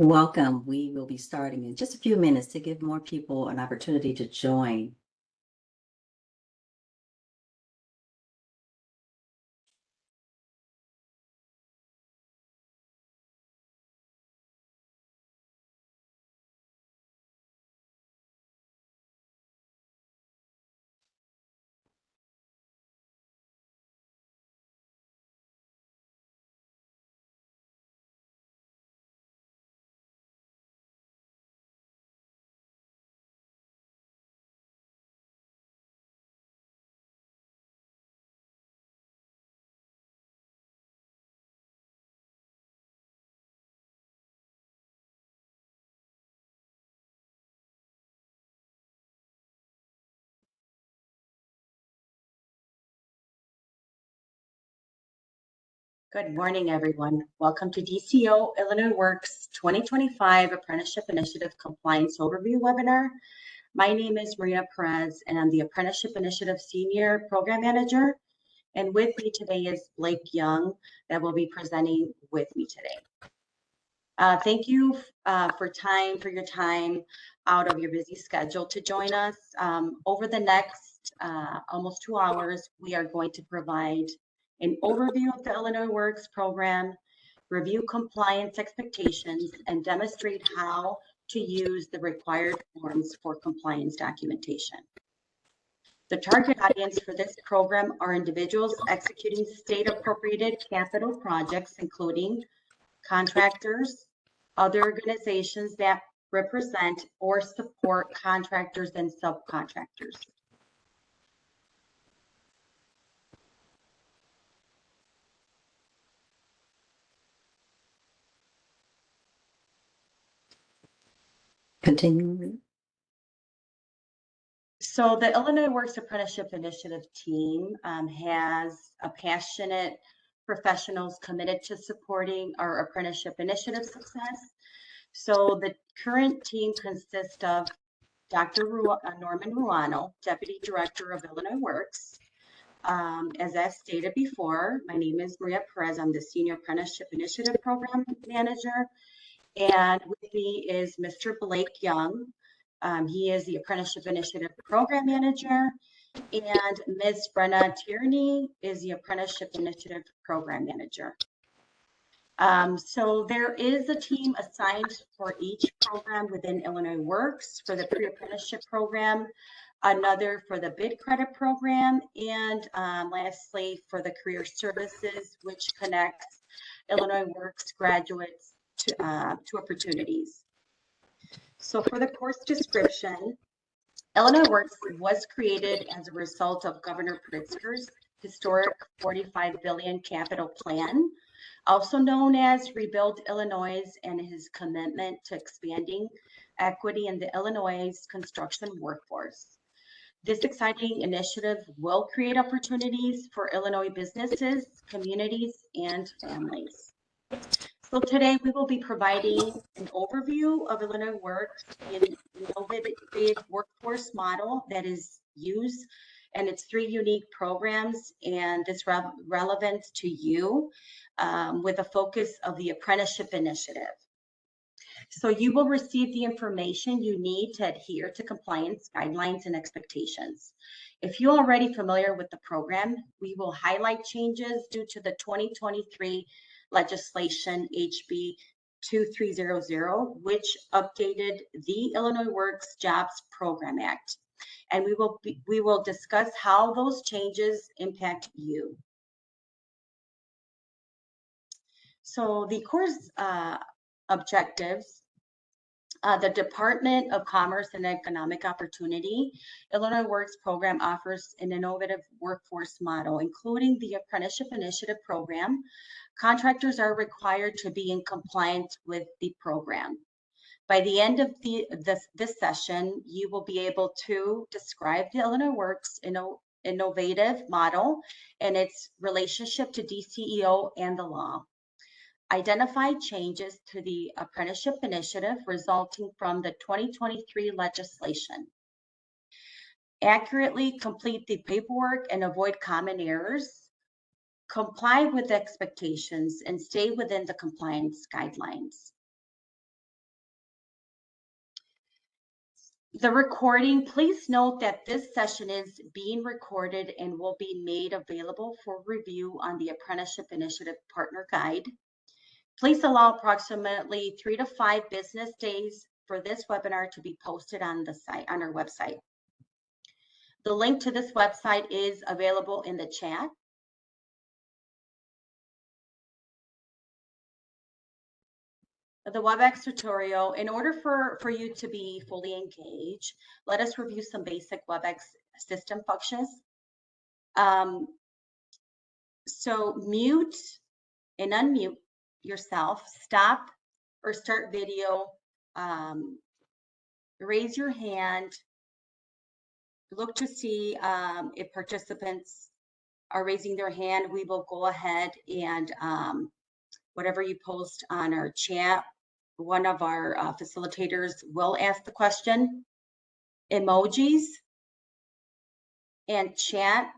Welcome. We will be starting in just a few minutes to give more people an opportunity to join. Good morning, everyone. Welcome to DCO Illinois Works 2025 Apprenticeship Initiative Compliance Overview webinar. My name is Maria Perez, and I'm the Apprenticeship Initiative Senior Program Manager. And with me today is Blake Young that will be presenting with me today. Thank you for your time out of your busy schedule to join us. Over the next almost 2 hours, we are going to provide an overview of the Illinois Works program, review compliance expectations, and demonstrate how to use the required forms for compliance documentation. The target audience for this program are individuals executing state-appropriated capital projects, including contractors, other organizations that represent or support contractors and subcontractors. continue. So the Illinois Works Apprenticeship Initiative team has a passionate professionals committed to supporting our apprenticeship initiative success. So the current team consists of Dr. Norman Ruano, Deputy Director of Illinois Works. As I stated before, my name is Maria Perez. I'm the Senior Apprenticeship Initiative Program Manager. And with me is Mr. Blake Young. He is the Apprenticeship Initiative Program Manager. And Ms. Brenna Tierney is the Apprenticeship Initiative Program Manager. So there is a team assigned for each program within Illinois Works for the pre-apprenticeship program, another for the bid credit program, and lastly for the career services, which connects Illinois Works graduates to opportunities. So for the course description, Illinois Works was created as a result of Governor Pritzker's historic $45 billion capital plan, also known as Rebuild Illinois, and his commitment to expanding equity in the Illinois construction workforce. This exciting initiative will create opportunities for Illinois businesses, communities, and families. So today we will be providing an overview of Illinois Works, an innovative workforce model that is used, and its 3 unique programs, and this relevant to you with a focus of the apprenticeship initiative. So you will receive the information you need to adhere to compliance guidelines and expectations. If you're already familiar with the program, we will highlight changes due to the 2023 legislation HB 2300, which updated the Illinois Works Jobs Program Act. And we will discuss how those changes impact you. So the course objectives, the Department of Commerce and Economic Opportunity, Illinois Works program offers an innovative workforce model, including the Apprenticeship Initiative program. Contractors are required to be in compliance with the program. By the end of this session, you will be able to describe the Illinois Works innovative model and its relationship to DCEO and the law. Identify changes to the apprenticeship initiative resulting from the 2023 legislation. Accurately complete the paperwork and avoid common errors. Comply with expectations and stay within the compliance guidelines. The recording, please note that this session is being recorded and will be made available for review on the Apprenticeship Initiative Partner Guide. Please allow approximately 3 to 5 business days for this webinar to be posted on the site, on our website. The link to this website is available in the chat. The WebEx tutorial, in order for you to be fully engaged, let us review some basic WebEx system functions. So mute and unmute yourself, stop or start video, raise your hand, look to see if participants are raising their hand. We will go ahead and whatever you post on our chat, one of our facilitators will ask the question. Emojis and chat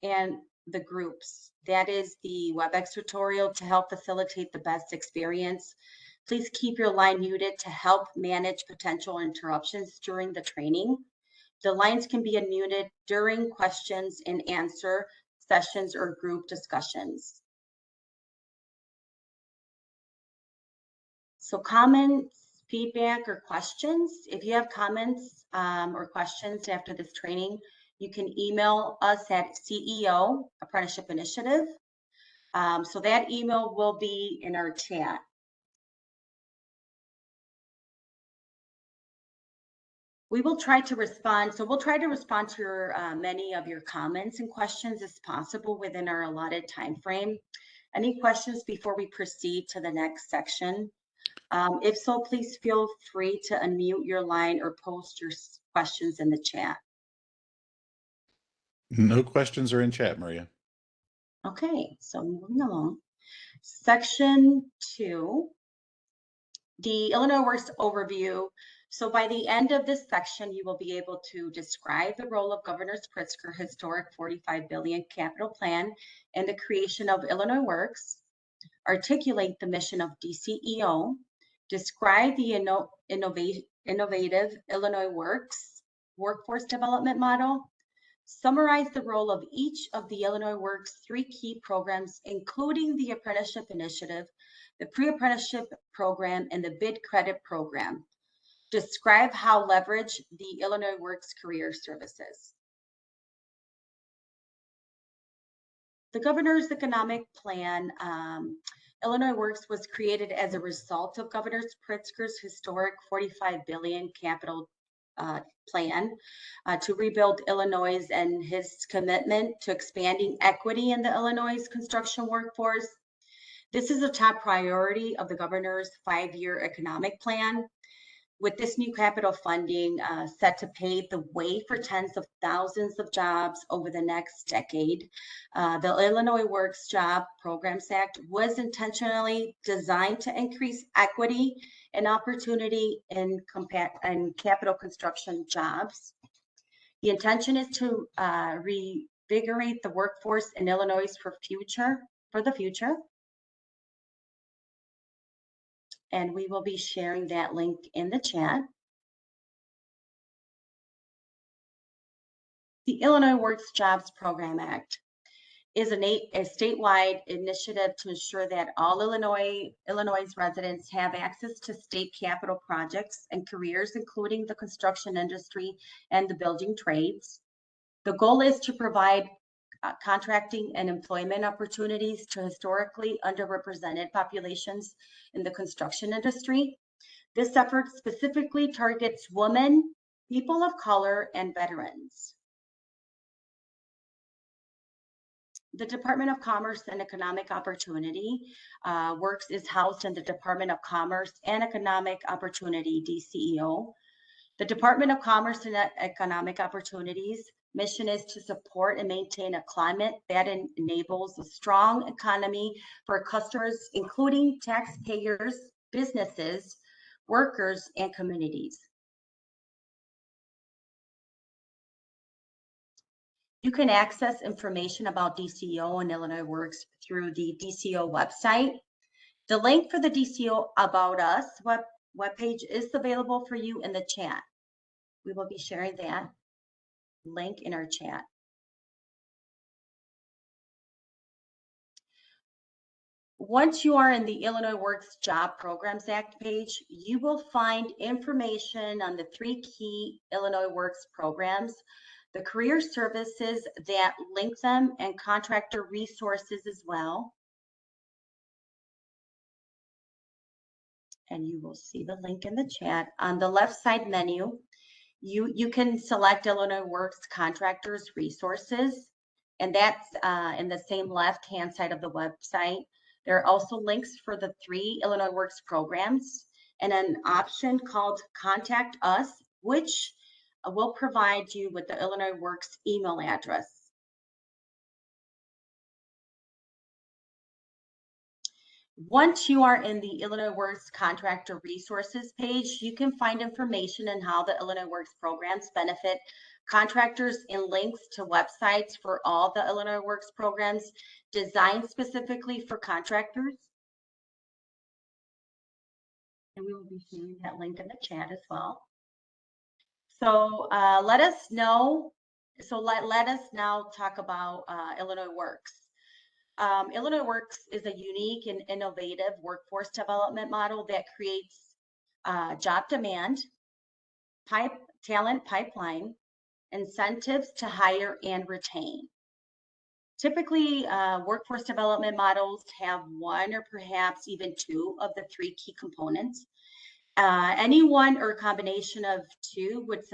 and the groups. That is the WebEx tutorial to help facilitate the best experience. Please keep your line muted to help manage potential interruptions during the training. The lines can be unmuted during questions and answer sessions or group discussions. So comments, feedback, or questions. If you have comments or questions after this training, you can email us at CEO Apprenticeship Initiative. So that email will be in our chat. We will try to respond. So we'll try to respond to your, many of your comments and questions as possible within our allotted time frame. Any questions before we proceed to the next section? If so, please feel free to unmute your line or post your questions in the chat. No questions are in chat, Maria. Okay, so moving along. Section 2, the Illinois Works overview. So by the end of this section, you will be able to describe the role of Governor Pritzker historic $45 billion capital plan and the creation of Illinois Works, articulate the mission of DCEO, describe the innovative Illinois Works workforce development model, summarize the role of each of the Illinois Works 3 key programs, including the Apprenticeship Initiative, the Pre-Apprenticeship Program, and the Bid Credit Program. Describe how leverage the Illinois Works Career Services. The Governor's Economic Plan, Illinois Works was created as a result of Governor Pritzker's historic $45 billion capital plan to rebuild Illinois and his commitment to expanding equity in the Illinois construction workforce. This is a top priority of the governor's 5-year economic plan. With this new capital funding set to pave the way for tens of thousands of jobs over the next decade, the Illinois Works Job Programs Act was intentionally designed to increase equity and opportunity in capital construction jobs. The intention is to revigorate the workforce in Illinois for the future. And we will be sharing that link in the chat. The Illinois Works Jobs Program Act is a statewide initiative to ensure that all Illinois residents have access to state capital projects and careers, including the construction industry and the building trades. The goal is to provide contracting and employment opportunities to historically underrepresented populations in the construction industry. This effort specifically targets women, people of color, and veterans. The Department of Commerce and Economic Opportunity Works is housed in the Department of Commerce and Economic Opportunity, DCEO. The Department of Commerce and Economic Opportunities mission is to support and maintain a climate that enables a strong economy for customers, including taxpayers, businesses, workers, and communities. You can access information about DCEO and Illinois Works through the DCEO website. The link for the DCEO About Us webpage is available for you in the chat. We will be sharing that link in our chat. Once you are in the Illinois Works Job Programs Act page, you will find information on the 3 key Illinois Works programs, the career services that link them, and contractor resources as well. And you will see the link in the chat. On the left side menu, you can select Illinois Works Contractors Resources, and that's in the same left-hand side of the website. There are also links for the 3 Illinois Works programs and an option called Contact Us, which will provide you with the Illinois Works email address. Once you are in the Illinois Works Contractor Resources page, you can find information on how the Illinois Works programs benefit contractors and links to websites for all the Illinois Works programs designed specifically for contractors. And we will be sharing that link in the chat as well. So let us know. So let us now talk about Illinois Works. Illinois Works is a unique and innovative workforce development model that creates job demand, talent pipeline, incentives to hire and retain. Typically, workforce development models have 1 or perhaps even 2 of the 3 key components. Any one or combination of 2 would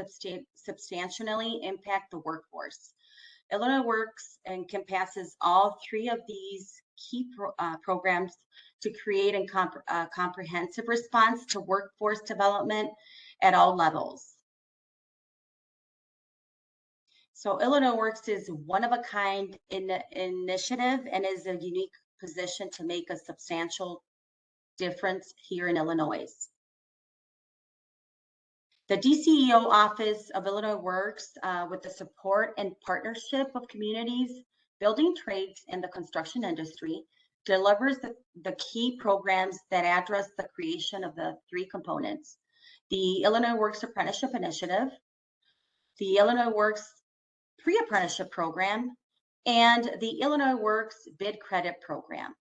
substantially impact the workforce. Illinois Works encompasses all 3 of these key programs to create a comprehensive response to workforce development at all levels. So Illinois Works is one of a kind initiative and is a unique position to make a substantial difference here in Illinois. The DCEO Office of Illinois Works, with the support and partnership of communities, building trades, and the construction industry, delivers the key programs that address the creation of the three components: the Illinois Works Apprenticeship Initiative, the Illinois Works Pre-Apprenticeship Program, and the Illinois Works Bid Credit Program.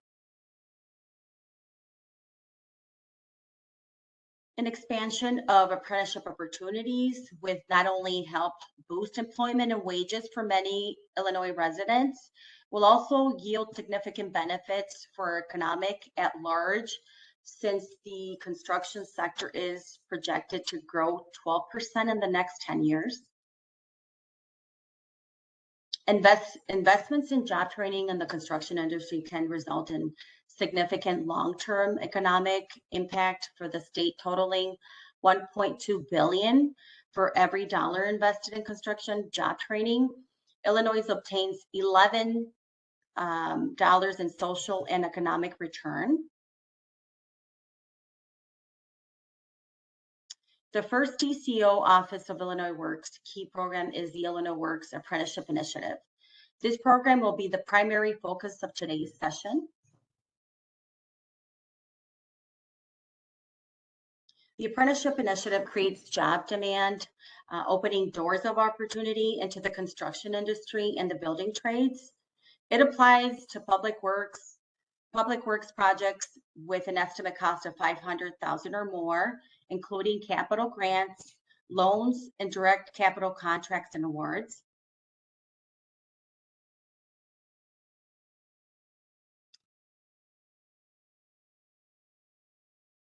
An expansion of apprenticeship opportunities with not only helped boost employment and wages for many Illinois residents, will also yield significant benefits for economic at large, since the construction sector is projected to grow 12% in the next 10 years. Investments in job training in the construction industry can result in significant long-term economic impact for the state, totaling $1.2 billion for every dollar invested in construction job training. Illinois obtains $11 in social and economic return. The first DCO Office of Illinois Works key program is the Illinois Works Apprenticeship Initiative. This program will be the primary focus of today's session. The Apprenticeship Initiative creates job demand, opening doors of opportunity into the construction industry and the building trades. It applies to public works projects with an estimate cost of $500,000 or more, including capital grants, loans, and direct capital contracts and awards.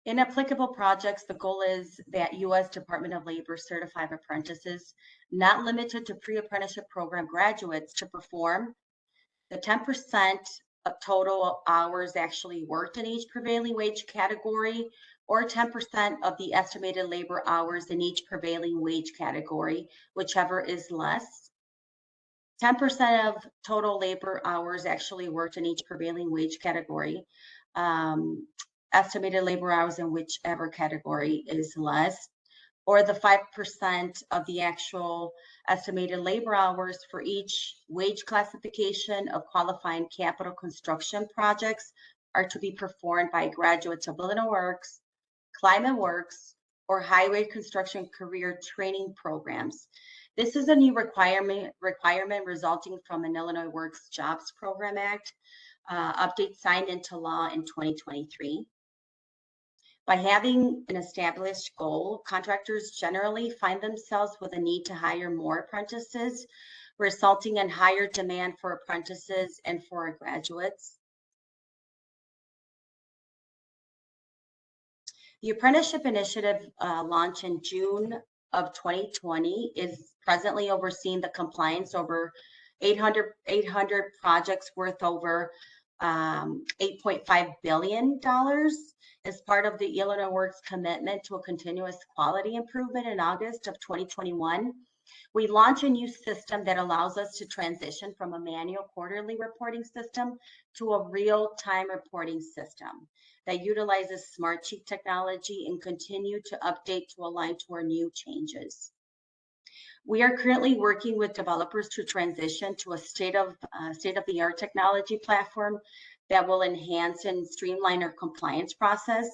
In applicable projects, the goal is that U.S. Department of Labor certified apprentices, not limited to pre-apprenticeship program graduates, to perform the 10% of total hours actually worked in each prevailing wage category, or 10% of the estimated labor hours in each prevailing wage category, whichever is less. 10% of total labor hours actually worked in each prevailing wage category. Estimated labor hours in whichever category is less, or the 5% of the actual estimated labor hours for each wage classification of qualifying capital construction projects are to be performed by graduates of Illinois Works, Climate Works, or highway construction career training programs. This is a new requirement resulting from an Illinois Works Jobs Program Act update signed into law in 2023. By having an established goal, contractors generally find themselves with a need to hire more apprentices, resulting in higher demand for apprentices and for graduates. The Apprenticeship Initiative launched in June of 2020 is presently overseeing the compliance over 800 projects worth over $8.5 billion as part of the Illinois Works commitment to a continuous quality improvement. In August of 2021, we launched a new system that allows us to transition from a manual quarterly reporting system to a real-time reporting system that utilizes SmartSheet technology and continue to update to align to our new changes. We are currently working with developers to transition to a state-of-the-art technology platform that will enhance and streamline our compliance process.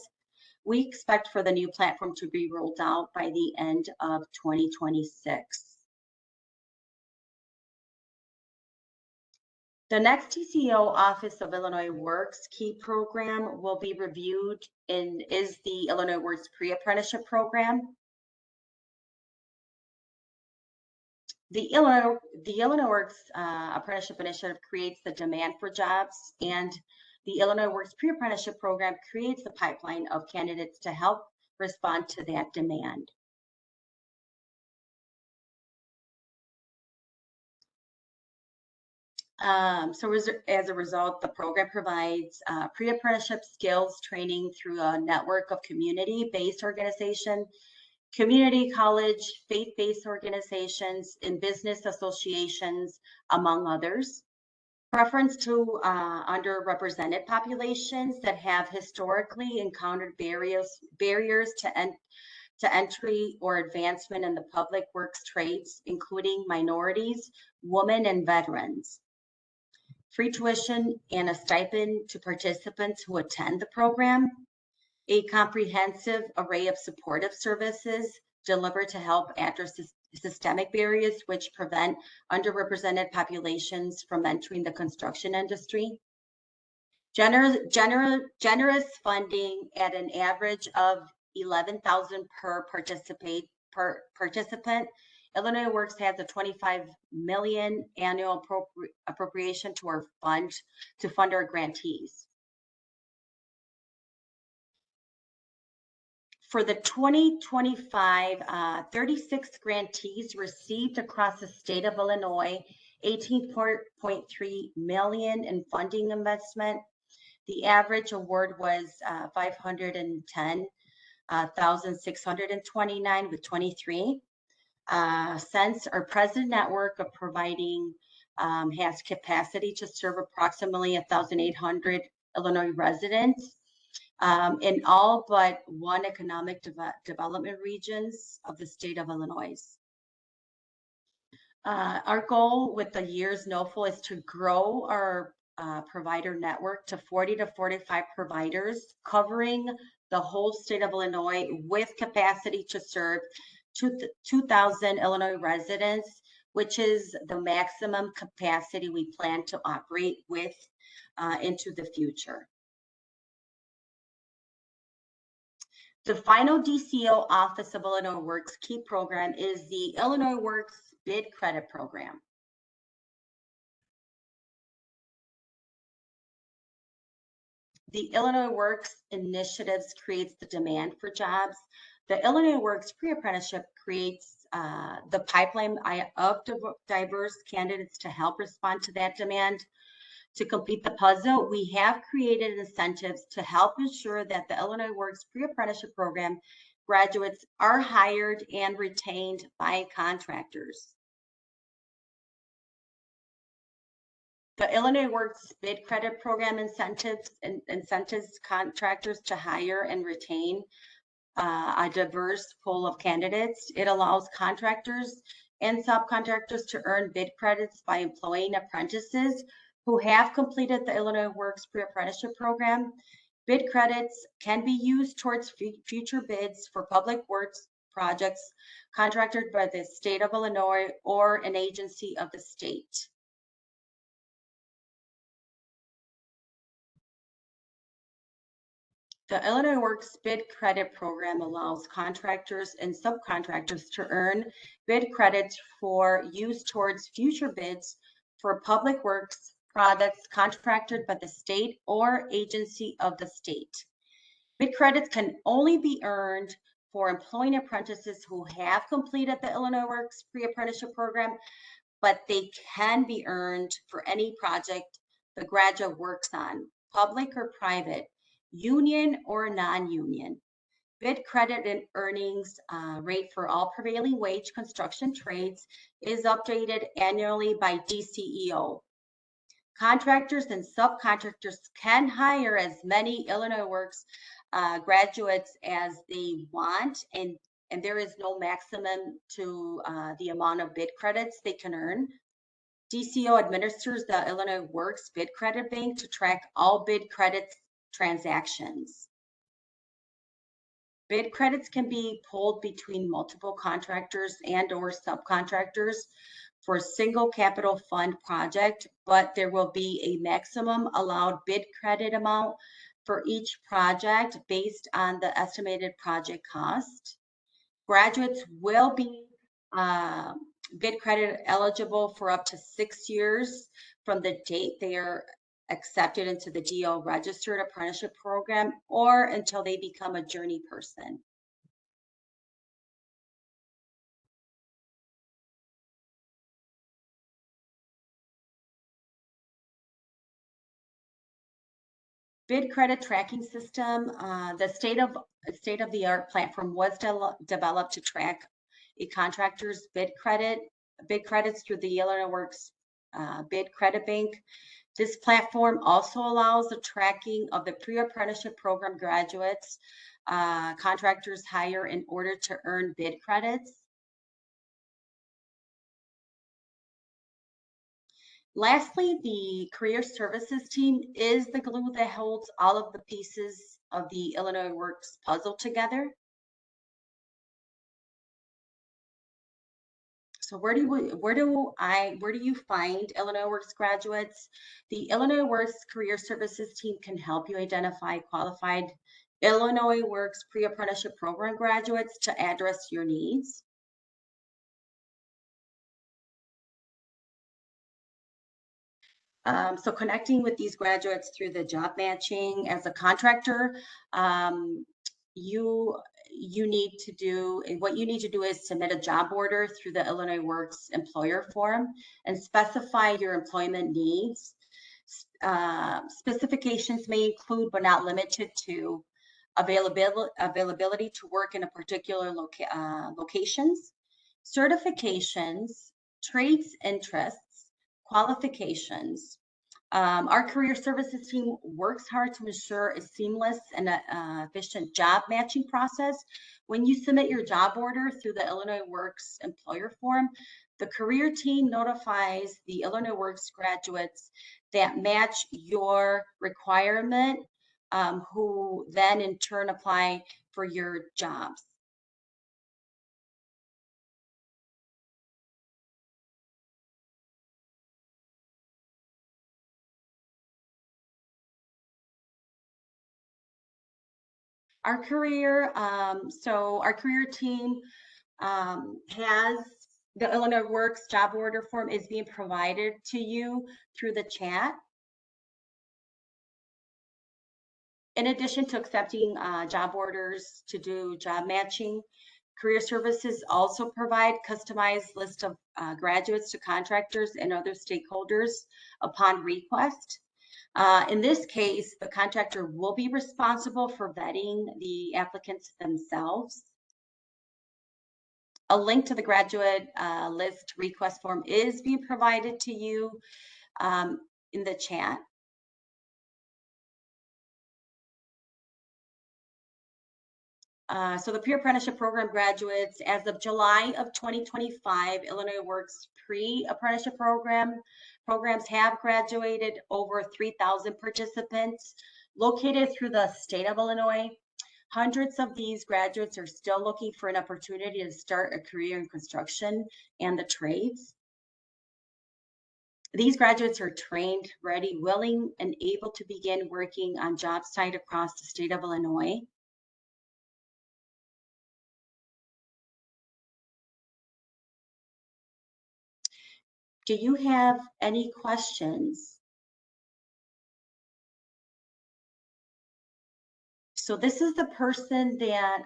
We expect for the new platform to be rolled out by the end of 2026. The next DCO Office of Illinois Works key program will be reviewed is the Illinois Works Pre-Apprenticeship Program. The Illinois Works Apprenticeship Initiative creates the demand for jobs, and the Illinois Works Pre-Apprenticeship Program creates the pipeline of candidates to help respond to that demand. As a result, the program provides pre-apprenticeship skills training through a network of community-based organization, community college, faith-based organizations, and business associations, among others. Preference to underrepresented populations that have historically encountered barriers to entry or advancement in the public works trades, including minorities, women, and veterans. Free tuition and a stipend to participants who attend the program, a comprehensive array of supportive services delivered to help address systemic barriers which prevent underrepresented populations from entering the construction industry. Generous funding at an average of $11,000 per participant. Illinois Works has a $25 million annual appropriation to our fund to fund our grantees. For the 2025, 36 grantees received across the state of Illinois, $18.3 million in funding investment. The average award was $510,629 with 23 cents. Our present network of providing has capacity to serve approximately 1,800 Illinois residents in all but one economic development regions of the state of Illinois. Our goal with the year's NOFL is to grow our provider network to 40 to 45 providers covering the whole state of Illinois with capacity to serve 2,000 Illinois residents, which is the maximum capacity we plan to operate with into the future. The final DCO Office of Illinois Works key program is the Illinois Works Bid Credit Program. The Illinois Works initiatives creates the demand for jobs. The Illinois Works pre-apprenticeship creates the pipeline of diverse candidates to help respond to that demand. To complete the puzzle, we have created incentives to help ensure that the Illinois Works pre-apprenticeship program graduates are hired and retained by contractors. The Illinois Works Bid Credit Program incentives contractors to hire and retain a diverse pool of candidates. It allows contractors and subcontractors to earn bid credits by employing apprentices who have completed the Illinois Works pre-apprenticeship program. Bid credits can be used towards future bids for public works projects contracted by the state of Illinois or an agency of the state. The Illinois Works Bid Credit Program allows contractors and subcontractors to earn bid credits for use towards future bids for public works products contracted by the state or agency of the state. Bid credits can only be earned for employing apprentices who have completed the Illinois Works pre-apprenticeship program, but they can be earned for any project the graduate works on, public or private, union or non-union. Bid credit and earnings rate for all prevailing wage construction trades is updated annually by DCEO. Contractors and subcontractors can hire as many Illinois Works graduates as they want, and there is no maximum to the amount of bid credits they can earn. DCO administers the Illinois Works Bid Credit Bank to track all bid credits transactions. Bid credits can be pulled between multiple contractors and or subcontractors for a single capital fund project, but there will be a maximum allowed bid credit amount for each project based on the estimated project cost. Graduates will be bid credit eligible for up to 6 years from the date they are accepted into the DO registered apprenticeship program or until they become a journey person. Bid credit tracking system. The state-of-the-art platform was developed to track a contractor's bid credits through the Illinois Works Bid Credit Bank. This platform also allows the tracking of the pre-apprenticeship program graduates contractors hire in order to earn bid credits. Lastly, the career services team is the glue that holds all of the pieces of the Illinois Works puzzle together. So where do you find Illinois Works graduates? The Illinois Works Career Services team can help you identify qualified Illinois Works pre-apprenticeship program graduates to address your needs. So connecting with these graduates through the job matching as a contractor, you need to do what you need to do is submit a job order through the Illinois Works employer form and specify your employment needs. Specifications may include, but not limited to, availability to work in a particular locations, certifications, trades interests, qualifications. Our career services team works hard to ensure a seamless and efficient job matching process. When you submit your job order through the Illinois Works employer form, the career team notifies the Illinois Works graduates that match your requirement, who then in turn apply for your jobs. Our career team has the Illinois Works job order form is being provided to you through the chat. In addition to accepting job orders to do job matching, career services also provide customized list of graduates to contractors and other stakeholders upon request. In this case, the contractor will be responsible for vetting the applicants themselves. A link to the graduate list request form is being provided to you in the chat. So the pre-apprenticeship program graduates, as of July of 2025, Illinois Works pre-apprenticeship programs have graduated over 3,000 participants located through the state of Illinois. Hundreds of these graduates are still looking for an opportunity to start a career in construction and the trades. These graduates are trained, ready, willing, and able to begin working on job sites across the state of Illinois. Do you have any questions? So this is the person that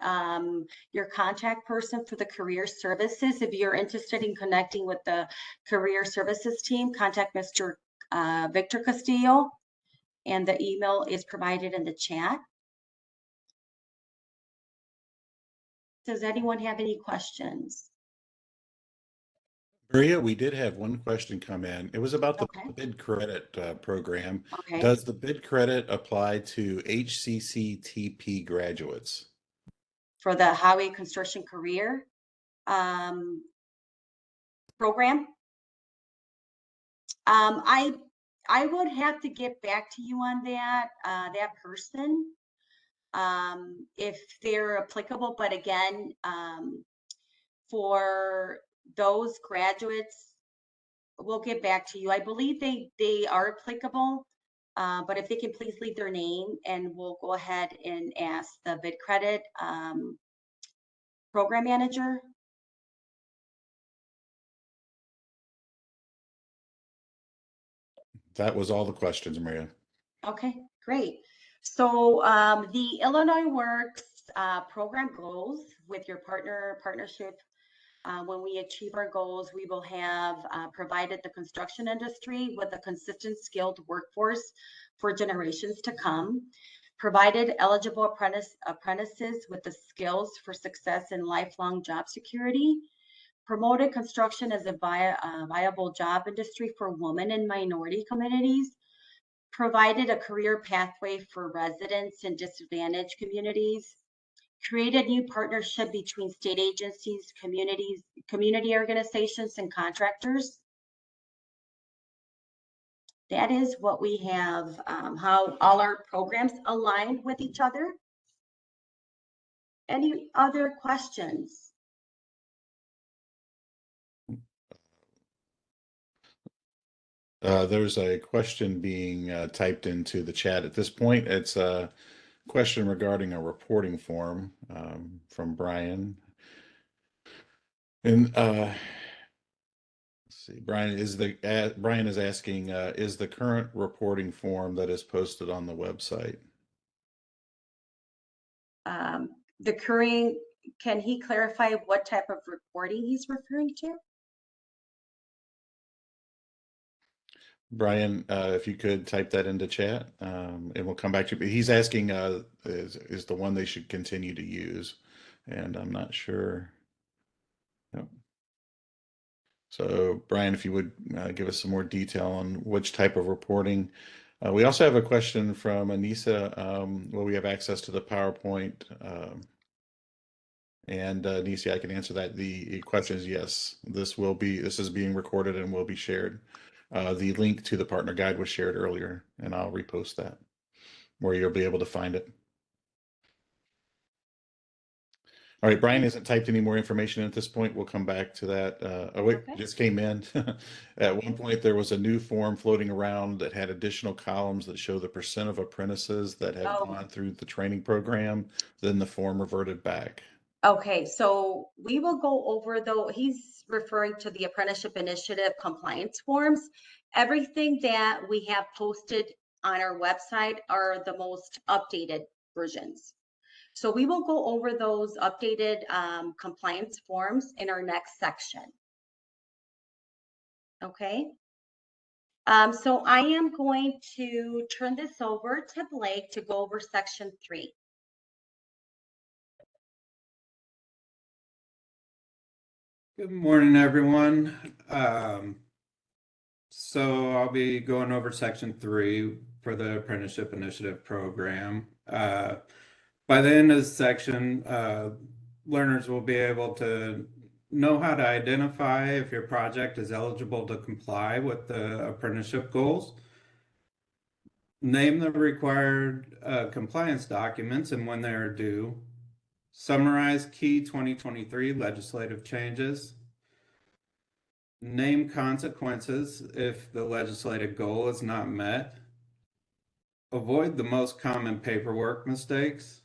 your contact person for the career services. If you're interested in connecting with the career services team, contact Mr. Victor Castillo, and the email is provided in the chat. Does anyone have any questions? Maria, we did have one question come in. It was about the Okay. bid credit program. Okay. Does the bid credit apply to HCCTP graduates? For the highway construction career program, I would have to get back to you on that person, if they're applicable. But again, for those graduates, we'll get back to you. I believe they are applicable, but if they can please leave their name, and we'll go ahead and ask the bid credit program manager. That was all the questions, Maria. Okay, great. So the Illinois Works program goals with your partnership When we achieve our goals, we will have provided the construction industry with a consistent skilled workforce for generations to come, provided eligible apprentices with the skills for success in lifelong job security, promoted construction as a viable job industry for women and minority communities, provided a career pathway for residents in disadvantaged communities, created new partnership between state agencies, community organizations, and contractors. That is what we have, how all our programs align with each other. Any other questions? There's a question being typed into the chat at this point. It's a question regarding a reporting form from Brian. And let's see, Brian is asking, is the current reporting form that is posted on the website? Can he clarify what type of reporting he's referring to? Brian, if you could type that into chat, and we'll come back to you. But he's asking, is the one they should continue to use, and I'm not sure. Yep. So, Brian, if you would give us some more detail on which type of reporting. We also have a question from Anissa. Will we have access to the PowerPoint? And Anissa, I can answer that. The question is yes. This is being recorded and will be shared. The link to the partner guide was shared earlier, and I'll repost that where you'll be able to find it. All right, Brian hasn't typed any more information at this point. We'll come back to that. Oh, wait, Okay. just came in. At one point, there was a new form floating around that had additional columns that show the % of apprentices that have gone through the training program. Then the form reverted back. Okay, so we will go over though, he's referring to the Apprenticeship Initiative compliance forms. Everything that we have posted on our website are the most updated versions. So we will go over those updated compliance forms in our next section. Okay. So I am going to turn this over to Blake to go over section 3. Good morning, everyone. So I'll be going over section 3 for the Apprenticeship Initiative program. By the end of this section, learners will be able to know how to identify if your project is eligible to comply with the apprenticeship goals, name the required compliance documents and when they are due, summarize key 2023 legislative changes, name consequences if the legislated goal is not met, avoid the most common paperwork mistakes,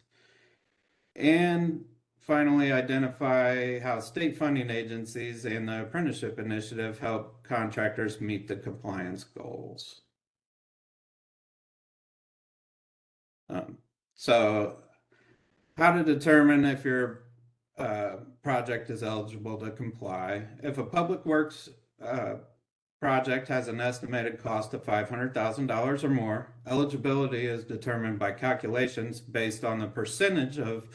and finally identify how state funding agencies and the Apprenticeship Initiative help contractors meet the compliance goals. So how to determine if your project is eligible to comply. If a public works project has an estimated cost of $500,000 or more, eligibility is determined by calculations based on the percentage of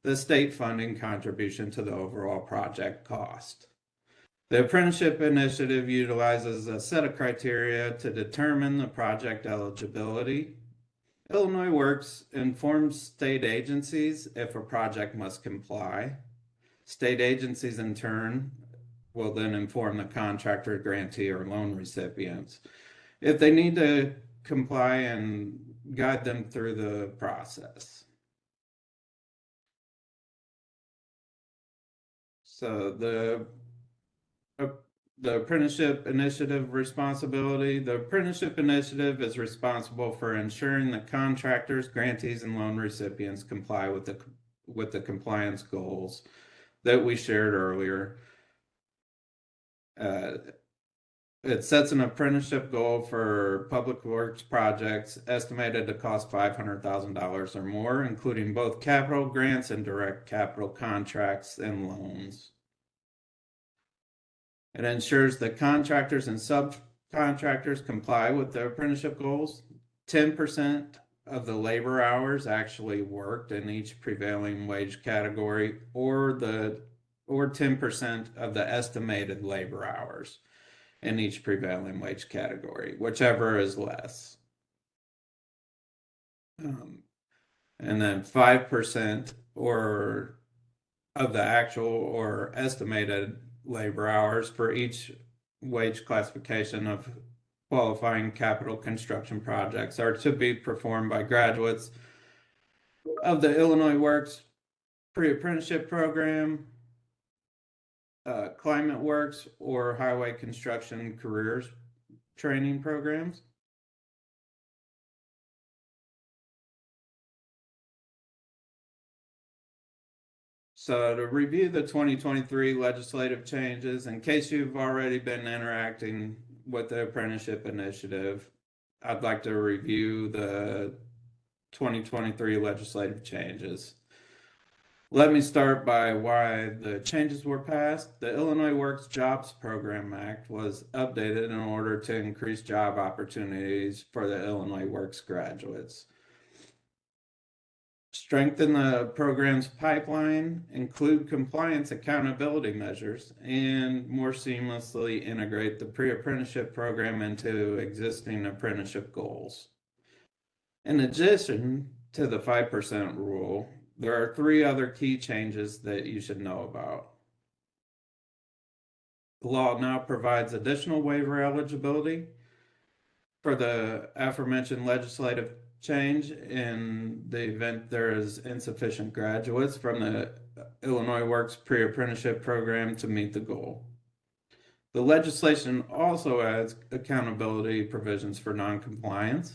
the state funding contribution to the overall project cost. The Apprenticeship Initiative utilizes a set of criteria to determine the project eligibility. Illinois Works informs state agencies if a project must comply. State agencies, in turn, will then inform the contractor, grantee, or loan recipients if they need to comply and guide them through the process. So the Apprenticeship Initiative responsibility. The Apprenticeship Initiative is responsible for ensuring that contractors, grantees, and loan recipients comply with the compliance goals that we shared earlier. It sets an apprenticeship goal for public works projects estimated to cost $500,000 or more, including both capital grants and direct capital contracts and loans. It ensures that contractors and subcontractors comply with the apprenticeship goals. 10% of the labor hours actually worked in each prevailing wage category, or 10% of the estimated labor hours in each prevailing wage category, whichever is less. And then 5% or of the actual or estimated labor hours for each wage classification of qualifying capital construction projects are to be performed by graduates of the Illinois Works pre-apprenticeship program, Climate Works, or highway construction careers training programs. So to review the 2023 legislative changes, in case you've already been interacting with the apprenticeship initiative, I'd like to review the 2023 legislative changes. Let me start by why the changes were passed. The Illinois Works Jobs Program Act was updated in order to increase job opportunities for the Illinois Works graduates. Strengthen the program's pipeline, include compliance accountability measures, and more seamlessly integrate the pre-apprenticeship program into existing apprenticeship goals. In addition to the 5% rule, there are 3 other key changes that you should know about. The law now provides additional waiver eligibility for the aforementioned legislative change in the event there is insufficient graduates from the Illinois Works pre-apprenticeship program to meet the goal. The legislation also adds accountability provisions for noncompliance,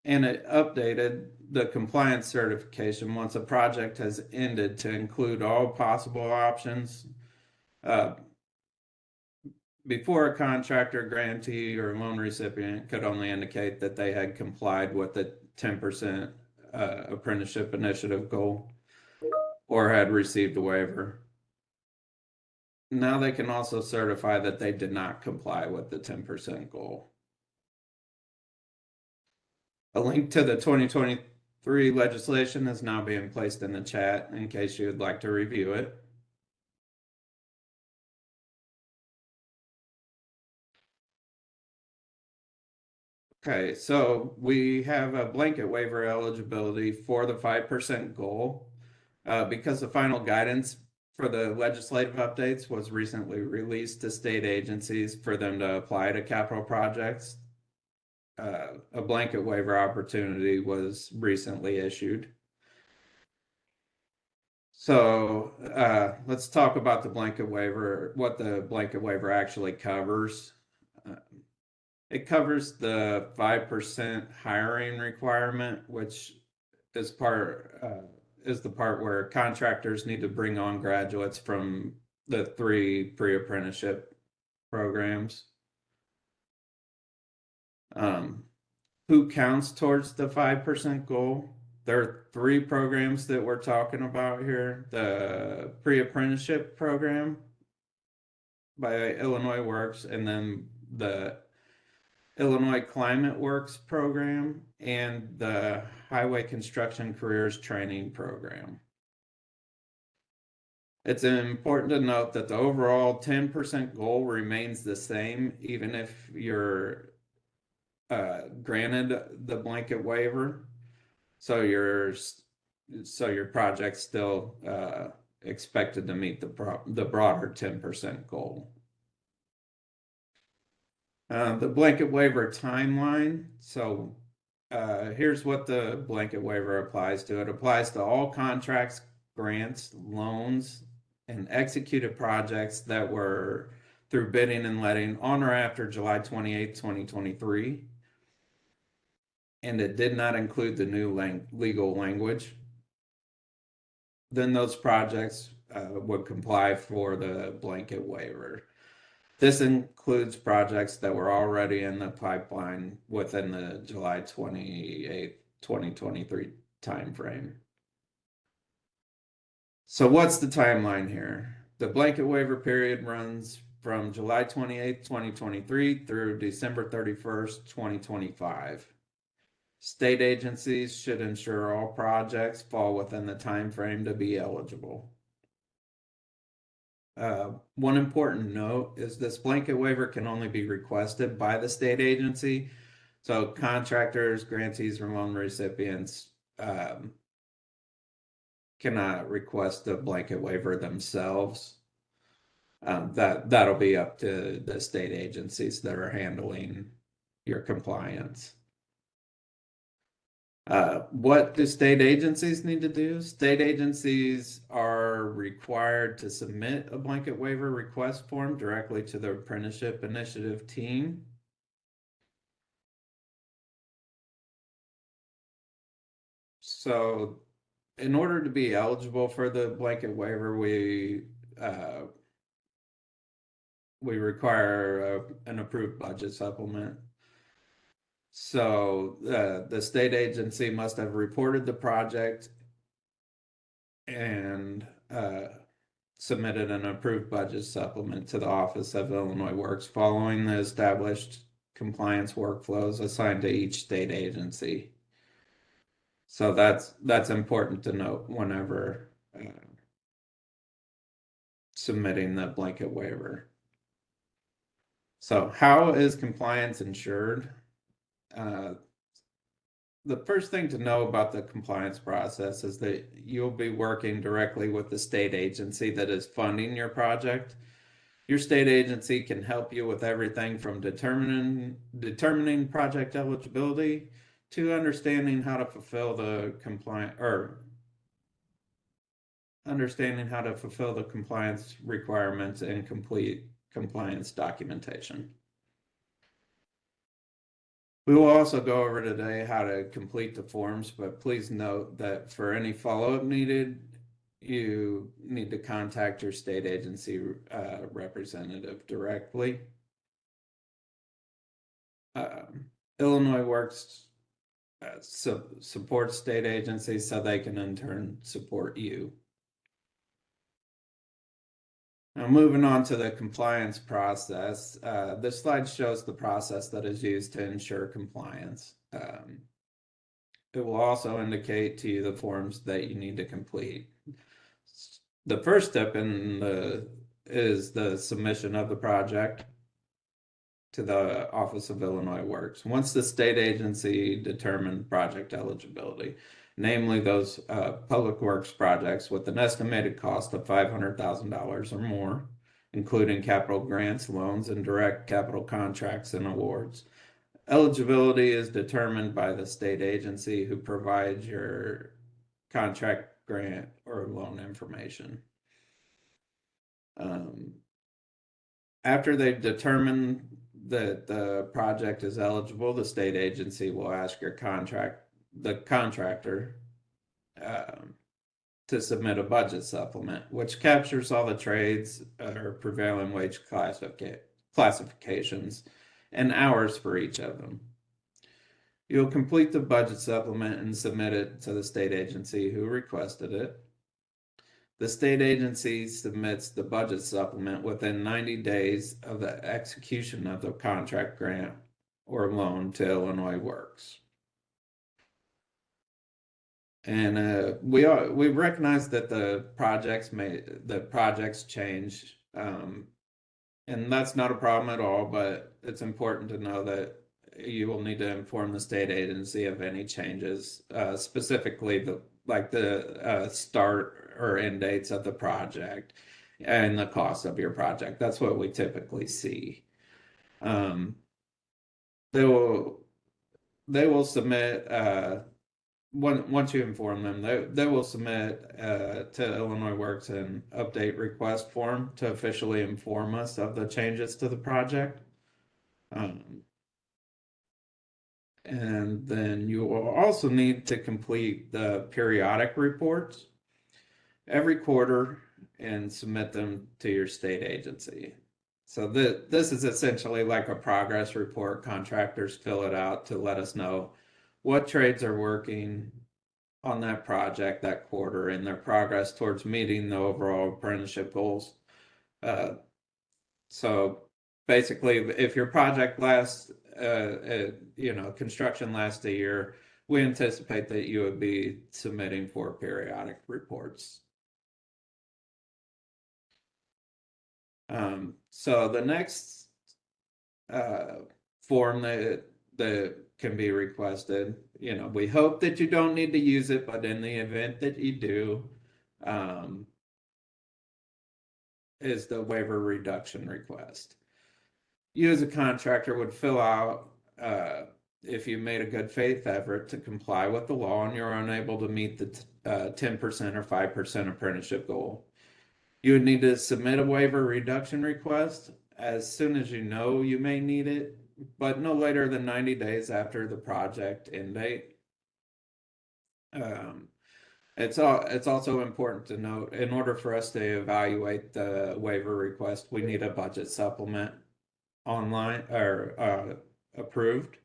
and it updated the compliance certification once a project has ended to include all possible options. Before, a contractor, grantee, or loan recipient could only indicate that they had complied with the 10% apprenticeship initiative goal or had received a waiver. Now they can also certify that they did not comply with the 10% goal. A link to the 2023 legislation is now being placed in the chat in case you would like to review it. Okay, so we have a blanket waiver eligibility for the 5% goal. Because the final guidance for the legislative updates was recently released to state agencies for them to apply to capital projects, a blanket waiver opportunity was recently issued. So let's talk about the blanket waiver, what the blanket waiver actually covers. It covers the 5% hiring requirement, which is the part where contractors need to bring on graduates from the 3 pre-apprenticeship programs. Who counts towards the 5% goal? There are 3 programs that we're talking about here. The pre-apprenticeship program by Illinois Works, and then the Illinois Climate Works program, and the Highway Construction Careers Training program. It's important to note that the overall 10% goal remains the same, even if you're granted the blanket waiver. So your project's still expected to meet the broader 10% goal. The blanket waiver timeline. So here's what the blanket waiver applies to. It applies to all contracts, grants, loans, and executed projects that were through bidding and letting on or after July 28, 2023. And it did not include the new legal language. Then those projects would comply for the blanket waiver. This includes projects that were already in the pipeline within the July 28, 2023 timeframe. So what's the timeline here? The blanket waiver period runs from July 28th, 2023 through December 31st, 2025. State agencies should ensure all projects fall within the time frame to be eligible. One important note is this blanket waiver can only be requested by the state agency. So contractors, grantees, or loan recipients cannot request a blanket waiver themselves. That'll be up to the state agencies that are handling your compliance. What do state agencies need to do? State agencies are required to submit a blanket waiver request form directly to the Apprenticeship Initiative team. So in order to be eligible for the blanket waiver, we require an approved budget supplement. So the state agency must have reported the project and submitted an approved budget supplement to the Office of Illinois Works following the established compliance workflows assigned to each state agency. So that's important to note whenever submitting the blanket waiver. So how is compliance ensured? The first thing to know about the compliance process is that you'll be working directly with the state agency that is funding your project. Your state agency can help you with everything from determining project eligibility to understanding how to fulfill the compliance requirements and complete compliance documentation. We will also go over today how to complete the forms, but please note that for any follow-up needed, you need to contact your state agency representative directly. Illinois Works supports state agencies so they can in turn support you. Now, moving on to the compliance process, this slide shows the process that is used to ensure compliance. It will also indicate to you the forms that you need to complete. The first step is the submission of the project to the Office of Illinois Works. Once the state agency determined project eligibility, namely those public works projects with an estimated cost of $500,000 or more, including capital grants, loans, and direct capital contracts and awards. Eligibility is determined by the state agency who provides your contract, grant, or loan information. After they've determined that the project is eligible, the state agency will ask the contractor to submit a budget supplement, which captures all the trades or prevailing wage classifications and hours for each of them. You'll complete the budget supplement and submit it to the state agency who requested it. The state agency submits the budget supplement within 90 days of the execution of the contract, grant, or loan to Illinois Works. And we recognize that the projects change, and that's not a problem at all. But it's important to know that you will need to inform the state agency of any changes, specifically the start or end dates of the project and the cost of your project. That's what we typically see. They will submit once you inform them, they will submit to Illinois Works an update request form to officially inform us of the changes to the project. And then you will also need to complete the periodic reports every quarter and submit them to your state agency. So this is essentially like a progress report. Contractors fill it out to let us know what trades are working on that project that quarter and their progress towards meeting the overall apprenticeship goals So basically, if your project lasts, construction lasts a year, we anticipate that you would be submitting for periodic reports. So the next form that can be requested, we hope that you don't need to use it, but in the event that you do, is the waiver reduction request. You as a contractor would fill out if you made a good faith effort to comply with the law and you're unable to meet the 10% or 5% apprenticeship goal. You would need to submit a waiver reduction request as soon as you know you may need it, but no later than 90 days after the project end date. It's also important to note, in order for us to evaluate the waiver request, we need a budget supplement online or approved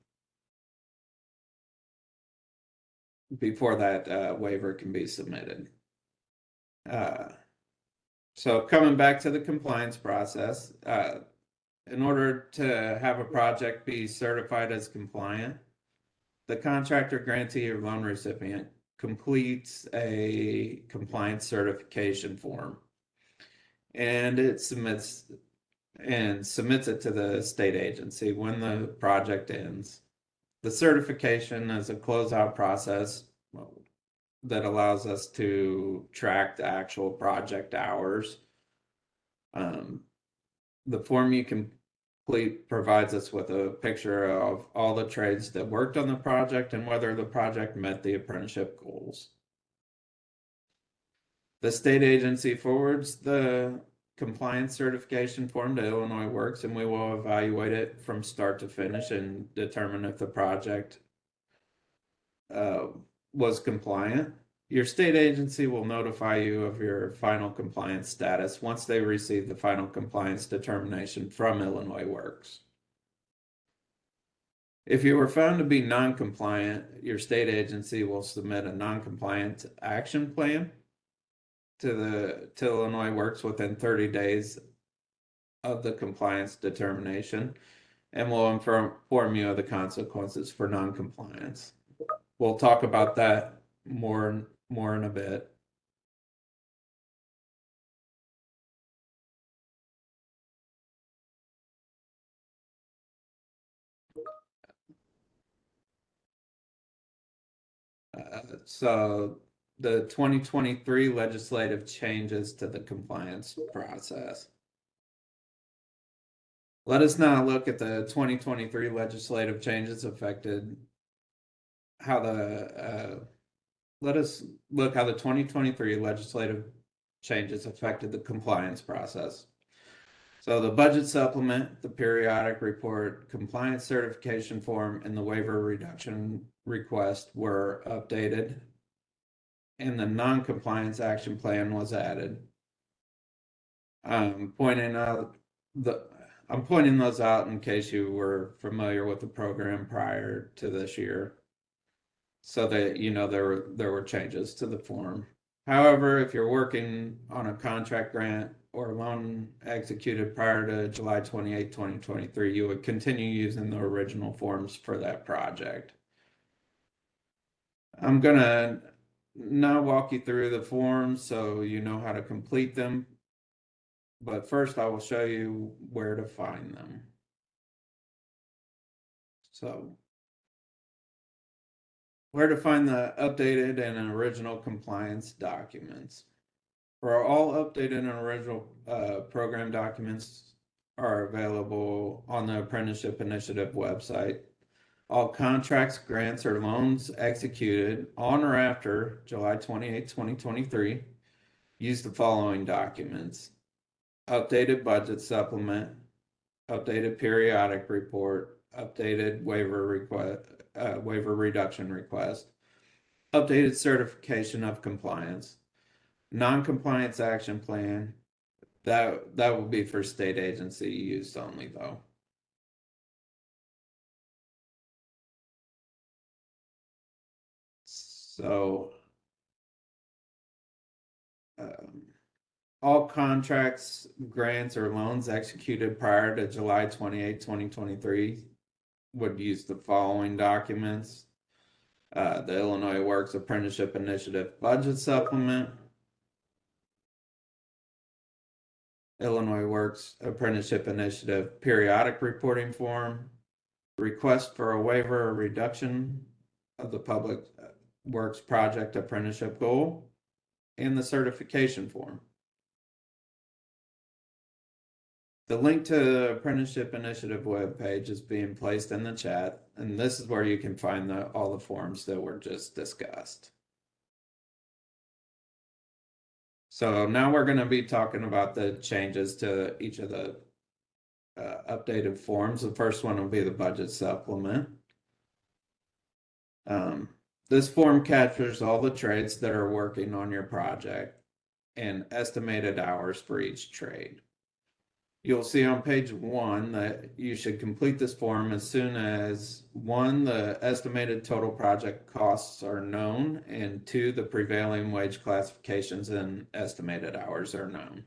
before that waiver can be submitted. So coming back to the compliance process, in order to have a project be certified as compliant, the contractor, grantee, or loan recipient completes a compliance certification form, and it submits it to the state agency when the project ends. The certification is a closeout process that allows us to track the actual project hours. The form you complete provides us with a picture of all the trades that worked on the project and whether the project met the apprenticeship goals. The state agency forwards the compliance certification form to Illinois Works, and we will evaluate it from start to finish and determine if the project was compliant. Your state agency will notify you of your final compliance status once they receive the final compliance determination from Illinois Works. If you were found to be non-compliant, your state agency will submit a non-compliant action plan to Illinois Works within 30 days of the compliance determination, and will inform you of the consequences for non-compliance. We'll talk about that more in a bit. So the 2023 legislative changes to the compliance process. Let us now look at the 2023 legislative changes affected how let us look how the 2023 legislative changes affected the compliance process. So the budget supplement, the periodic report, compliance certification form, and the waiver reduction request were updated, and the non-compliance action plan was added. I'm pointing those out in case you were familiar with the program prior to this year, so that there were changes to the form. However, if you're working on a contract grant or loan executed prior to July 28, 2023, you would continue using the original forms for that project. I'm gonna now walk you through the forms so you know how to complete them. But first I will show you where to find them. So, where to find the updated and original compliance documents. For all updated and original program documents are available on the Apprenticeship Initiative website. All contracts, grants, or loans executed on or after July 28, 2023 use the following documents: updated budget supplement, updated periodic report, updated waiver reduction request, updated certification of compliance, non-compliance action plan. That will be for state agency use only, though. So all contracts, grants, or loans executed prior to July 28, 2023 would use the following documents. The Illinois Works Apprenticeship Initiative Budget Supplement, Illinois Works Apprenticeship Initiative Periodic Reporting Form, request for a waiver or reduction of the Public Works Project Apprenticeship Goal, and the certification form. The link to the Apprenticeship Initiative webpage is being placed in the chat, and this is where you can find all the forms that were just discussed. So now we're going to be talking about the changes to each of the updated forms. The first one will be the budget supplement. This form captures all the trades that are working on your project and estimated hours for each trade. You'll see on page 1 that you should complete this form as soon as 1, the estimated total project costs are known, and 2, the prevailing wage classifications and estimated hours are known.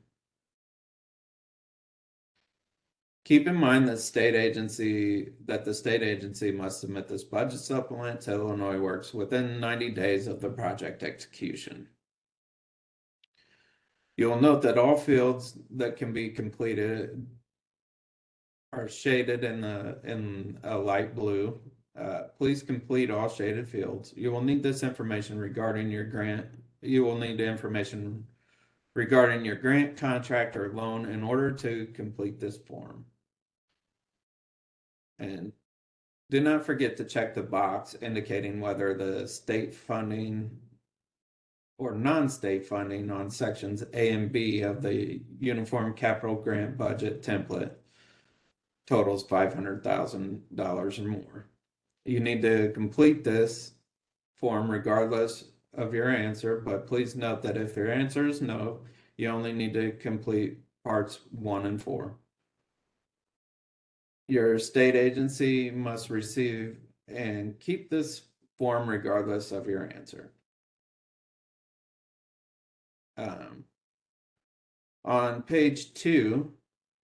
Keep in mind that the state agency must submit this budget supplement to Illinois Works within 90 days of the project execution. You'll note that all fields that can be completed are shaded in a light blue. Please complete all shaded fields. You will need this information regarding your grant. You will need information regarding your grant, contract, or loan in order to complete this form. And do not forget to check the box indicating whether the state funding or non-state funding on sections A and B of the Uniform Capital Grant Budget template totals $500,000 or more. You need to complete this form regardless of your answer, but please note that if your answer is no, you only need to complete parts 1 and 4. Your state agency must receive and keep this form regardless of your answer. On page 2,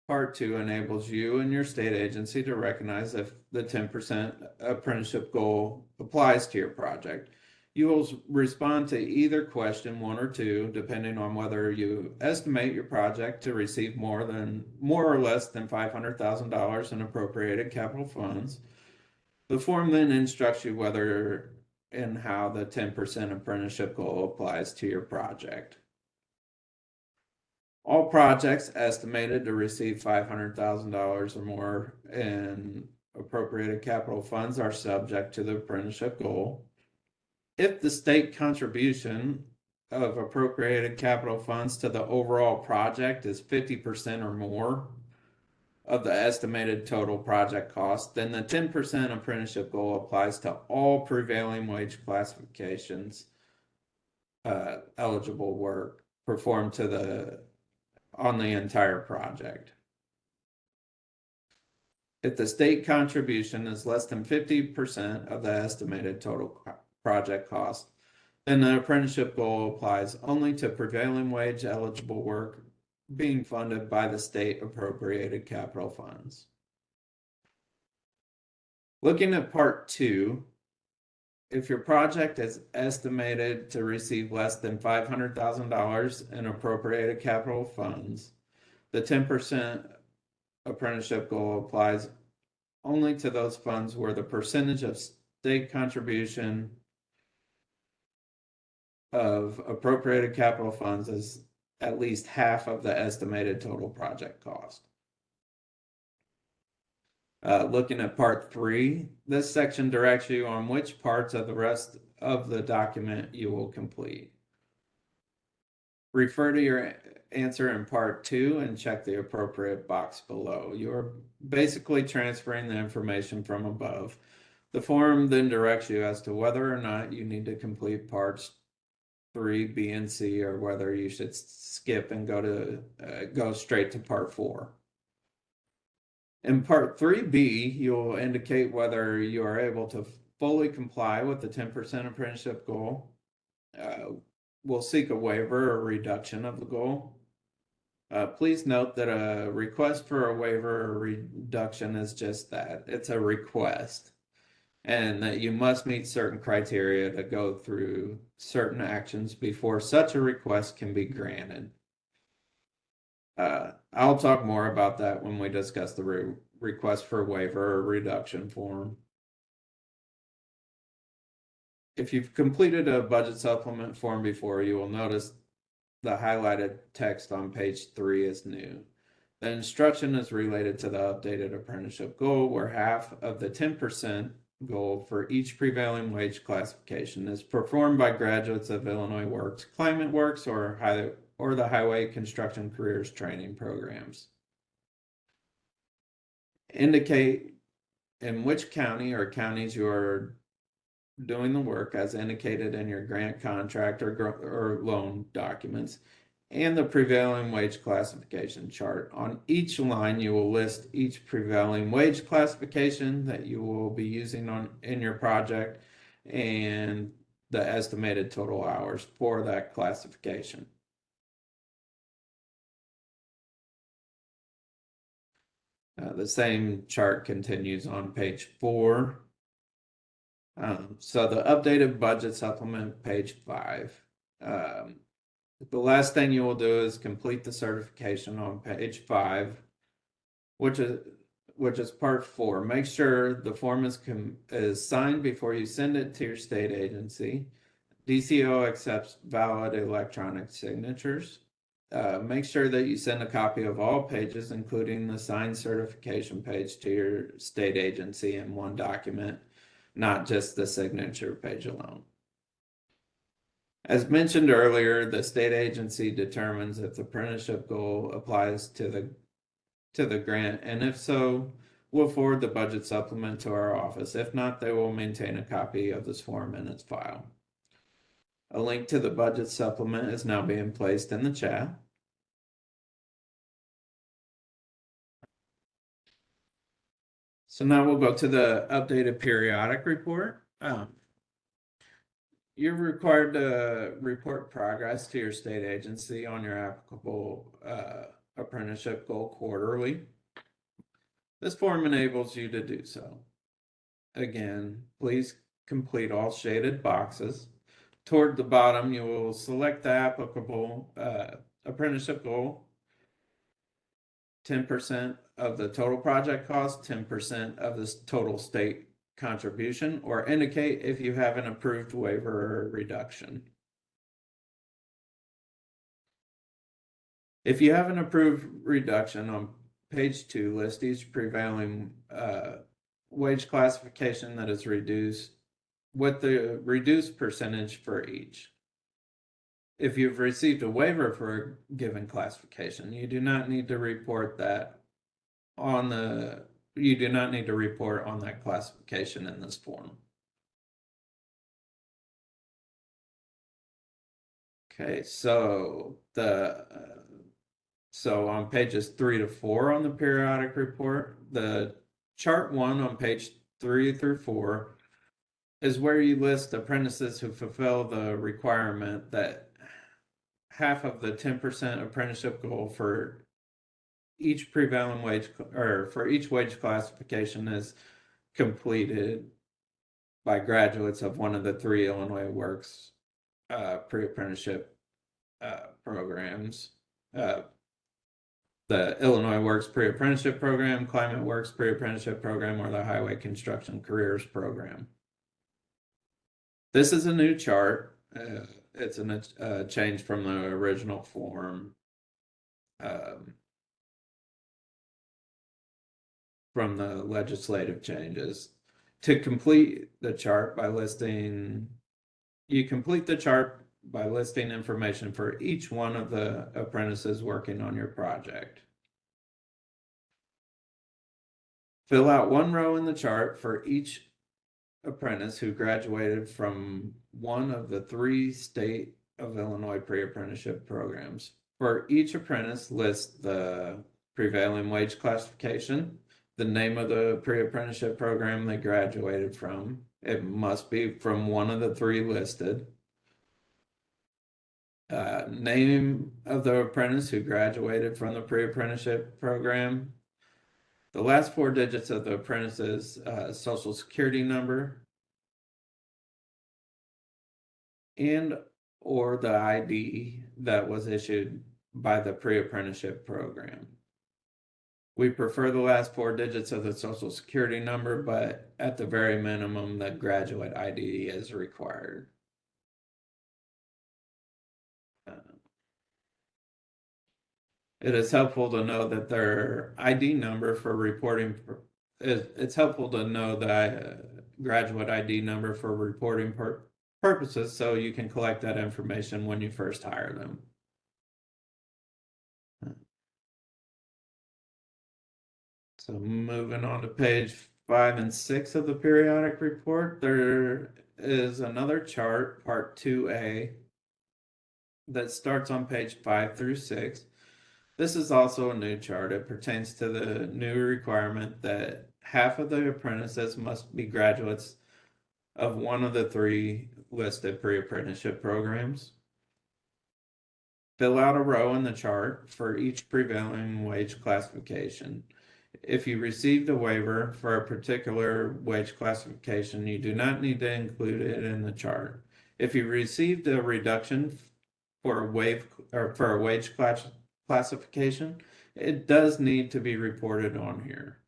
part 2 enables you and your state agency to recognize if the 10% apprenticeship goal applies to your project. You will respond to either question 1 or 2, depending on whether you estimate your project to receive more or less than $500,000 in appropriated capital funds. The form then instructs you whether and how the 10% apprenticeship goal applies to your project. All projects estimated to receive $500,000 or more in appropriated capital funds are subject to the apprenticeship goal. If the state contribution of appropriated capital funds to the overall project is 50% or more of the estimated total project cost, then the 10% apprenticeship goal applies to all prevailing wage classifications, eligible work performed on the entire project. If the state contribution is less than 50% of the estimated total project cost, then the apprenticeship goal applies only to prevailing wage eligible work being funded by the state appropriated capital funds. Looking at part 2, if your project is estimated to receive less than $500,000 in appropriated capital funds, the 10% apprenticeship goal applies only to those funds where the percentage of state contribution of appropriated capital funds is at least half of the estimated total project cost. Looking at part 3, this section directs you on which parts of the rest of the document you will complete. Refer to your answer in part 2 and check the appropriate box below. You're basically transferring the information from above. The form then directs you as to whether or not you need to complete parts 3, B, and C, or whether you should skip and go straight to part 4. In part 3B, you'll indicate whether you are able to fully comply with the 10% apprenticeship goal. We'll seek a waiver or reduction of the goal. Please note that a request for a waiver or reduction is just that. It's a request. And that you must meet certain criteria to go through certain actions before such a request can be granted. I'll talk more about that when we discuss the request for waiver or reduction form. If you've completed a budget supplement form before, you will notice the highlighted text on page 3 is new. The instruction is related to the updated apprenticeship goal, where half of the 10% goal for each prevailing wage classification is performed by graduates of Illinois Works, Climate Works, or the Highway Construction Careers Training programs. Indicate in which county or counties you are doing the work as indicated in your grant contract or loan documents, and the prevailing wage classification chart. On each line, you will list each prevailing wage classification that you will be using in your project and the estimated total hours for that classification. The same chart continues on page 4. So the updated budget supplement, page 5. The last thing you will do is complete the certification on page 5, which is part 4. Make sure the form is signed before you send it to your state agency. DCO accepts valid electronic signatures. Make sure that you send a copy of all pages, including the signed certification page, to your state agency in one document, not just the signature page alone. As mentioned earlier, the state agency determines if the apprenticeship goal applies to the grant, and if so, we'll forward the budget supplement to our office. If not, they will maintain a copy of this form in its file. A link to the budget supplement is now being placed in the chat. So now we'll go to the updated periodic report. You're required to report progress to your state agency on your applicable apprenticeship goal quarterly. This form enables you to do so. Again, please complete all shaded boxes. Toward the bottom, you will select the applicable apprenticeship goal, 10% of the total project cost, 10% of the total state contribution, or indicate if you have an approved waiver or reduction. If you have an approved reduction, on page 2, list each prevailing wage classification that is reduced with the reduced percentage for each. If you've received a waiver for a given classification, you do not need to report that on that classification in this form. Okay, so on pages 3 to 4 on the periodic report, the chart 1 on page 3 through 4 is where you list apprentices who fulfill the requirement that half of the 10% apprenticeship goal for each prevailing wage, or for each wage classification, is completed by graduates of one of the 3 Illinois Works pre-apprenticeship programs. The Illinois Works pre-apprenticeship program, Climate Works pre-apprenticeship program, or the Highway Construction Careers program. This is a new chart. It's a change from the original form. From the legislative changes. To complete the chart by listing, you complete the chart by listing information for each one of the apprentices working on your project. Fill out one row in the chart for each apprentice who graduated from one of the 3 state of Illinois pre-apprenticeship programs. For each apprentice, list the prevailing wage classification, the name of the pre-apprenticeship program they graduated from. It must be from one of the 3 listed. Name of the apprentice who graduated from the pre-apprenticeship program, the last 4 digits of the apprentice's social security number, and or the ID that was issued by the pre-apprenticeship program. We prefer the last 4 digits of the social security number, but at the very minimum, the graduate ID is required. It is helpful to know that their ID number for reporting, it's helpful to know the graduate ID number for reporting purposes, so you can collect that information when you first hire them. So moving on to page 5 and 6 of the periodic report, there is another chart, part 2A, that starts on page 5 through 6. This is also a new chart. It pertains to the new requirement that half of the apprentices must be graduates of one of the 3 listed pre-apprenticeship programs. Fill out a row in the chart for each prevailing wage classification. If you received a waiver for a particular wage classification, you do not need to include it in the chart. If you received a reduction for a wage classification, it does need to be reported on here.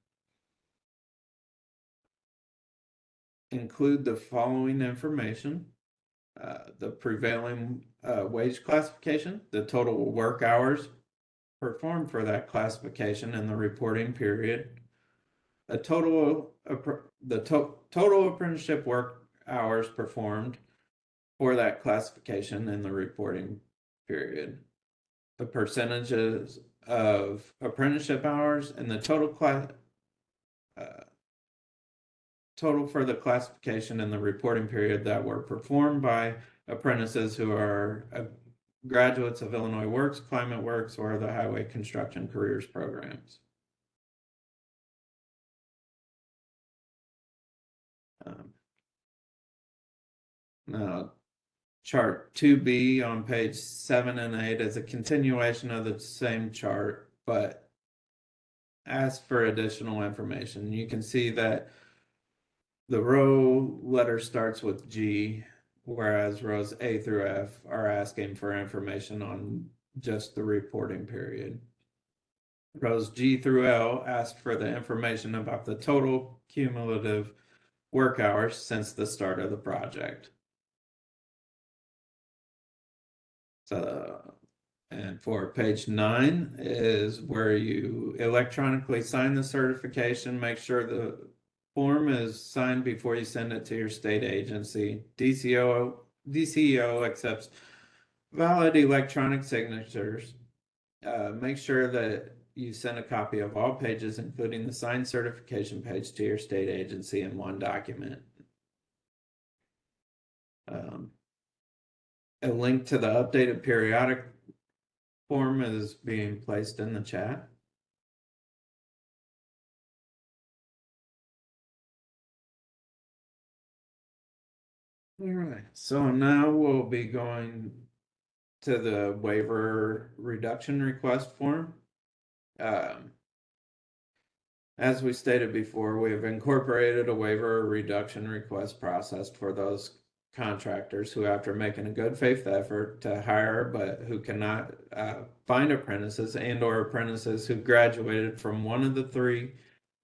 Include the following information: the prevailing wage classification, the total work hours performed for that classification in the reporting period, the total apprenticeship work hours performed for that classification in the reporting period, the percentages of apprenticeship hours, and the total for the classification in the reporting period that were performed by apprentices who are graduates of Illinois Works, Climate Works, or the Highway Construction Careers programs. Now, chart 2B on page 7 and 8 is a continuation of the same chart, but asks for additional information. You can see that the row letter starts with G, whereas rows A through F are asking for information on just the reporting period. Rows G through L ask for the information about the total cumulative work hours since the start of the project. So, and for page 9 is where you electronically sign the certification. Make sure the form is signed before you send it to your state agency. DCO accepts valid electronic signatures. Make sure that you send a copy of all pages, including the signed certification page, to your state agency in one document. A link to the updated periodic form is being placed in the chat. All right, so now we'll be going to the waiver reduction request form. As we stated before, we have incorporated a waiver reduction request process for those contractors who, after making a good faith effort to hire but who cannot find apprentices, and or apprentices who graduated from one of the 3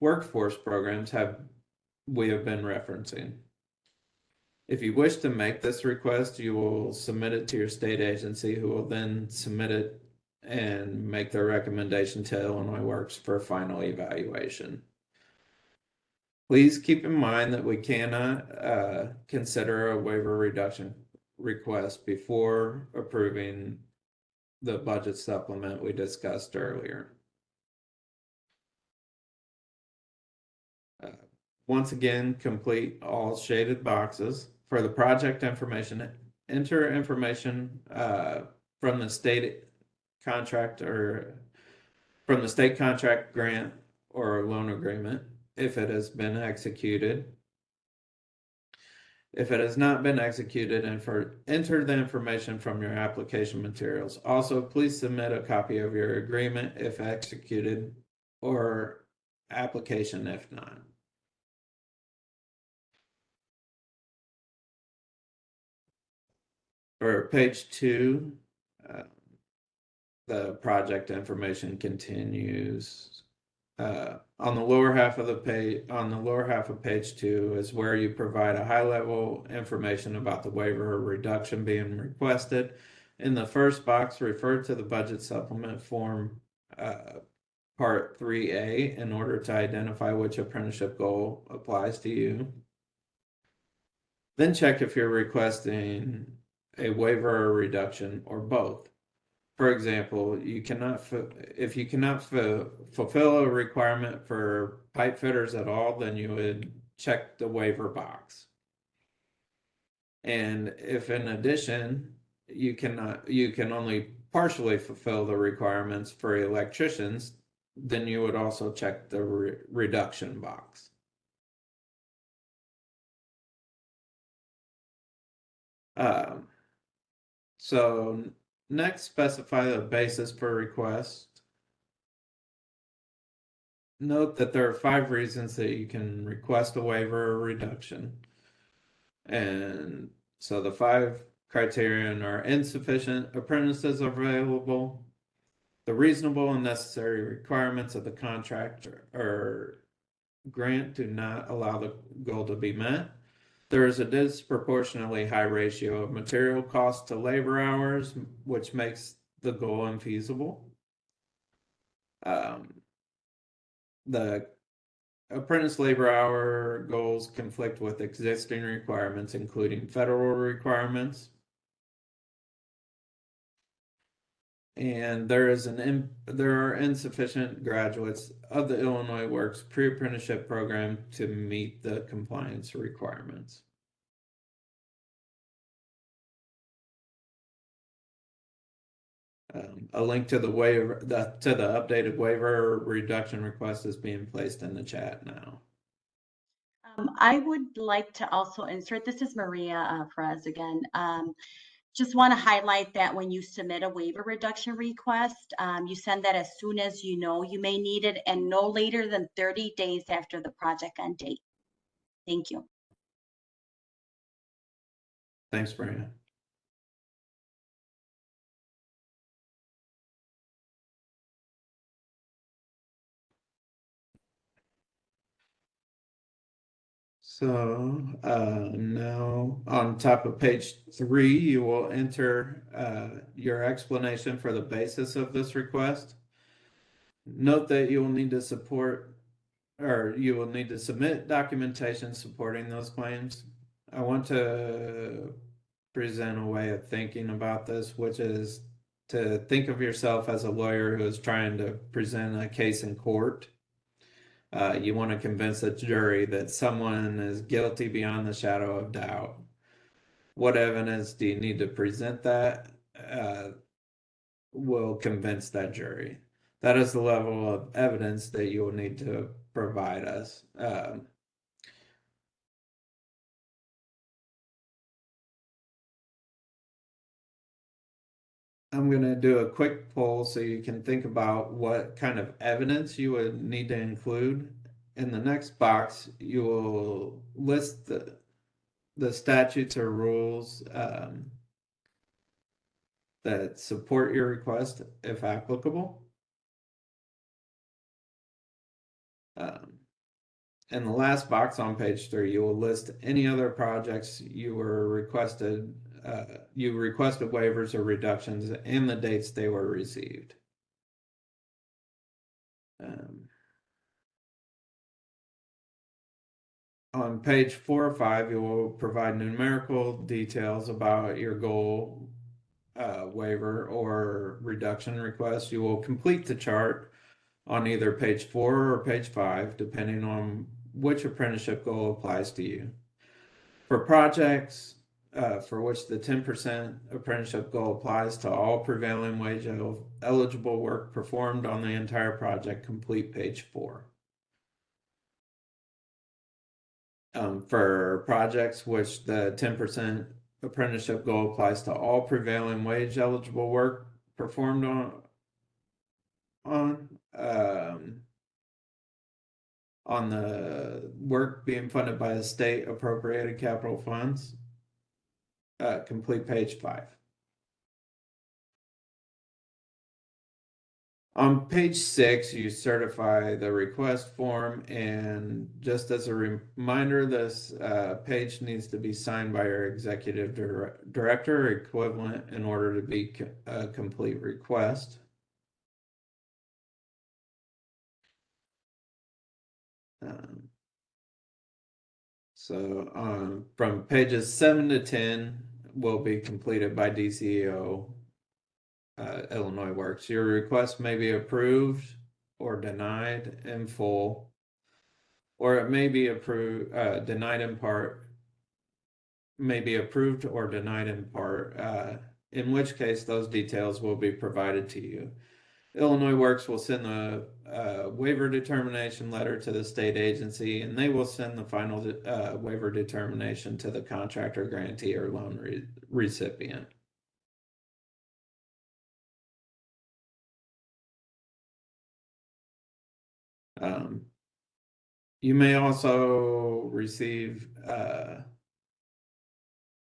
workforce programs we have been referencing. If you wish to make this request, you will submit it to your state agency, who will then submit it and make their recommendation to Illinois Works for final evaluation. Please keep in mind that we cannot consider a waiver reduction request before approving the budget supplement we discussed earlier. Once again, complete all shaded boxes. For the project information, enter information from the state contract grant or loan agreement if it has been executed. If it has not been executed, enter the information from your application materials. Also, please submit a copy of your agreement if executed or application if not. For page 2, the project information continues. On the lower half of page 2 is where you provide a high-level information about the waiver or reduction being requested. In the first box, refer to the budget supplement form, part 3A, in order to identify which apprenticeship goal applies to you. Then check if you're requesting a waiver or reduction or both. For example, if you cannot fulfill a requirement for pipe fitters at all, then you would check the waiver box. And if in addition you can only partially fulfill the requirements for electricians, then you would also check the reduction box. So next, specify the basis for request. Note that there are 5 reasons that you can request a waiver or reduction. And so the 5 criterion are: insufficient apprentices available, the reasonable and necessary requirements of the contract or grant do not allow the goal to be met. There is a disproportionately high ratio of material cost to labor hours, which makes the goal infeasible. The apprentice labor hour goals conflict with existing requirements, including federal requirements. And there are insufficient graduates of the Illinois Works pre-apprenticeship program to meet the compliance requirements. A link to the updated waiver reduction request is being placed in the chat now. I would like to also insert, this is Maria Perez again. Just want to highlight that when you submit a waiver reduction request, you send that as soon as you know you may need it and no later than 30 days after the project end date. Thank you. Thanks, Maria. So now on top of page 3, you will enter your explanation for the basis of this request. Note that you will need to submit documentation supporting those claims. I want to present a way of thinking about this, which is to think of yourself as a lawyer who is trying to present a case in court. You want to convince a jury that someone is guilty beyond the shadow of doubt. What evidence do you need to present that will convince that jury? That is the level of evidence that you will need to provide us. I'm going to do a quick poll so you can think about what kind of evidence you would need to include. In the next box, you will list the statutes or rules that support your request, if applicable. In the last box on page 3, you will list any other projects you requested waivers or reductions and the dates they were received. On page 4 or 5, you will provide numerical details about your goal waiver or reduction request. You will complete the chart on either page 4 or page 5, depending on which apprenticeship goal applies to you. For projects for which the 10% apprenticeship goal applies to all prevailing wage eligible work performed on the entire project, complete page 4. For projects which the 10% apprenticeship goal applies to all prevailing wage eligible work performed on on the work being funded by the state appropriated capital funds. Complete page 5. On page 6, you certify the request form, and just as a reminder, this page needs to be signed by your executive director or equivalent in order to be a complete request. From pages 7 to 10 will be completed by DCO Illinois Works. Your request may be approved or denied in full, or it may be approved, denied in part, may be approved or denied in part, in which case those details will be provided to you. Illinois Works will send the waiver determination letter to the state agency, and they will send the final waiver determination to the contractor, grantee, or loan recipient. You may also receive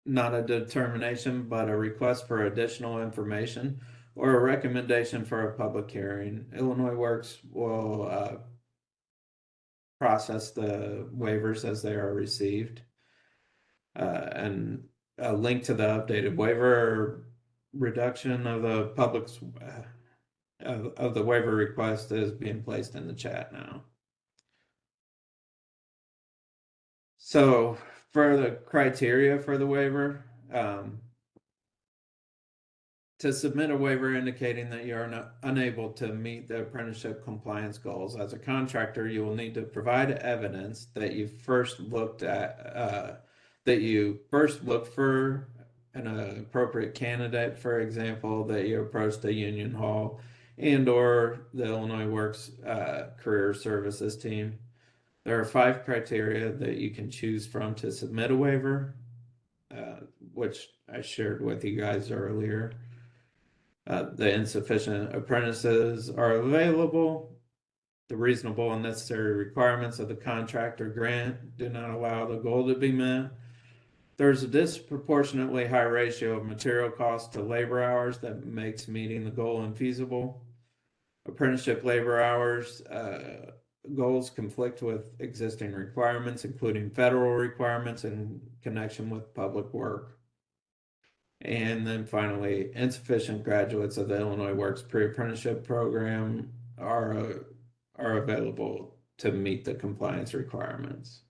not a determination, but a request for additional information or a recommendation for a public hearing. Illinois Works will process the waivers as they are received. And a link to the updated waiver reduction of the public's of the waiver request is being placed in the chat now. So for the criteria for the waiver, to submit a waiver indicating that you are unable to meet the apprenticeship compliance goals as a contractor, you will need to provide evidence that you first looked at, that you first looked for an appropriate candidate, for example, that you approached a union hall and or the Illinois Works Career Services team. There are 5 criteria that you can choose from to submit a waiver, which I shared with you guys earlier. The insufficient apprentices are available. The reasonable and necessary requirements of the contract or grant do not allow the goal to be met. There's a disproportionately high ratio of material costs to labor hours that makes meeting the goal infeasible. Apprenticeship labor hours goals conflict with existing requirements, including federal requirements in connection with public work. And then finally, insufficient graduates of the Illinois Works pre-apprenticeship program are available to meet the compliance requirements.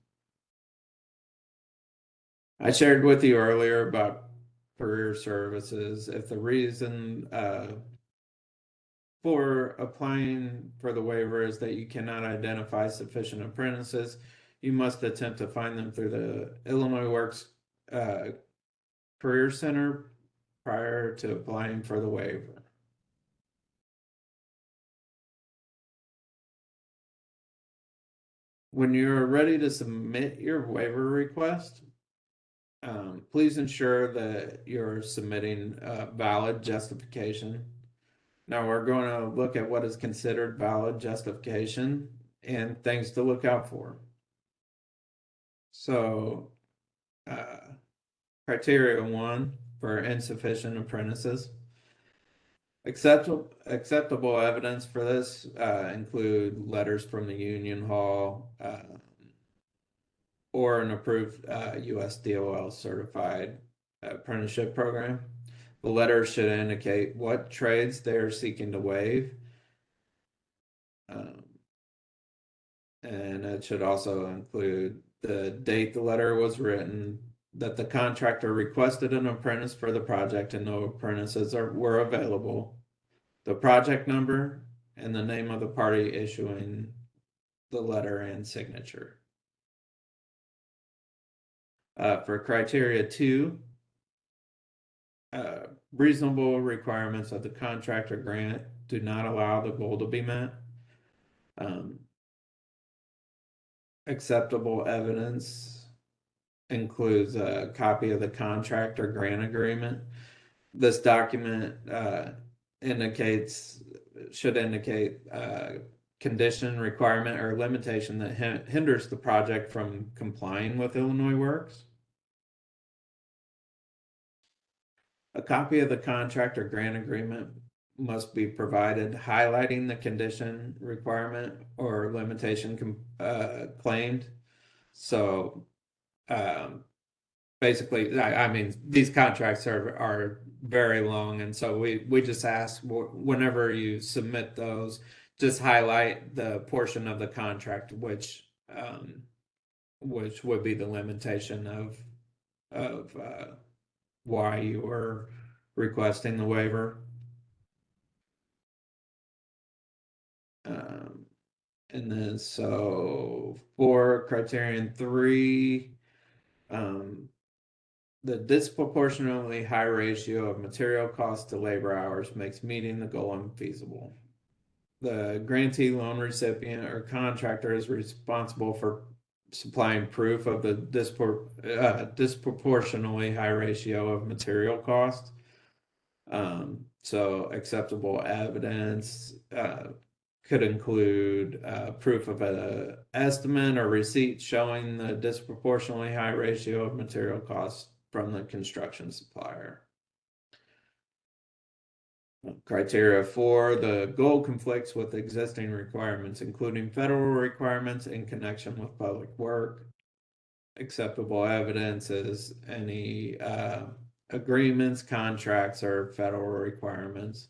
I shared with you earlier about career services. If the reason for applying for the waiver is that you cannot identify sufficient apprentices, you must attempt to find them through the Illinois Works Career Center prior to applying for the waiver. When you're ready to submit your waiver request, please ensure that you're submitting a valid justification. Now we're going to look at what is considered valid justification and things to look out for. So, criteria 1 for insufficient apprentices. Acceptable evidence for this include letters from the union hall or an approved USDOL certified apprenticeship program. The letter should indicate what trades they are seeking to waive. And it should also include the date the letter was written, that the contractor requested an apprentice for the project and no apprentices were available, the project number, and the name of the party issuing the letter and signature. For criteria 2, reasonable requirements of the contractor grant do not allow the goal to be met. Acceptable evidence includes a copy of the contract or grant agreement. This document should indicate condition, requirement, or limitation that hinders the project from complying with Illinois Works. A copy of the contract or grant agreement must be provided highlighting the condition, requirement, or limitation claimed. So basically, I mean, these contracts are very long, and so we just ask whenever you submit those, just highlight the portion of the contract which would be the limitation of why you are requesting the waiver. And then so for criterion 3, the disproportionately high ratio of material costs to labor hours makes meeting the goal unfeasible. The grantee, loan recipient, or contractor is responsible for supplying proof of the disproportionately high ratio of material cost. So acceptable evidence could include proof of an estimate or receipt showing the disproportionately high ratio of material costs from the construction supplier. Criteria 4, the goal conflicts with existing requirements, including federal requirements in connection with public work. Acceptable evidence is any agreements, contracts, or federal requirements.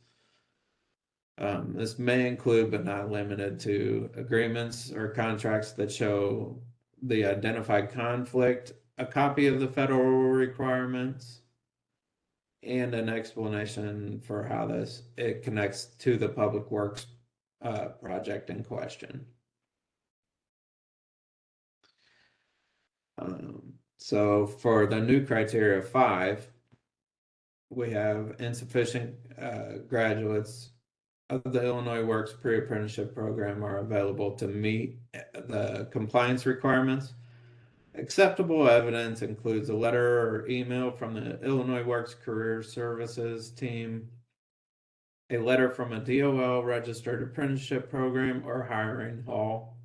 This may include, but not limited to, agreements or contracts that show the identified conflict, a copy of the federal requirements, and an explanation for how it connects to the public works project in question. So for the new criteria 5, we have insufficient graduates of the Illinois Works pre-apprenticeship program are available to meet the compliance requirements. Acceptable evidence includes a letter or email from the Illinois Works Career Services team, a letter from a DOL registered apprenticeship program or hiring hall,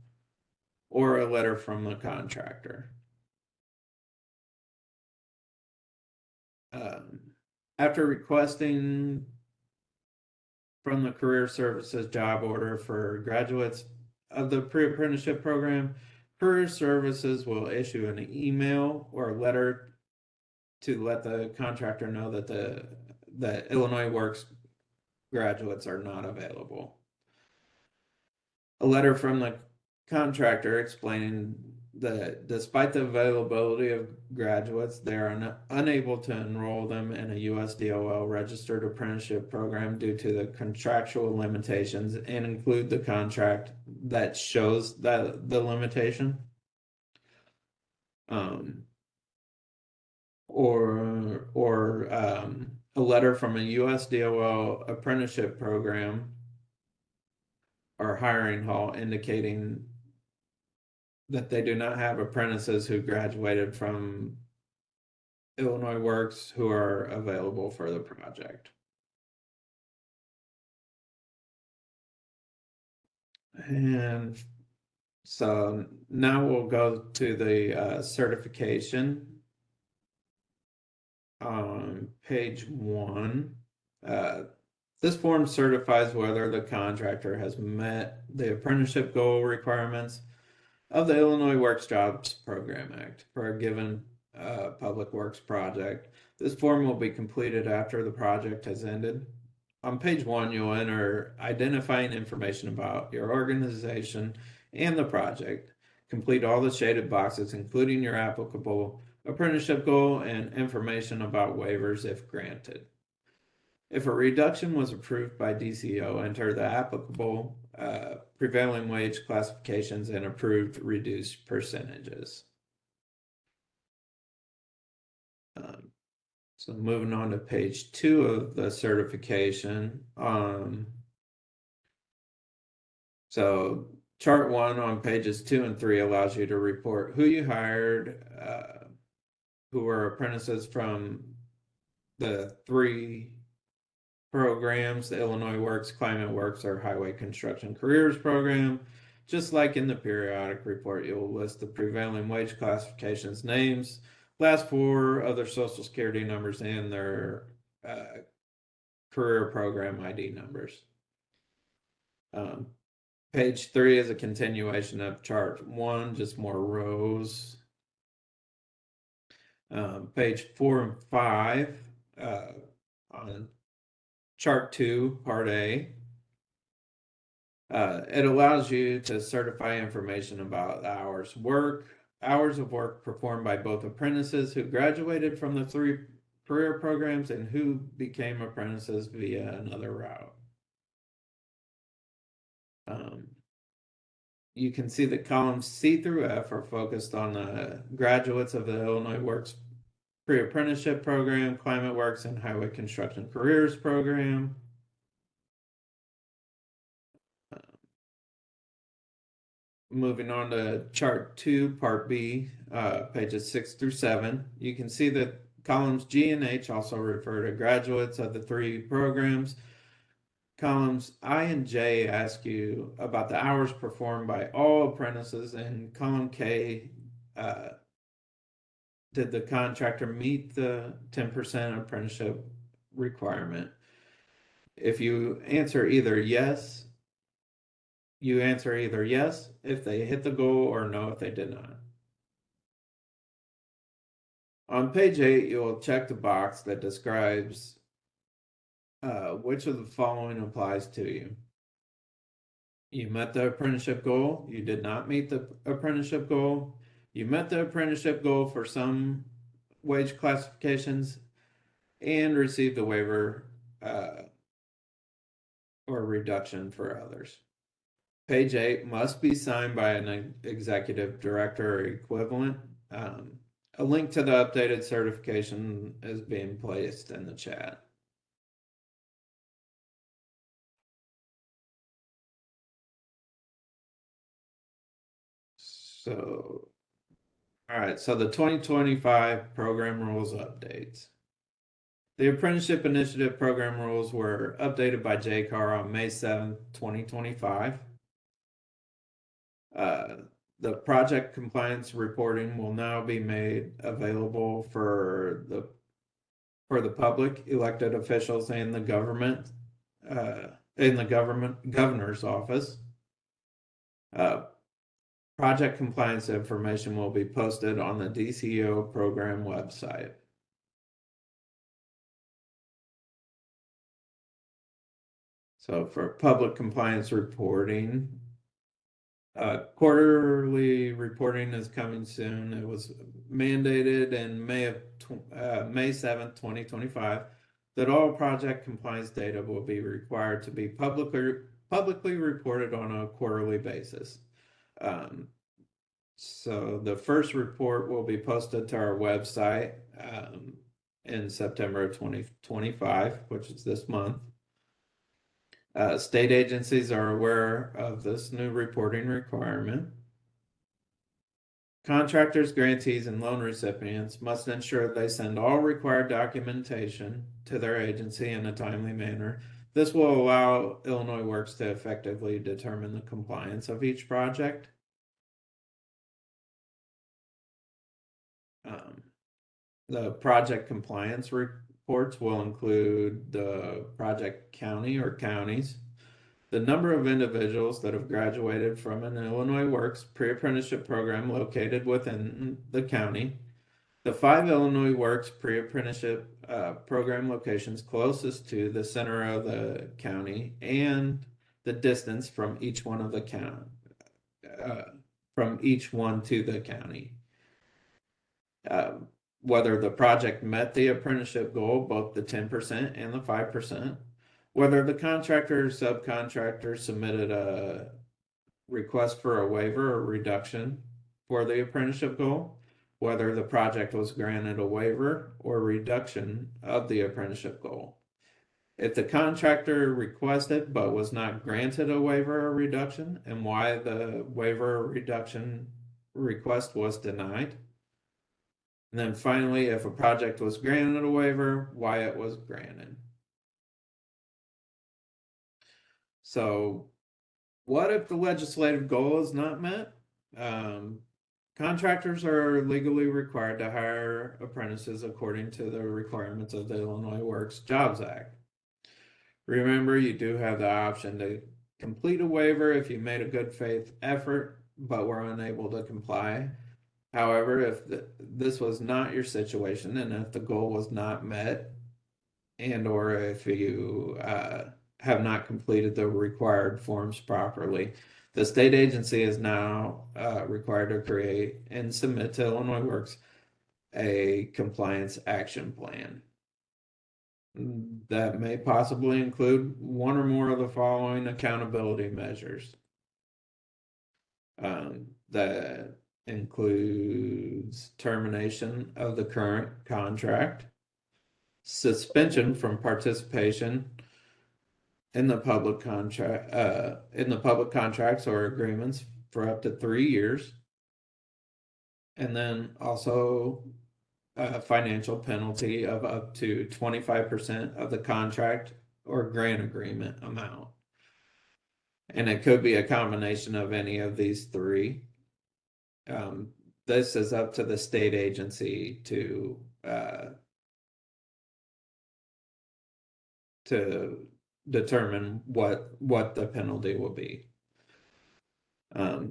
or a letter from the contractor. After requesting from the Career Services job order for graduates of the pre-apprenticeship program, Career Services will issue an email or a letter to let the contractor know that the Illinois Works graduates are not available. A letter from the contractor explaining that despite the availability of graduates, they are unable to enroll them in a USDOL registered apprenticeship program due to the contractual limitations, and include the contract that shows that the limitation. Or a letter from a USDOL apprenticeship program or hiring hall indicating that they do not have apprentices who graduated from Illinois Works who are available for the project. And so now we'll go to the certification on page 1. This form certifies whether the contractor has met the apprenticeship goal requirements of the Illinois Works Jobs Program Act for a given public works project. This form will be completed after the project has ended. On page 1, you'll enter identifying information about your organization and the project. Complete all the shaded boxes, including your applicable apprenticeship goal and information about waivers if granted. If a reduction was approved by DCO, enter the applicable prevailing wage classifications and approved reduced percentages. So moving on to page 2 of the certification. So chart 1 on pages 2 and 3 allows you to report who you hired, who are apprentices from the 3 programs, the Illinois Works, Climate Works, or Highway Construction Careers program. Just like in the periodic report, you'll list the prevailing wage classifications, names, last 4 of their social security numbers, and their career program ID numbers. Page 3 is a continuation of chart 1, just more rows. Page 4 and 5 on chart 2, part A. It allows you to certify information about hours of work performed by both apprentices who graduated from the 3 career programs and who became apprentices via another route. You can see that columns C through F are focused on the graduates of the Illinois Works Pre-Apprenticeship Program, Climate Works, and Highway Construction Careers Program. Moving on to chart 2, part B, pages 6 through 7, you can see that columns G and H also refer to graduates of the 3 programs. Columns I and J ask you about the hours performed by all apprentices, and column K, did the contractor meet the 10% apprenticeship requirement? If you answer either yes, you answer either yes if they hit the goal, or no if they did not. On page 8, you'll check the box that describes which of the following applies to you. You met the apprenticeship goal. You did not meet the apprenticeship goal. You met the apprenticeship goal for some wage classifications and received a waiver or reduction for others. Page 8 must be signed by an executive director or equivalent. A link to the updated certification is being placed in the chat. So, all right, so the 2025 program rules updates. The Apprenticeship Initiative program rules were updated by JCAR on May 7th, 2025. The project compliance reporting will now be made available for the public, elected officials, and the government in the governor's office. Project compliance information will be posted on the DCO program website. So for public compliance reporting, quarterly reporting is coming soon. It was mandated in May 7th, 2025, that all project compliance data will be required to be publicly reported on a quarterly basis. So the first report will be posted to our website in September of 2025, which is this month. State agencies are aware of this new reporting requirement. Contractors, grantees, and loan recipients must ensure they send all required documentation to their agency in a timely manner. This will allow Illinois Works to effectively determine the compliance of each project. The project compliance reports will include the project county or counties, the number of individuals that have graduated from an Illinois Works pre-apprenticeship program located within the county, the 5 Illinois Works pre-apprenticeship program locations closest to the center of the county, and the distance from each one of the county, from each one to the county. Whether the project met the apprenticeship goal, both the 10% and the 5%, whether the contractor or subcontractor submitted a request for a waiver or reduction for the apprenticeship goal, whether the project was granted a waiver or reduction of the apprenticeship goal. If the contractor requested but was not granted a waiver or reduction, and why the waiver or reduction request was denied. And then finally, if a project was granted a waiver, why it was granted. So what if the legislative goal is not met? Contractors are legally required to hire apprentices according to the requirements of the Illinois Works Jobs Act. Remember, you do have the option to complete a waiver if you made a good faith effort, but were unable to comply. However, if this was not your situation, and if the goal was not met, and or if you have not completed the required forms properly, the state agency is now required to create and submit to Illinois Works a compliance action plan. That may possibly include one or more of the following accountability measures. That includes termination of the current contract, suspension from participation in the public contracts or agreements for up to 3 years, and then also a financial penalty of up to 25% of the contract or grant agreement amount. And it could be a combination of any of these three. This is up to the state agency to determine what the penalty will be.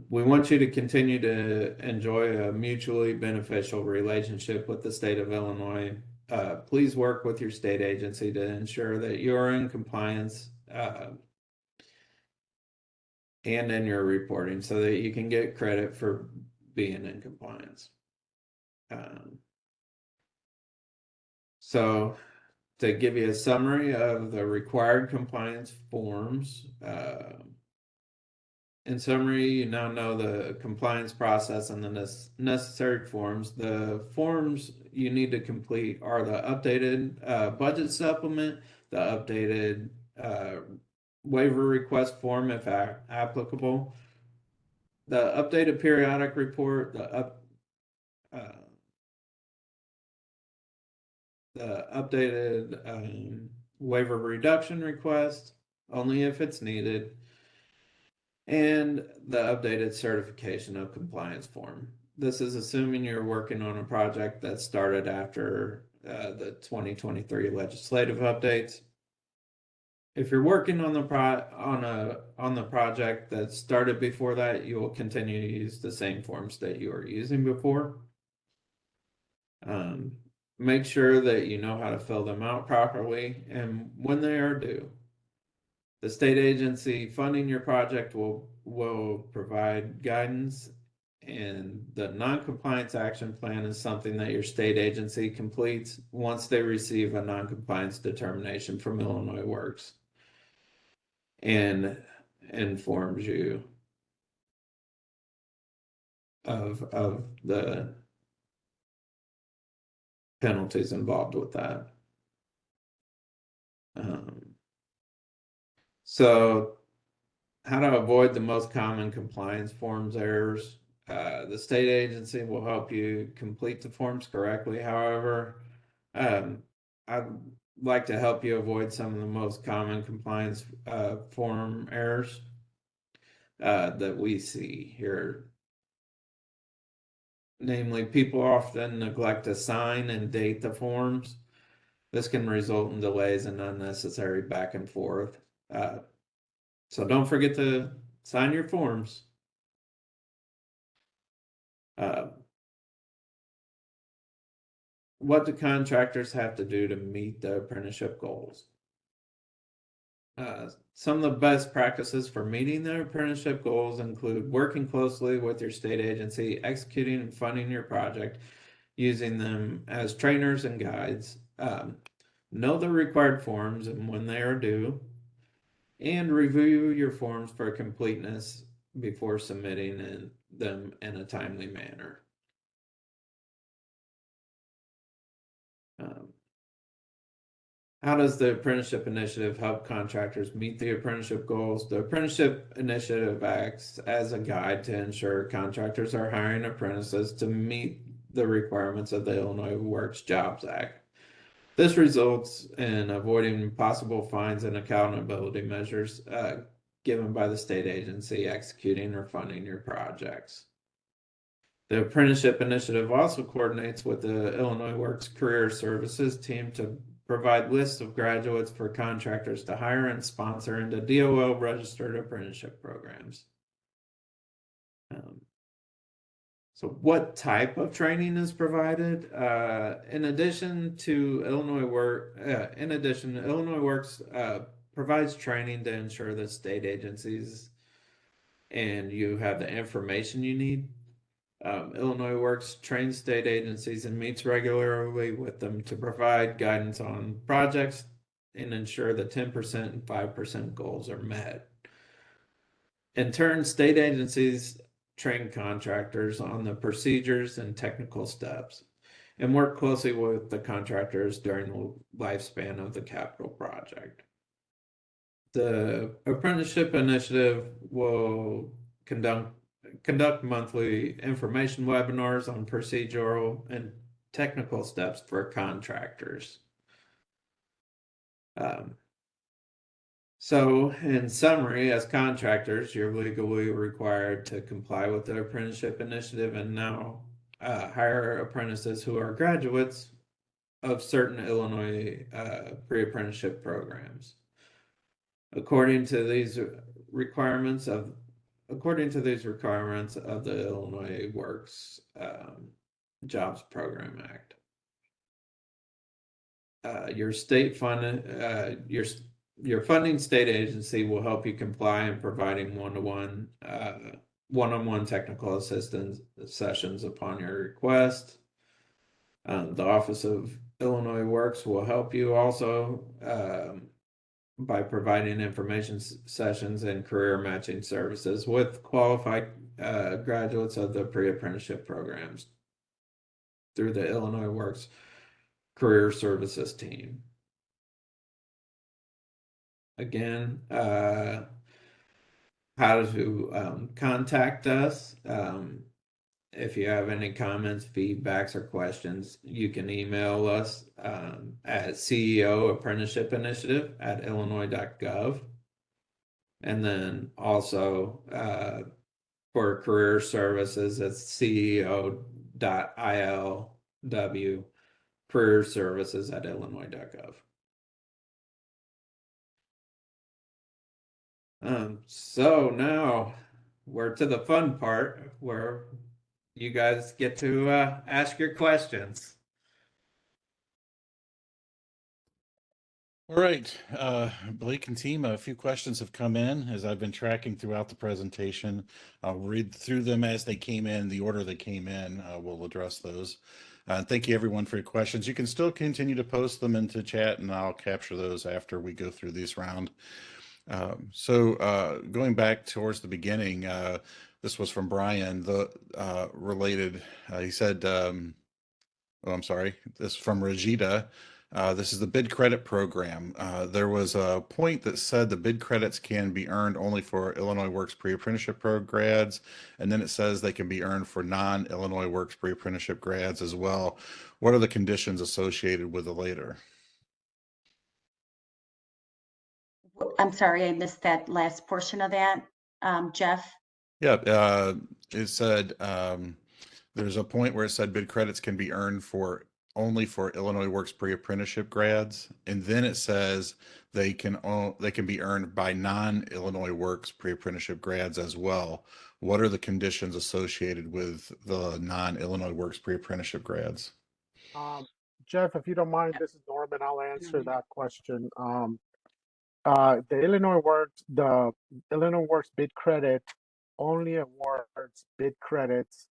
We want you to continue to enjoy a mutually beneficial relationship with the state of Illinois. Please work with your state agency to ensure that you're in compliance and in your reporting so that you can get credit for being in compliance. So to give you a summary of the required compliance forms, in summary, you now know the compliance process and the necessary forms. The forms you need to complete are the updated budget supplement, the updated waiver request form if applicable, the updated periodic report, the updated waiver reduction request, only if it's needed, and the updated certification of compliance form. This is assuming you're working on a project that started after the 2023 legislative updates. If you're working on the project that started before that, you will continue to use the same forms that you were using before. Make sure that you know how to fill them out properly and when they are due. The state agency funding your project will provide guidance, and the non-compliance action plan is something that your state agency completes once they receive a non-compliance determination from Illinois Works and informs you of the penalties involved with that. So how to avoid the most common compliance forms errors. The state agency will help you complete the forms correctly. However, I'd like to help you avoid some of the most common compliance form errors that we see here. Namely, people often neglect to sign and date the forms. This can result in delays and unnecessary back and forth. So don't forget to sign your forms. What do contractors have to do to meet the apprenticeship goals? Some of the best practices for meeting the apprenticeship goals include working closely with your state agency, executing and funding your project, using them as trainers and guides, know the required forms and when they are due, and review your forms for completeness before submitting them in a timely manner. How does the Apprenticeship Initiative help contractors meet the apprenticeship goals? The Apprenticeship Initiative acts as a guide to ensure contractors are hiring apprentices to meet the requirements of the Illinois Works Jobs Act. This results in avoiding possible fines and accountability measures given by the state agency executing or funding your projects. The Apprenticeship Initiative also coordinates with the Illinois Works Career Services team to provide lists of graduates for contractors to hire and sponsor into DOL registered apprenticeship programs. So what type of training is provided? In addition, Illinois Works provides training to ensure that state agencies and you have the information you need. Illinois Works trains state agencies and meets regularly with them to provide guidance on projects and ensure the 10% and 5% goals are met. In turn, state agencies train contractors on the procedures and technical steps and work closely with the contractors during the lifespan of the capital project. The Apprenticeship Initiative will conduct monthly information webinars on procedural and technical steps for contractors. So, in summary, as contractors, you're legally required to comply with the Apprenticeship Initiative and now hire apprentices who are graduates of certain Illinois pre-apprenticeship programs. According to these requirements of the Illinois Works Jobs Program Act. Your funding state agency will help you comply in providing one-on-one technical assistance sessions upon your request. The Office of Illinois Works will help you also by providing information sessions and career matching services with qualified graduates of the pre-apprenticeship programs through the Illinois Works Career Services team. Again, how to contact us. If you have any comments, feedbacks, or questions, you can email us at CEO Apprenticeship Initiative at illinois.gov. And then also for career services, it's CEO.ilw career services at illinois.gov. So now we're to the fun part where you guys get to ask your questions. All right, Blake and team, a few questions have come in as I've been tracking throughout the presentation. I'll read through them as they came in, the order they came in. We'll address those. Thank you everyone for your questions. You can still continue to post them into chat and I'll capture those after we go through this round. So going back towards the beginning, this was from Brian, related, he said, oh, I'm sorry, this is from Regita. This is the bid credit program. There was a point that said the bid credits can be earned only for Illinois Works pre-apprenticeship grads, and then it says they can be earned for non-Illinois Works pre-apprenticeship grads as well. What are the conditions associated with the later? I'm sorry, I missed that last portion of that, Jeff. Yeah, it said there's a point where it said bid credits can be earned only for Illinois Works pre-apprenticeship grads, and then it says they can be earned by non-Illinois Works pre-apprenticeship grads as well. What are the conditions associated with the non-Illinois Works pre-apprenticeship grads? Jeff, if you don't mind, this is Norman. I'll answer that question. The Illinois Works bid credit only awards bid credits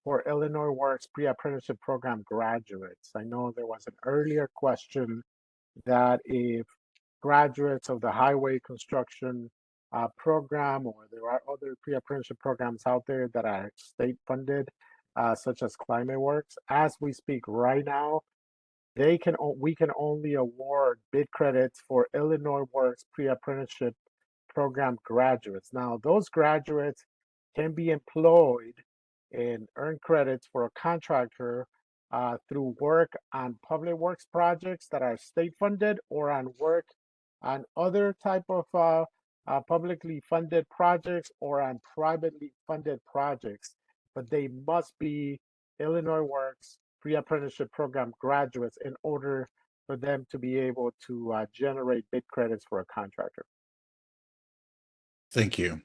for Illinois Works pre-apprenticeship program graduates. I know there was an earlier question that if graduates of the highway construction program, or there are other pre-apprenticeship programs out there that are state funded, such as Climate Works. As we speak right now, we can only award bid credits for Illinois Works pre-apprenticeship program graduates. Now, those graduates can be employed and earn credits for a contractor through work on public works projects that are state funded or on work on other type of publicly funded projects or on privately funded projects, but they must be Illinois Works pre-apprenticeship program graduates in order for them to be able to generate bid credits for a contractor. Thank you.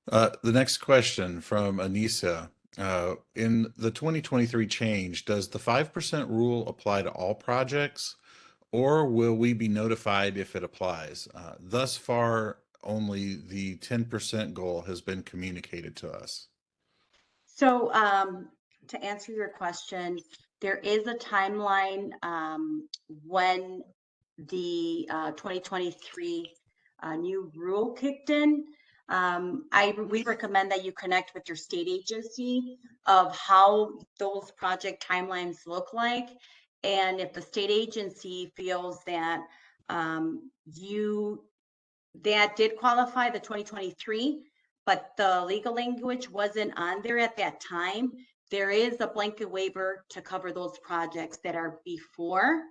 The next question from Anissa. In the 2023 change, does the 5% rule apply to all projects, or will we be notified if it applies? Thus far, only the 10% goal has been communicated to us. So to answer your question, there is a timeline when the 2023 new rule kicked in. We recommend that you connect with your state agency of how those project timelines look like. And if the state agency feels that that did qualify the 2023, but the legal language wasn't on there at that time, there is a blanket waiver to cover those projects that are before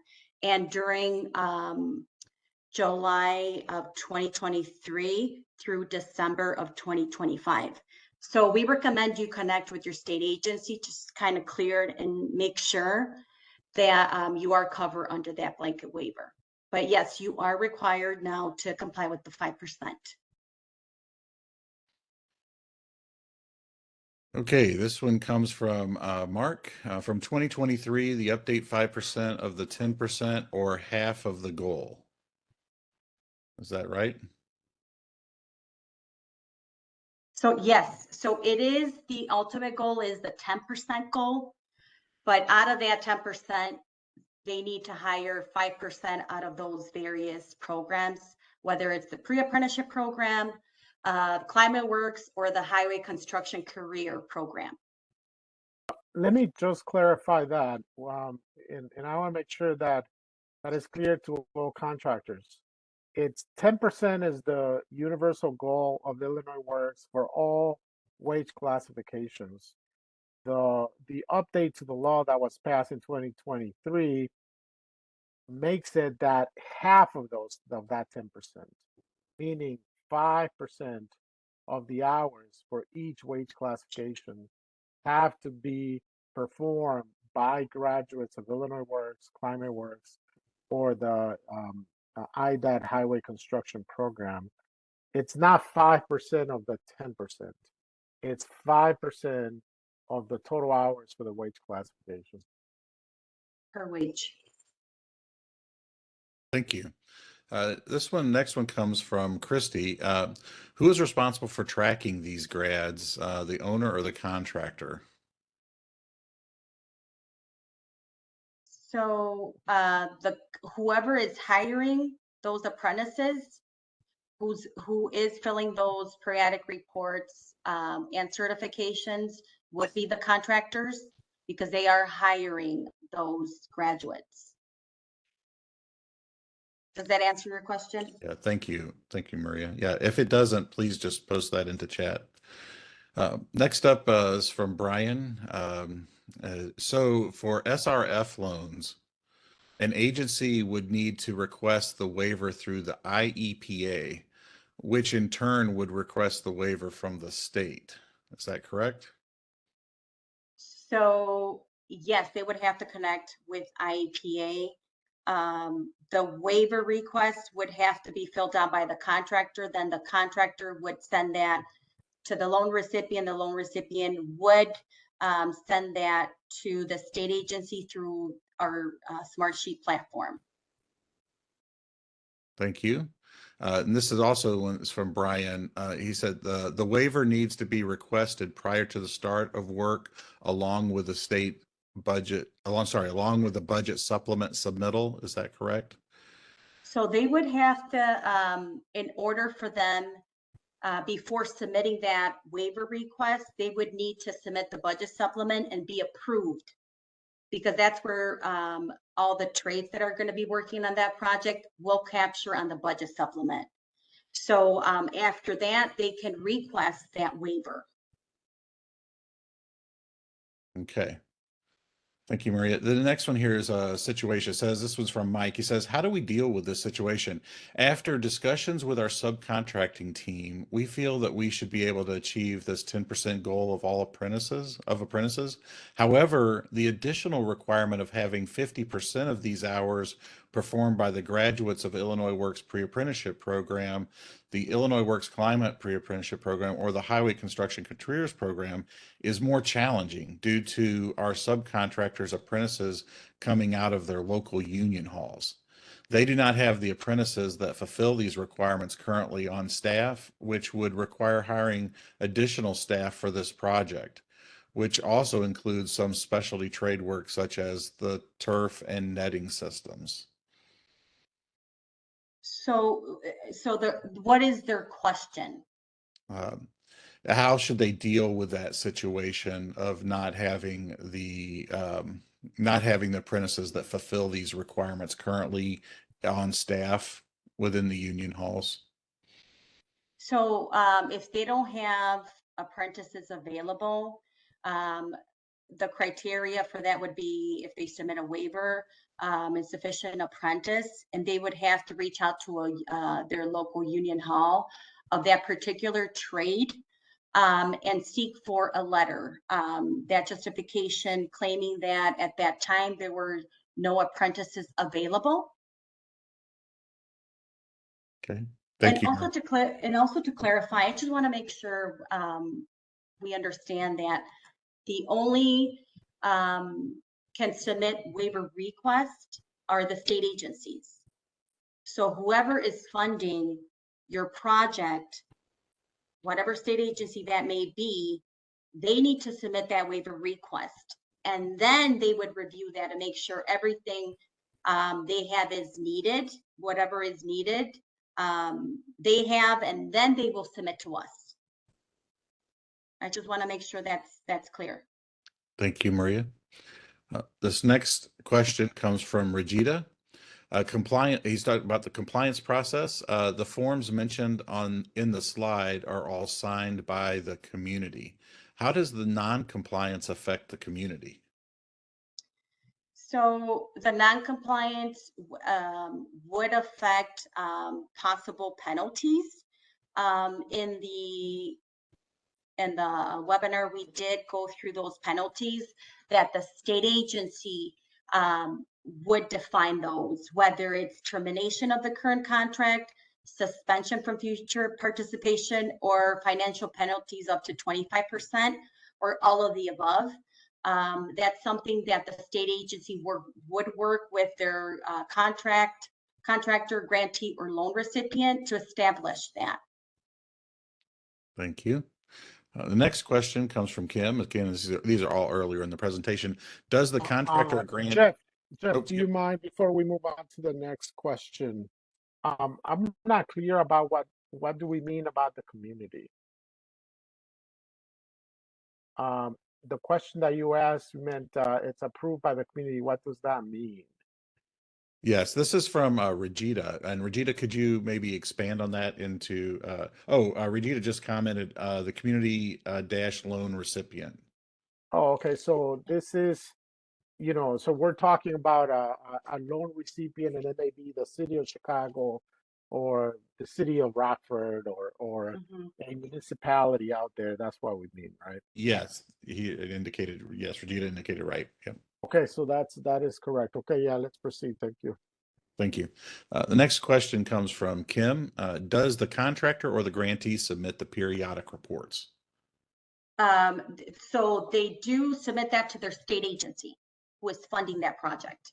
and during July of 2023 through December of 2025. So we recommend you connect with your state agency to kind of clear it and make sure that you are covered under that blanket waiver. But yes, you are required now to comply with the 5%. Okay, this one comes from Mark. From 2023, the update 5% of the 10% or half of the goal. Is that right? So yes, so it is, the ultimate goal is the 10% goal, but out of that 10%, they need to hire 5% out of those various programs, whether it's the pre-apprenticeship program, Climate Works, or the Highway Construction Career Program. Let me just clarify that, and I want to make sure that is clear to all contractors. It's 10% is the universal goal of Illinois Works for all wage classifications. The update to the law that was passed in 2023 makes it that half of that 10%, meaning 5% of the hours for each wage classification have to be performed by graduates of Illinois Works, Climate Works, or the IDAT Highway Construction Program. It's not 5% of the 10%. It's 5% of the total hours for the wage classification. Per wage. Thank you. Next one comes from Christy. Who is responsible for tracking these grads, the owner or the contractor? So whoever is hiring those apprentices, who is filling those periodic reports and certifications would be the contractors, because they are hiring those graduates. Does that answer your question? Yeah, thank you. Thank you, Maria. Yeah, if it doesn't, please just post that into chat. Next up is from Brian. So for SRF loans, an agency would need to request the waiver through the IEPA, which in turn would request the waiver from the state. Is that correct? So yes, they would have to connect with IEPA. The waiver request would have to be filled out by the contractor. Then the contractor would send that to the loan recipient. The loan recipient would send that to the state agency through our Smartsheet platform. Thank you. And this is also one that's from Brian. He said the waiver needs to be requested prior to the start of work, along with the state budget. Along with the budget supplement submittal. Is that correct? So they would have to, in order for them, before submitting that waiver request, they would need to submit the budget supplement and be approved, because that's where all the trades that are going to be working on that project will capture on the budget supplement. So after that, they can request that waiver. Okay. Thank you, Maria. The next one here is a situation. It says, this was from Mike. He says, how do we deal with this situation? After discussions with our subcontracting team, we feel that we should be able to achieve this 10% goal of all apprentices. However, the additional requirement of having 50% of these hours performed by the graduates of Illinois Works Pre-Apprenticeship Program, the Illinois Works Climate Pre-Apprenticeship Program, or the Highway Construction Careers Program is more challenging due to our subcontractors' apprentices coming out of their local union halls. They do not have the apprentices that fulfill these requirements currently on staff, which would require hiring additional staff for this project, which also includes some specialty trade work such as the turf and netting systems. So, what is their question? How should they deal with that situation of not having the apprentices that fulfill these requirements currently on staff within the union halls? So, if they don't have apprentices available, the criteria for that would be if they submit a waiver, insufficient apprentice, and they would have to reach out to their local union hall of that particular trade, and seek for a letter, that justification claiming that at that time there were no apprentices available. Okay, thank you. And also to clarify, I just want to make sure we understand that the only can submit waiver request are the state agencies. So whoever is funding your project, whatever state agency that may be, they need to submit that waiver request. And then they would review that and make sure everything they have is needed, whatever is needed, they have, and then they will submit to us. I just want to make sure that's clear. Thank you, Maria. This next question comes from Regita. He's talking about the compliance process. The forms mentioned in the slide are all signed by the community. How does the non-compliance affect the community? So the non-compliance would affect possible penalties. In the webinar, we did go through those penalties that the state agency would define those, whether it's termination of the current contract, suspension from future participation, or financial penalties up to 25%, or all of the above. That's something that the state agency would work with their contractor, grantee, or loan recipient to establish that. Thank you. The next question comes from Kim. Again, these are all earlier in the presentation. Does the contractor grant? Jeff, Oh, do you mind before we move on to the next question? I'm not clear about what do we mean about the community? The question that you asked meant it's approved by the community. What does that mean? Yes, this is from Regita. And Regita, could you maybe expand on that into, Regita just commented, the community dash loan recipient. Oh, okay. So this is, so we're talking about a loan recipient, and it may be the city of Chicago or the city of Rockford or a municipality out there. That's what we mean, right? Yes, Regita indicated right. Yep. Okay, so that is correct. Okay, yeah, let's proceed. Thank you. Thank you. The next question comes from Kim. Does the contractor or the grantee submit the periodic reports? So they do submit that to their state agency who is funding that project.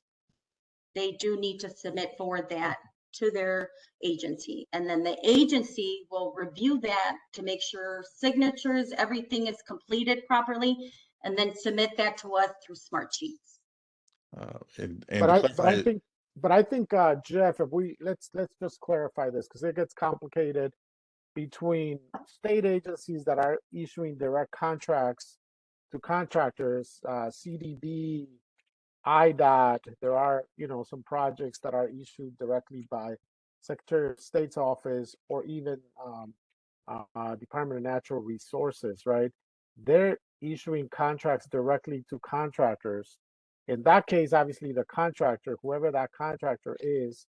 They do need to submit forward that to their agency, and then the agency will review that to make sure signatures, everything is completed properly, and then submit that to us through Smart Sheets. But I think Jeff, if let's just clarify this, because it gets complicated between state agencies that are issuing direct contracts to contractors, CDB, IDOT. There are some projects that are issued directly by Secretary of State's office or even Department of Natural Resources, right? They're issuing contracts directly to contractors. In that case, obviously the contractor, whoever that contractor is,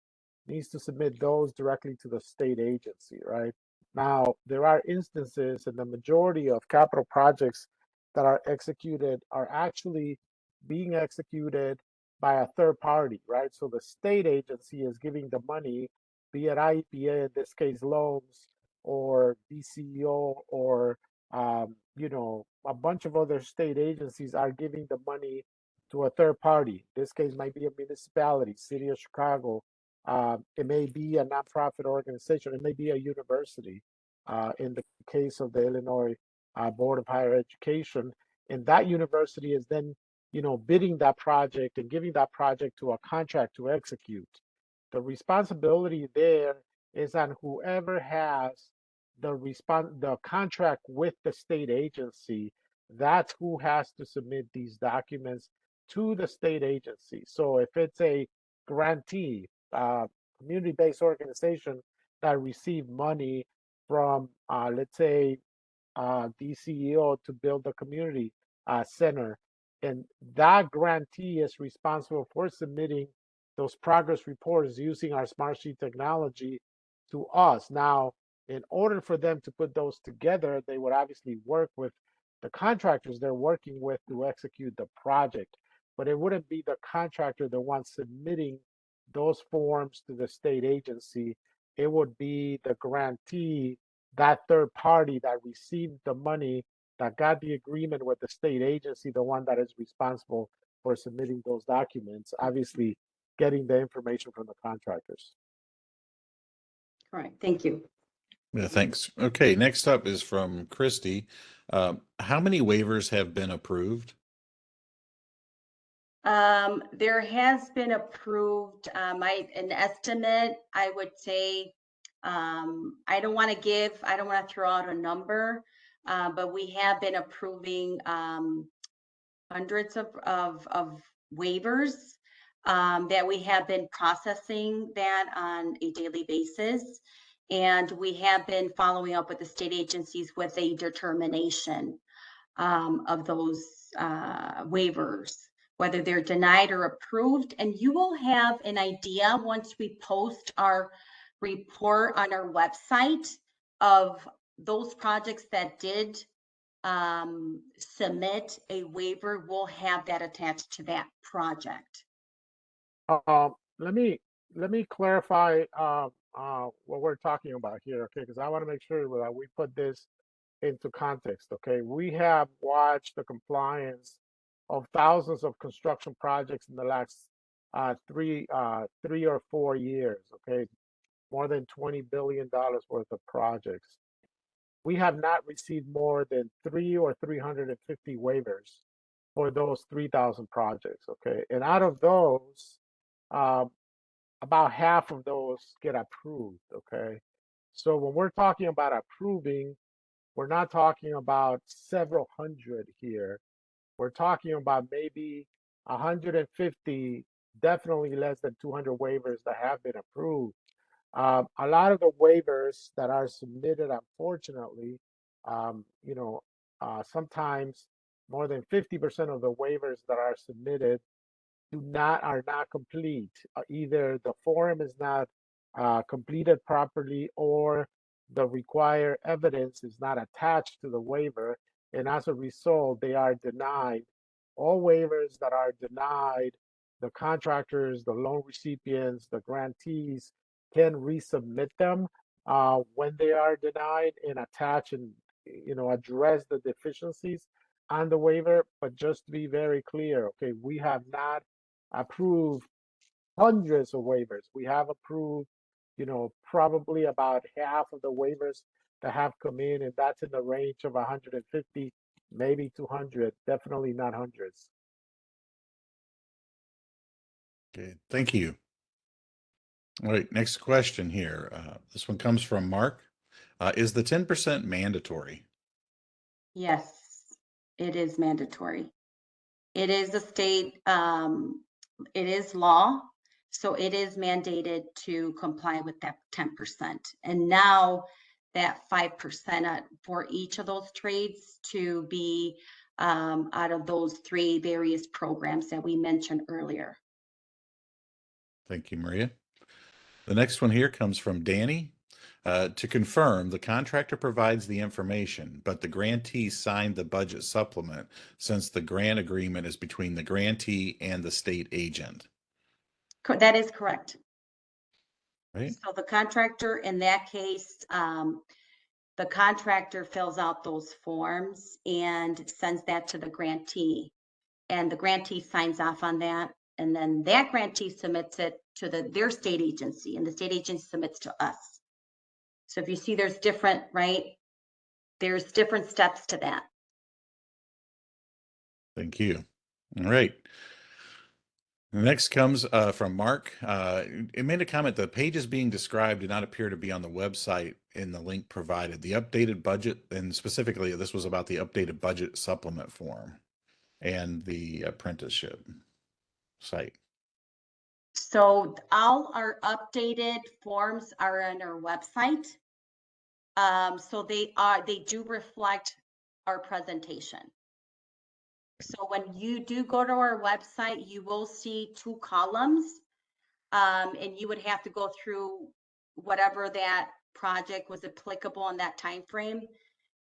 needs to submit those directly to the state agency, right? Now, there are instances, and the majority of capital projects that are executed are actually being executed by a third party, right? So the state agency is giving the money, be it IEPA, in this case, loans, or DCEO, or a bunch of other state agencies are giving the money to a third party. This case might be a municipality, City of Chicago. It may be a nonprofit organization. It may be a university. In the case of the Illinois Board of Higher Education, and that university is then, bidding that project and giving that project to a contract to execute. The responsibility there is on whoever has the contract with the state agency. That's who has to submit these documents to the state agency. So if it's a grantee, community-based organization that received money from, let's say, DCEO to build the community center, and that grantee is responsible for submitting those progress reports using our Smartsheet technology to us. Now, in order for them to put those together, they would obviously work with the contractors they're working with to execute the project, but it wouldn't be the contractor the one submitting those forms to the state agency. It would be the grantee, that third party that received the money, that got the agreement with the state agency, the one that is responsible for submitting those documents, obviously getting the information from the contractors. Correct. Thank you. Yeah, thanks. Okay, next up is from Christy. How many waivers have been approved? There has been approved, an estimate, I would say, I don't want to throw out a number, but we have been approving hundreds of waivers that we have been processing that on a daily basis. And we have been following up with the state agencies with a determination of those waivers, whether they're denied or approved. And you will have an idea once we post our report on our website of those projects that did submit a waiver. We'll have that attached to that project. Let me clarify what we're talking about here, okay? Because I want to make sure that we put this into context, okay? We have watched the compliance of thousands of construction projects in the last 3 or 4 years, okay? More than $20 billion worth of projects. We have not received more than 3 or 350 waivers for those 3,000 projects, okay? And out of those, about half of those get approved, okay? So when we're talking about approving, we're not talking about several hundred here. We're talking about maybe 150, definitely less than 200 waivers that have been approved. A lot of the waivers that are submitted, unfortunately, sometimes more than 50% of the waivers that are submitted are not complete. Either the form is not completed properly, or the required evidence is not attached to the waiver, and as a result, they are denied. All waivers that are denied, the contractors, the loan recipients, the grantees can resubmit them when they are denied, and attach and address the deficiencies on the waiver. But just to be very clear, okay, we have not approved hundreds of waivers. We have approved, probably about half of the waivers that have come in, and that's in the range of 150, maybe 200, definitely not hundreds. Okay, thank you. All right, next question here. This one comes from Mark. Is the 10% mandatory? Yes, it is mandatory. It is a state, it is law, so it is mandated to comply with that 10%. And now that 5% for each of those trades to be out of those 3 various programs that we mentioned earlier. Thank you, Maria. The next one here comes from Danny. To confirm, the contractor provides the information, but the grantee signed the budget supplement since the grant agreement is between the grantee and the state agent. That is correct. Right? So the contractor, in that case, the contractor fills out those forms and sends that to the grantee. And the grantee signs off on that. And then that grantee submits it to their state agency, and the state agency submits to us. So if you see there's different, right? There's different steps to that. Thank you. All right. The next comes from Mark. It made a comment, the pages being described do not appear to be on the website in the link provided. The updated budget, and specifically this was about the updated budget supplement form and the apprenticeship site. So all our updated forms are on our website. So they do reflect our presentation. So when you do go to our website, you will see 2 columns, and you would have to go through whatever that project was applicable in that time frame,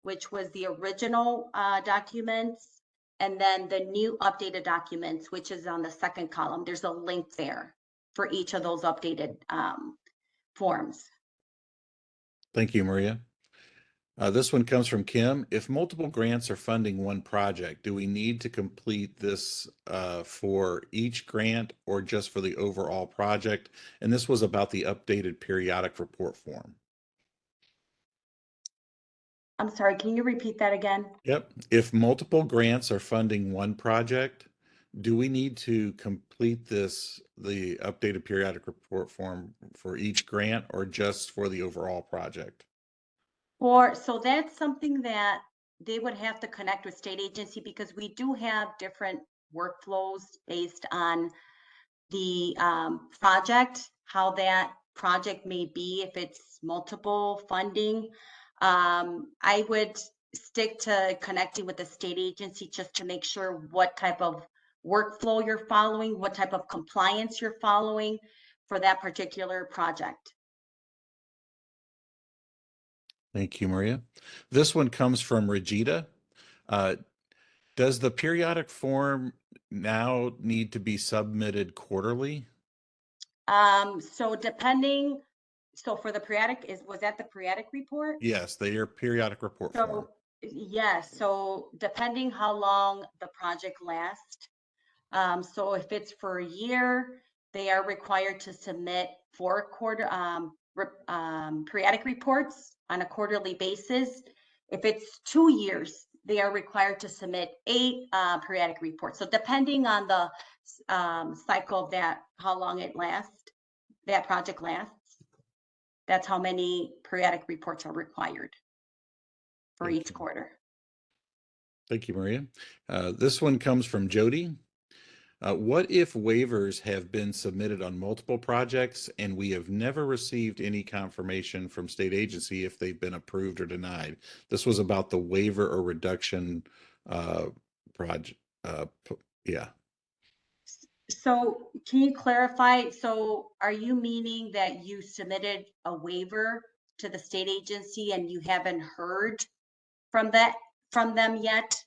which was the original documents, and then the new updated documents, which is on the 2nd column. There's a link there for each of those updated forms. Thank you, Maria. This one comes from Kim. If multiple grants are funding one project, do we need to complete this for each grant or just for the overall project? And this was about the updated periodic report form. I'm sorry, can you repeat that again? Yep. If multiple grants are funding one project, do we need to complete the updated periodic report form for each grant or just for the overall project? So that's something that they would have to connect with state agency, because we do have different workflows based on the project, how that project may be, if it's multiple funding. I would stick to connecting with the state agency just to make sure what type of workflow you're following, what type of compliance you're following for that particular project. Thank you, Maria. This one comes from Regita. Does the periodic form now need to be submitted quarterly? So for the periodic, was that the periodic report? Yes, your periodic report form. So, yes, so depending how long the project lasts. So if it's for a year, they are required to submit 4 periodic reports on a quarterly basis. If it's 2 years, they are required to submit 8 periodic reports. So depending on the cycle of that, how long it lasts, that project lasts, that's how many periodic reports are required for Thank each you. quarter. Thank you, Maria. This one comes from Jody. What if waivers have been submitted on multiple projects and we have never received any confirmation from state agency if they've been approved or denied? This was about the waiver or reduction project. Yeah. So can you clarify? So are you meaning that you submitted a waiver to the state agency and you haven't heard from them yet?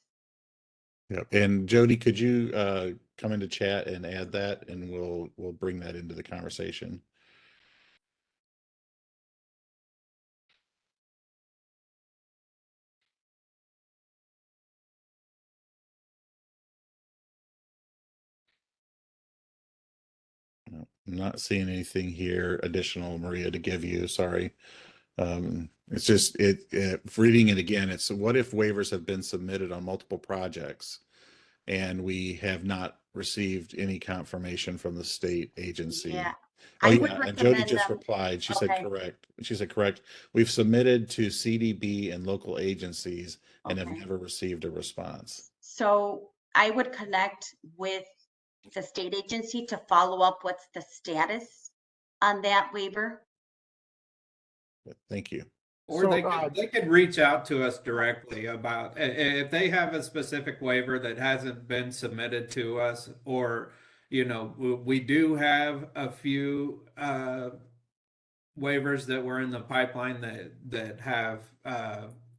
Yeah. And Jody, could you come into chat and add that, and we'll bring that into the conversation. No, I'm not seeing anything here additional, Maria, to give you. Sorry. It's just reading it again. It's what if waivers have been submitted on multiple projects and we have not received any confirmation from the state agency? Yeah. Oh, I would yeah, and Jody recommend just them. replied. She said Okay. correct. She said correct. We've submitted to CDB and local agencies and have Okay. never received a response. So I would connect with the state agency to follow up what's the status on that waiver. Thank you. Or So, they could reach out to us directly about if they have a specific waiver that hasn't been submitted to us, or we do have a few waivers that were in the pipeline that have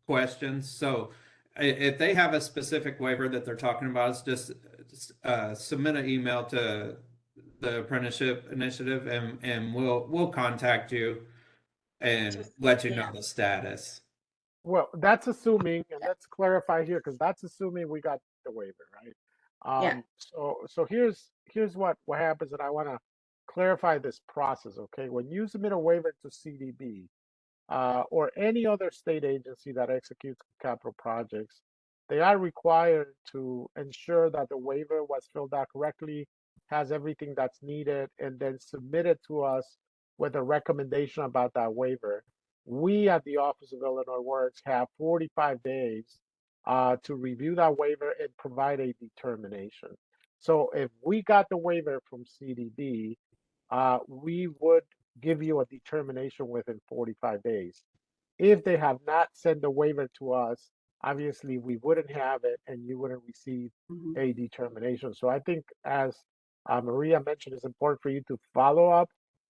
questions. So if they have a specific waiver that they're talking about, it's just submit an email to the Apprenticeship Initiative, and we'll contact you and Just- let you know yeah. the status. well, that's assuming, and let's clarify here, because that's assuming we got the waiver, right? Yeah. So here's what happens, and I want to clarify this process, okay? When you submit a waiver to CDB, or any other state agency that executes capital projects, they are required to ensure that the waiver was filled out correctly, has everything that's needed, and then submit it to us with a recommendation about that waiver. We at the Office of Illinois Works have 45 days to review that waiver and provide a determination. So if we got the waiver from CDB, we would give you a determination within 45 days. If they have not sent the waiver to us, obviously we wouldn't have it and you wouldn't receive Mhm. a determination. So I think, as Maria mentioned, it's important for you to follow up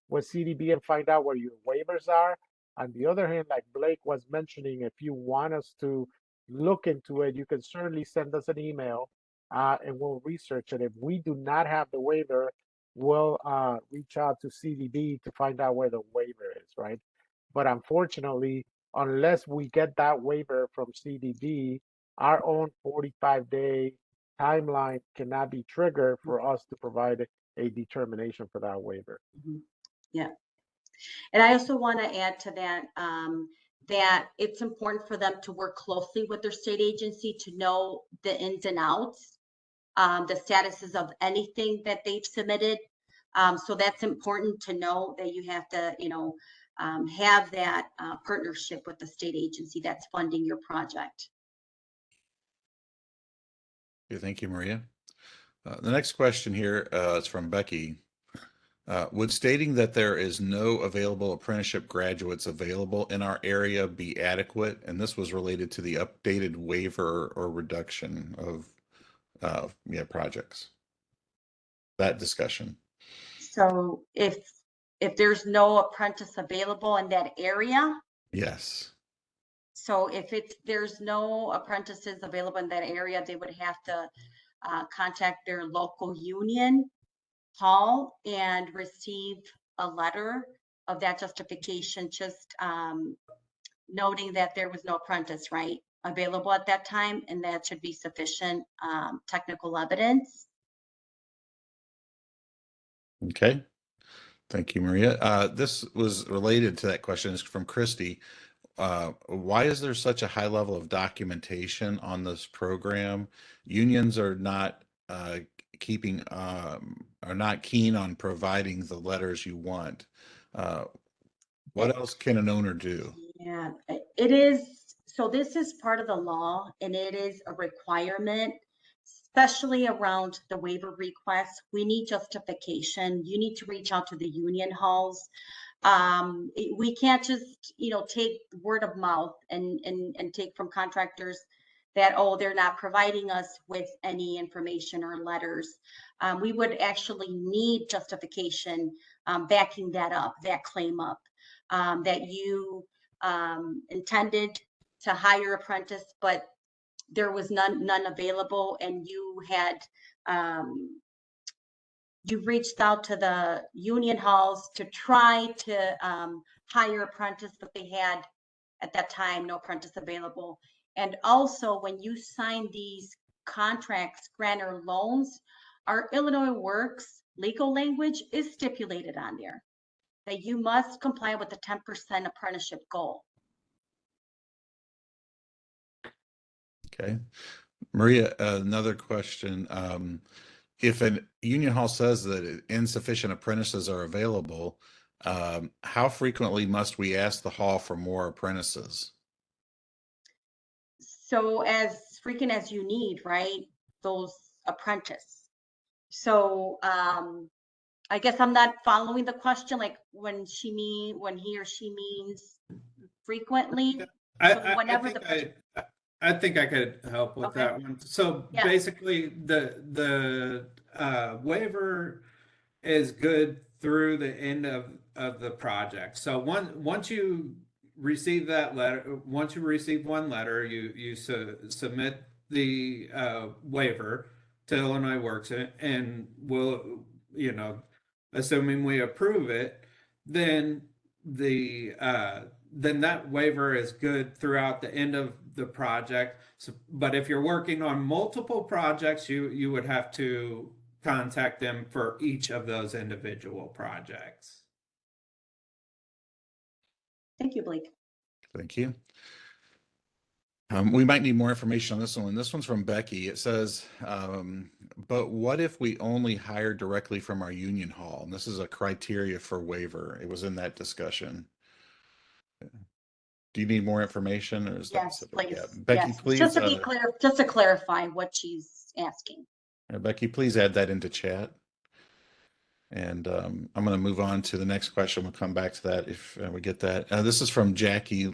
with CDB and find out where your waivers are. On the other hand, like Blake was mentioning, if you want us to look into it, you can certainly send us an email and we'll research it. If we do not have the waiver, we'll reach out to CDB to find out where the waiver is, right? But unfortunately, unless we get that waiver from CDB, our own 45-day timeline cannot be triggered for us to provide a determination for that waiver. Mhm. Yeah. And I also want to add to that, that it's important for them to work closely with their state agency to know the ins and outs, the statuses of anything that they've submitted. So that's important to know, that you have to, have that partnership with the state agency that's funding your project. Okay, thank you, Maria. The next question here is from Becky. Would stating that there is no available apprenticeship graduates available in our area be adequate? And this was related to the updated waiver or reduction of projects. That discussion. So if there's no apprentice available in that area, Yes. so if there's no apprentices available in that area, they would have to contact their local union hall and receive a letter of that justification, just noting that there was no apprentice, right, available at that time, and that should be sufficient technical evidence. Okay. Thank you, Maria. This was related to that question. It's from Christy. Why is there such a high level of documentation on this program? Unions are not are not keen on providing the letters you want. What else can an owner do? Yeah, it is. So this is part of the law, and it is a requirement, especially around the waiver request. We need justification. You need to reach out to the union halls. We can't just, take word of mouth and take from contractors that, oh, they're not providing us with any information or letters. We would actually need justification backing that up, that claim up, that you intended to hire apprentice, but there was none available, and you had you reached out to the union halls to try to hire apprentice, but they had at that time no apprentice available. And also, when you sign these contracts, grantor loans, our Illinois Works legal language is stipulated on there that you must comply with the 10% apprenticeship goal. Okay. Maria, another question. If a union hall says that insufficient apprentices are available, how frequently must we ask the hall for more apprentices? So as frequent as you need, right? Those apprentice. So I guess I'm not following the question, like when he or she means frequently. I, So I, I whenever think the project, I think I could help with Okay. that one. So Yeah. basically, the waiver is good through the end of the project. So once you receive that letter, once you receive one letter, you submit the waiver to Illinois Works, and we'll, assuming we approve it, then then that waiver is good throughout the end of the project. So, but if you're working on multiple projects, you would have to contact them for each of those individual projects. thank you, Blake. Thank you. We might need more information on this one. This one's from Becky. It says, but what if we only hire directly from our union hall? And this is a criteria for waiver. It was in that discussion. Do you need more information, or is that Yes, simple? please. Yeah. Becky, Yes. please. Just to be clear, just to clarify what she's asking. Becky, please add that into chat. And I'm going to move on to the next question. We'll come back to that if we get that. This is from Jackie.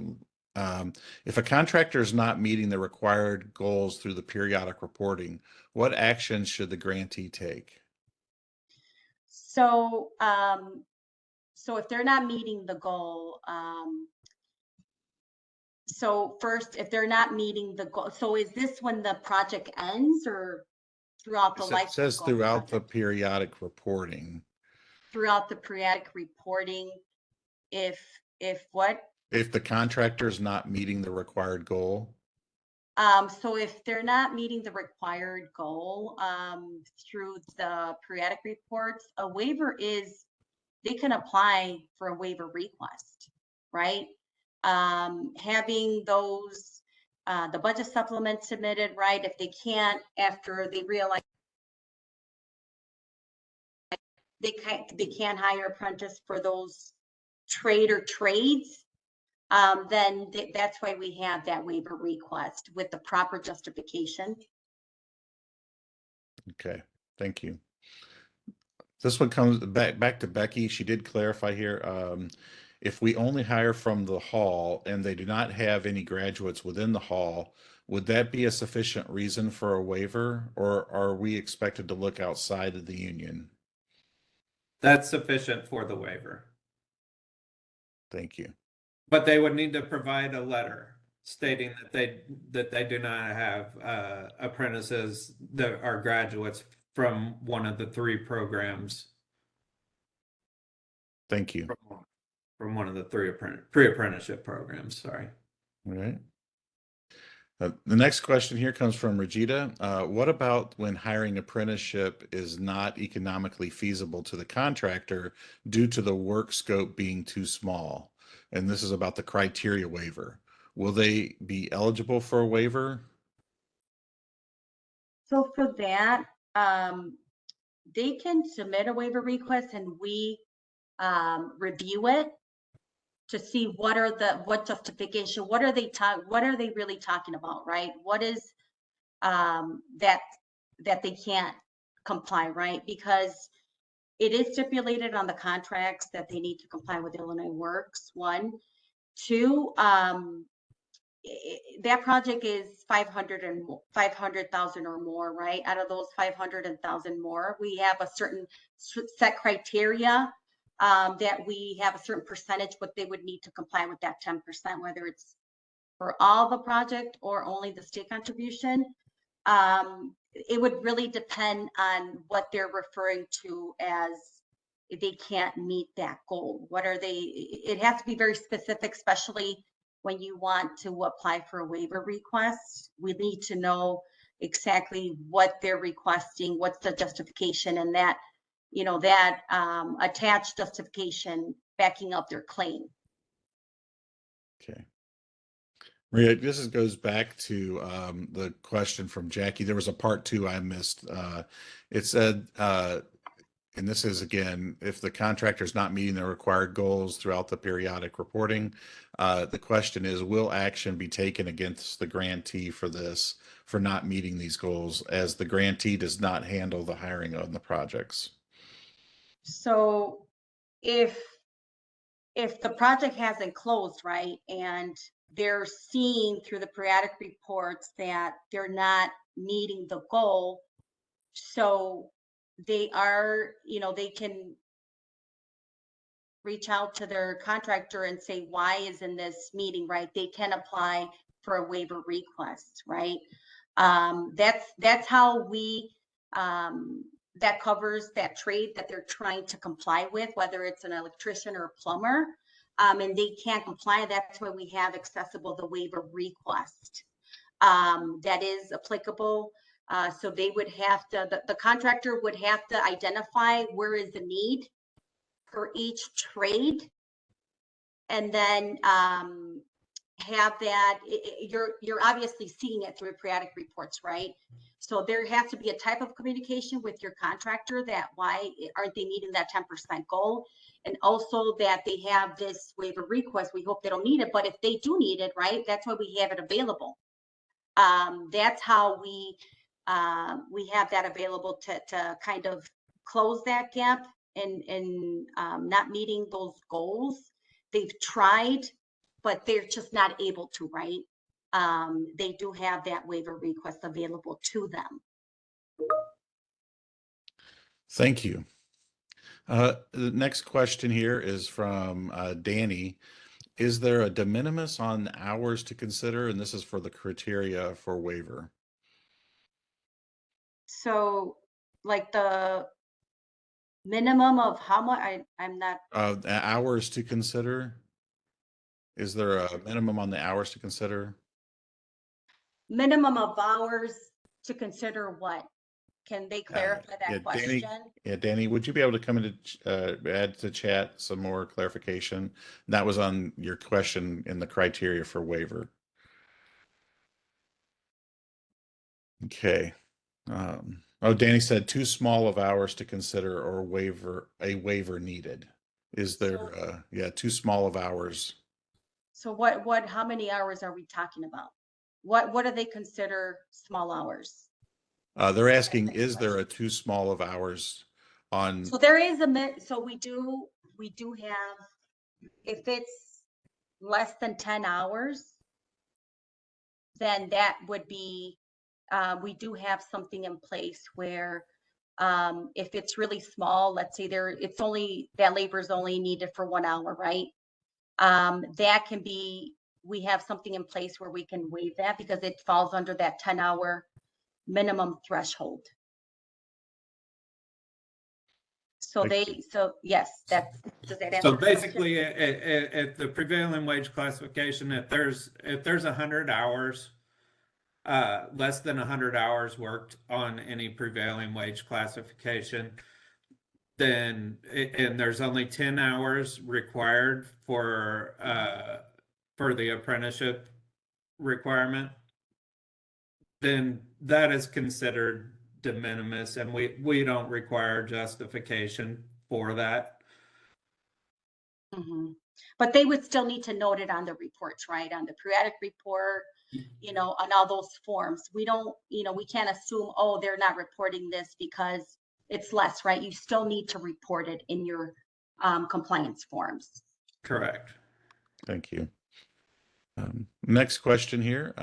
If a contractor is not meeting the required goals through the periodic reporting, what actions should the grantee take? So, so if they're not meeting the goal, so first, if they're not meeting the goal, so is this when the project ends or throughout the life It says cycle of the throughout the project? periodic reporting. Throughout the periodic reporting, if what? If the contractor is not meeting the required goal. So if they're not meeting the required goal, through the periodic reports, a waiver is, they can apply for a waiver request, right? Having those, the budget supplement submitted, right? If they can't, after they realize they can't hire apprentice for those trades, then that's why we have that waiver request with the proper justification. Okay, thank you. This one comes back to Becky. She did clarify here. If we only hire from the hall and they do not have any graduates within the hall, would that be a sufficient reason for a waiver, or are we expected to look outside of the union? That's sufficient for the waiver. Thank you. But they would need to provide a letter stating that they do not have apprentices that are graduates from one of the 3 programs. Thank you. From one of the 3 pre-apprenticeship programs. Sorry. All right. The next question here comes from Regita. What about when hiring apprenticeship is not economically feasible to the contractor due to the work scope being too small? And this is about the criteria waiver. Will they be eligible for a waiver? So for that, they can submit a waiver request and we review it to see what justification, what are they really talking about, right? What is that they can't comply, right? Because it is stipulated on the contracts that they need to comply with Illinois Works, 1. 2, that project is 500,000 or more, right? Out of those 500,000 more, we have a certain set criteria that we have a certain percentage, what they would need to comply with that 10%, whether it's for all the project or only the state contribution. It would really depend on what they're referring to as if they can't meet that goal. What are they? It has to be very specific, especially when you want to apply for a waiver request. We need to know exactly what they're requesting, what's the justification, and that, that attached justification backing up their claim. Okay. Maria, this goes back to the question from Jackie. There was a part 2 I missed. It said, and this is again, if the contractor is not meeting the required goals throughout the periodic reporting, the question is, will action be taken against the grantee for not meeting these goals, as the grantee does not handle the hiring on the projects? So if if the project hasn't closed, right, and they're seeing through the periodic reports that they're not meeting the goal, so they are, they can reach out to their contractor and say, why isn't this meeting, right? They can apply for a waiver request, right? That's how we, that covers that trade that they're trying to comply with, whether it's an electrician or a plumber, and they can't comply. That's why we have accessible the waiver request. That is applicable. So they would have to, the contractor would have to identify where is the need for each trade, and then have that, you're obviously seeing it through periodic reports, right? So there has to be a type of communication with your contractor that why aren't they meeting that 10% goal? And also that they have this waiver request. We hope they don't need it, but if they do need it, right, that's why we have it available. That's how we have that available to kind of close that gap and not meeting those goals. They've tried, but they're just not able to, right? They do have that waiver request available to them. Thank you. The next question here is from Danny. Is there a de minimis on hours to consider? And this is for the criteria for waiver. So like the minimum of how much, I'm not. Hours to consider. Is there a minimum on the hours to consider? Minimum of hours to consider what? Can they clarify that question? Danny, would you be able to come into add to chat some more clarification? That was on your question in the criteria for waiver. Okay. Danny said too small of hours to consider or a waiver needed. Is there too small of hours? So how many hours are we talking about? What do they consider small hours? They're asking, is there a too small of hours on? So there is so we do have, if it's less than 10 hours, then that would be, we do have something in place where if it's really small, let's say that labor is only needed for 1 hour, right? That can be, we have something in place where we can waive that because it falls under that 10-hour minimum threshold. So yes, does that answer? So basically, at the prevailing wage classification, if there's 100 hours, less than 100 hours worked on any prevailing wage classification, then and there's only 10 hours required for the apprenticeship requirement, then that is considered de minimis, and we don't require justification for that. Mm-hmm. But they would still need to note it on the reports, right? On the periodic report, on all those forms. We don't, we can't assume, oh, they're not reporting this because it's less, right? You still need to report it in your compliance forms. Correct. Thank you. Next question here.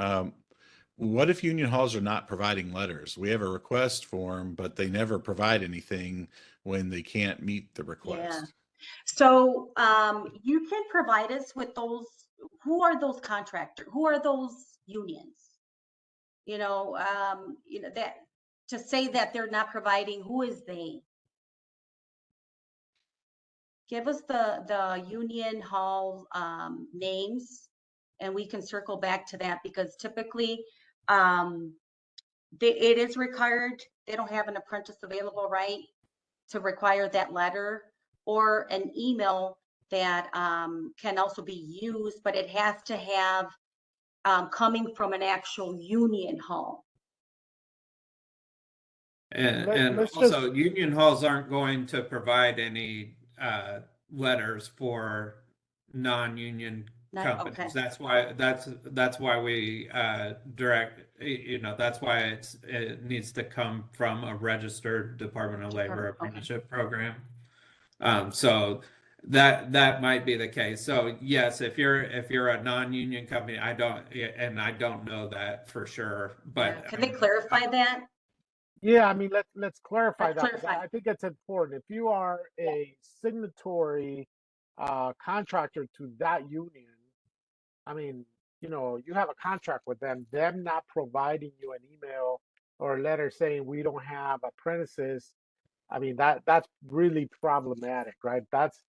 What if union halls are not providing letters? We have a request form, but they never provide anything when they can't meet the request. Yeah. So you can provide us with those. Who are those contractors? Who are those unions? That to say that they're not providing, who is they? Give us the union hall names, and we can circle back to that because typically it is required. They don't have an apprentice available, right, to require that letter or an email that can also be used, but it has to have coming from an actual union hall. And also union halls aren't going to provide any letters for non-union companies. Okay. That's why we direct, that's why it needs to come from a registered Department of Labor apprenticeship program. So That might be the case. So yes, if you're a non-union company, I don't know that for sure, Yeah, but can they clarify that? Yeah, I mean, let's clarify Let's that, 'cause clarify. I think it's important. If you are a signatory contractor to that union, I mean, you have a contract with them not providing you an email or a letter saying we don't have apprentices. I mean, that's really problematic, right? That's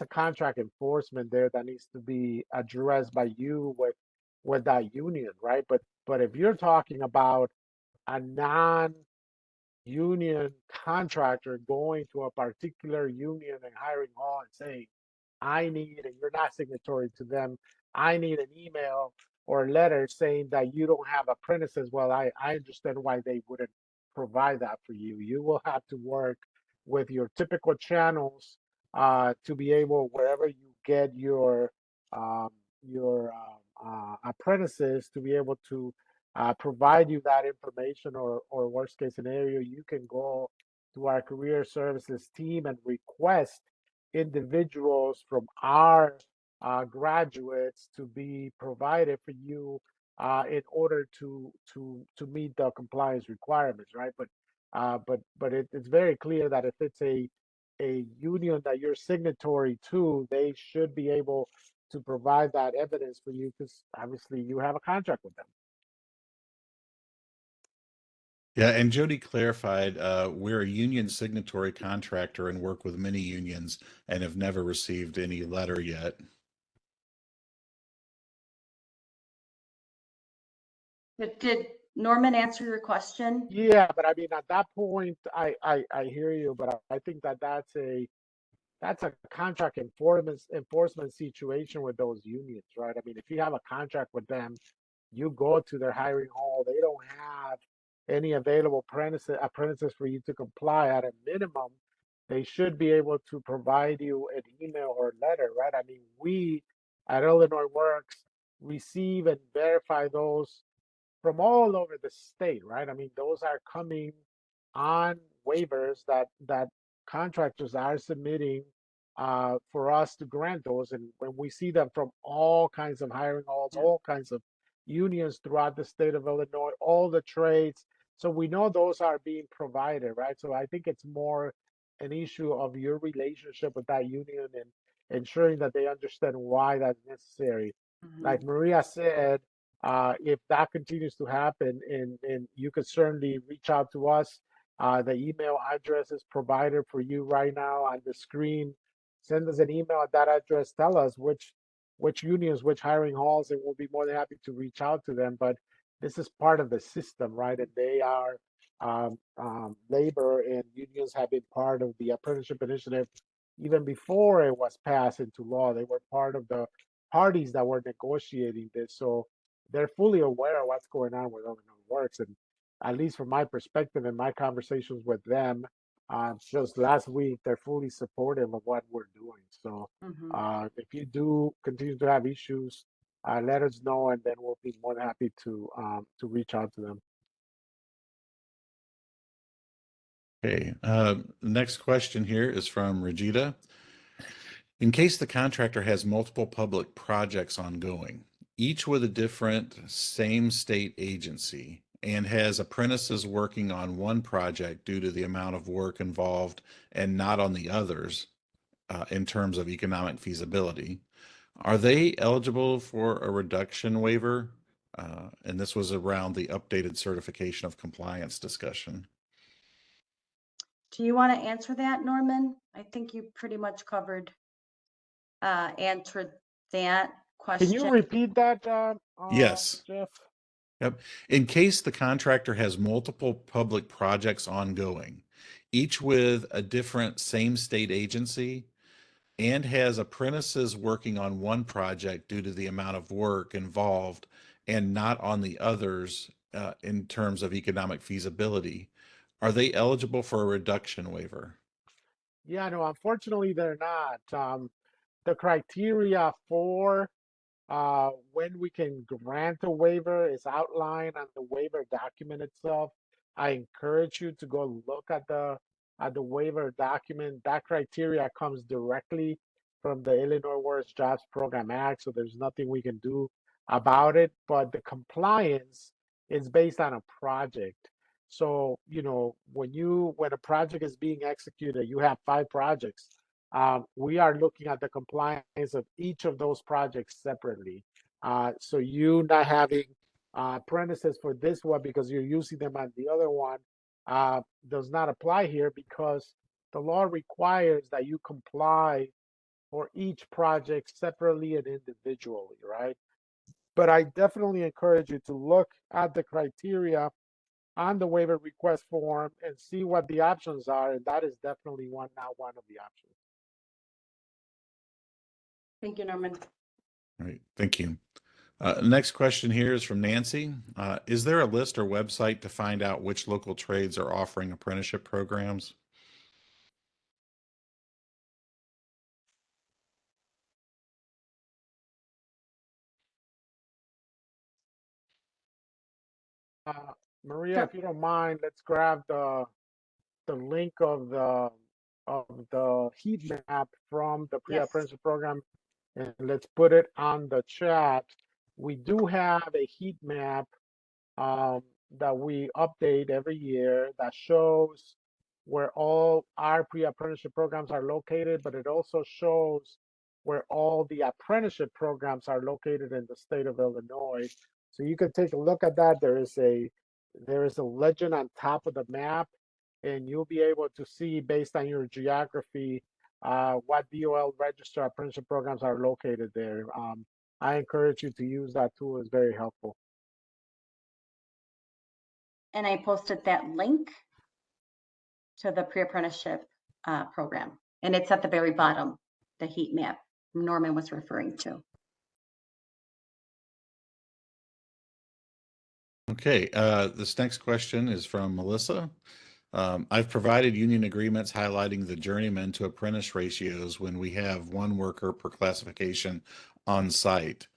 a contract enforcement there that needs to be addressed by you with that union, right? But if you're talking about a non-union contractor going to a particular union and hiring hall and saying, I need, and you're not signatory to them, I need an email or a letter saying that you don't have apprentices. Well, I understand why they wouldn't provide that for you. You will have to work with your typical channels to be able, wherever you get um, your apprentices, to be able to provide you that information, or worst case scenario, you can go to our career services team and request individuals from our graduates to be provided for you in order to meet the compliance requirements, right? But it's very clear that if it's a union that you're signatory to, they should be able to provide that evidence for you, because obviously you have a contract with them. Yeah, and Jody clarified, we're a union signatory contractor and work with many unions and have never received any letter yet. Did Norman answer your question? Yeah, but I mean, at that point, I hear you, but I think that that's a contract enforcement situation with those unions, right? I mean, if you have a contract with them, you go to their hiring hall, they don't have any available apprentices for you to comply. At a minimum, they should be able to provide you an email or letter, right? I mean, we at Illinois Works receive and verify those from all over the state, right? I mean, those are coming on waivers that contractors are submitting for us to grant those. And when we see them from all kinds of hiring halls, Yeah. all kinds of unions throughout the state of Illinois, all the trades, so we know those are being provided, right? So I think it's more an issue of your relationship with that union and ensuring that they understand why that's necessary. Mhm. Like Maria said, if that continues to happen, and you could certainly reach out to us. The email address is provided for you right now on the screen. Send us an email at that address. Tell us which unions, which hiring halls, and we'll be more than happy to reach out to them. But this is part of the system, right? And they are labor and unions have been part of the apprenticeship initiative even before it was passed into law. They were part of the parties that were negotiating this. So they're fully aware of what's going on with Illinois Works. And at least from my perspective and my conversations with them, just last week, they're fully supportive of what we're doing. So Mhm. if you do continue to have issues, let us know, and then we'll be more than happy to reach out to them. Okay, next question here is from Regita. In case the contractor has multiple public projects ongoing, each with a different same state agency, and has apprentices working on one project due to the amount of work involved and not on the others, in terms of economic feasibility, are they eligible for a reduction waiver? And this was around the updated certification of compliance discussion. Do you want to answer that, Norman? I think you pretty much answered that Can you question. repeat that, Yes. Jeff? Yep. In case the contractor has multiple public projects ongoing, each with a different same state agency, and has apprentices working on one project due to the amount of work involved and not on the others, in terms of economic feasibility, are they eligible for a reduction waiver? Yeah, no, unfortunately, they're not. The criteria for when we can grant a waiver is outlined on the waiver document itself. I encourage you to go look at the waiver document. That criteria comes directly from the Illinois Works Jobs Program Act, so there's nothing we can do about it. But the compliance is based on a project. So, you know, when a project is being executed, you have 5 projects. We are looking at the compliance of each of those projects separately. So you not having apprentices for this one because you're using them on the other one does not apply here, because the law requires that you comply for each project separately and individually, right? But I definitely encourage you to look at the criteria on the waiver request form and see what the options are, and that is definitely not one of the options. Thank you, Norman. All right, thank you. Next question here is from Nancy. Is there a list or website to find out which local trades are offering apprenticeship programs? Maria, if you don't mind, let's grab the link of the heat map from the Yes. pre-apprenticeship program, and let's put it on the chat. We do have a heat map that we update every year that shows where all our pre-apprenticeship programs are located, but it also shows where all the apprenticeship programs are located in the state of Illinois. So you can take a look at that. There is a legend on top of the map, and you'll be able to see based on your geography what DOL registered apprenticeship programs are located there. I encourage you to use that tool. It's very helpful. And I posted that link to the pre-apprenticeship program. And it's at the very bottom, the heat map Norman was referring to. Okay, this next question is from Melissa. I've provided union agreements highlighting the journeyman to apprentice ratios when we have 1 worker per classification on site.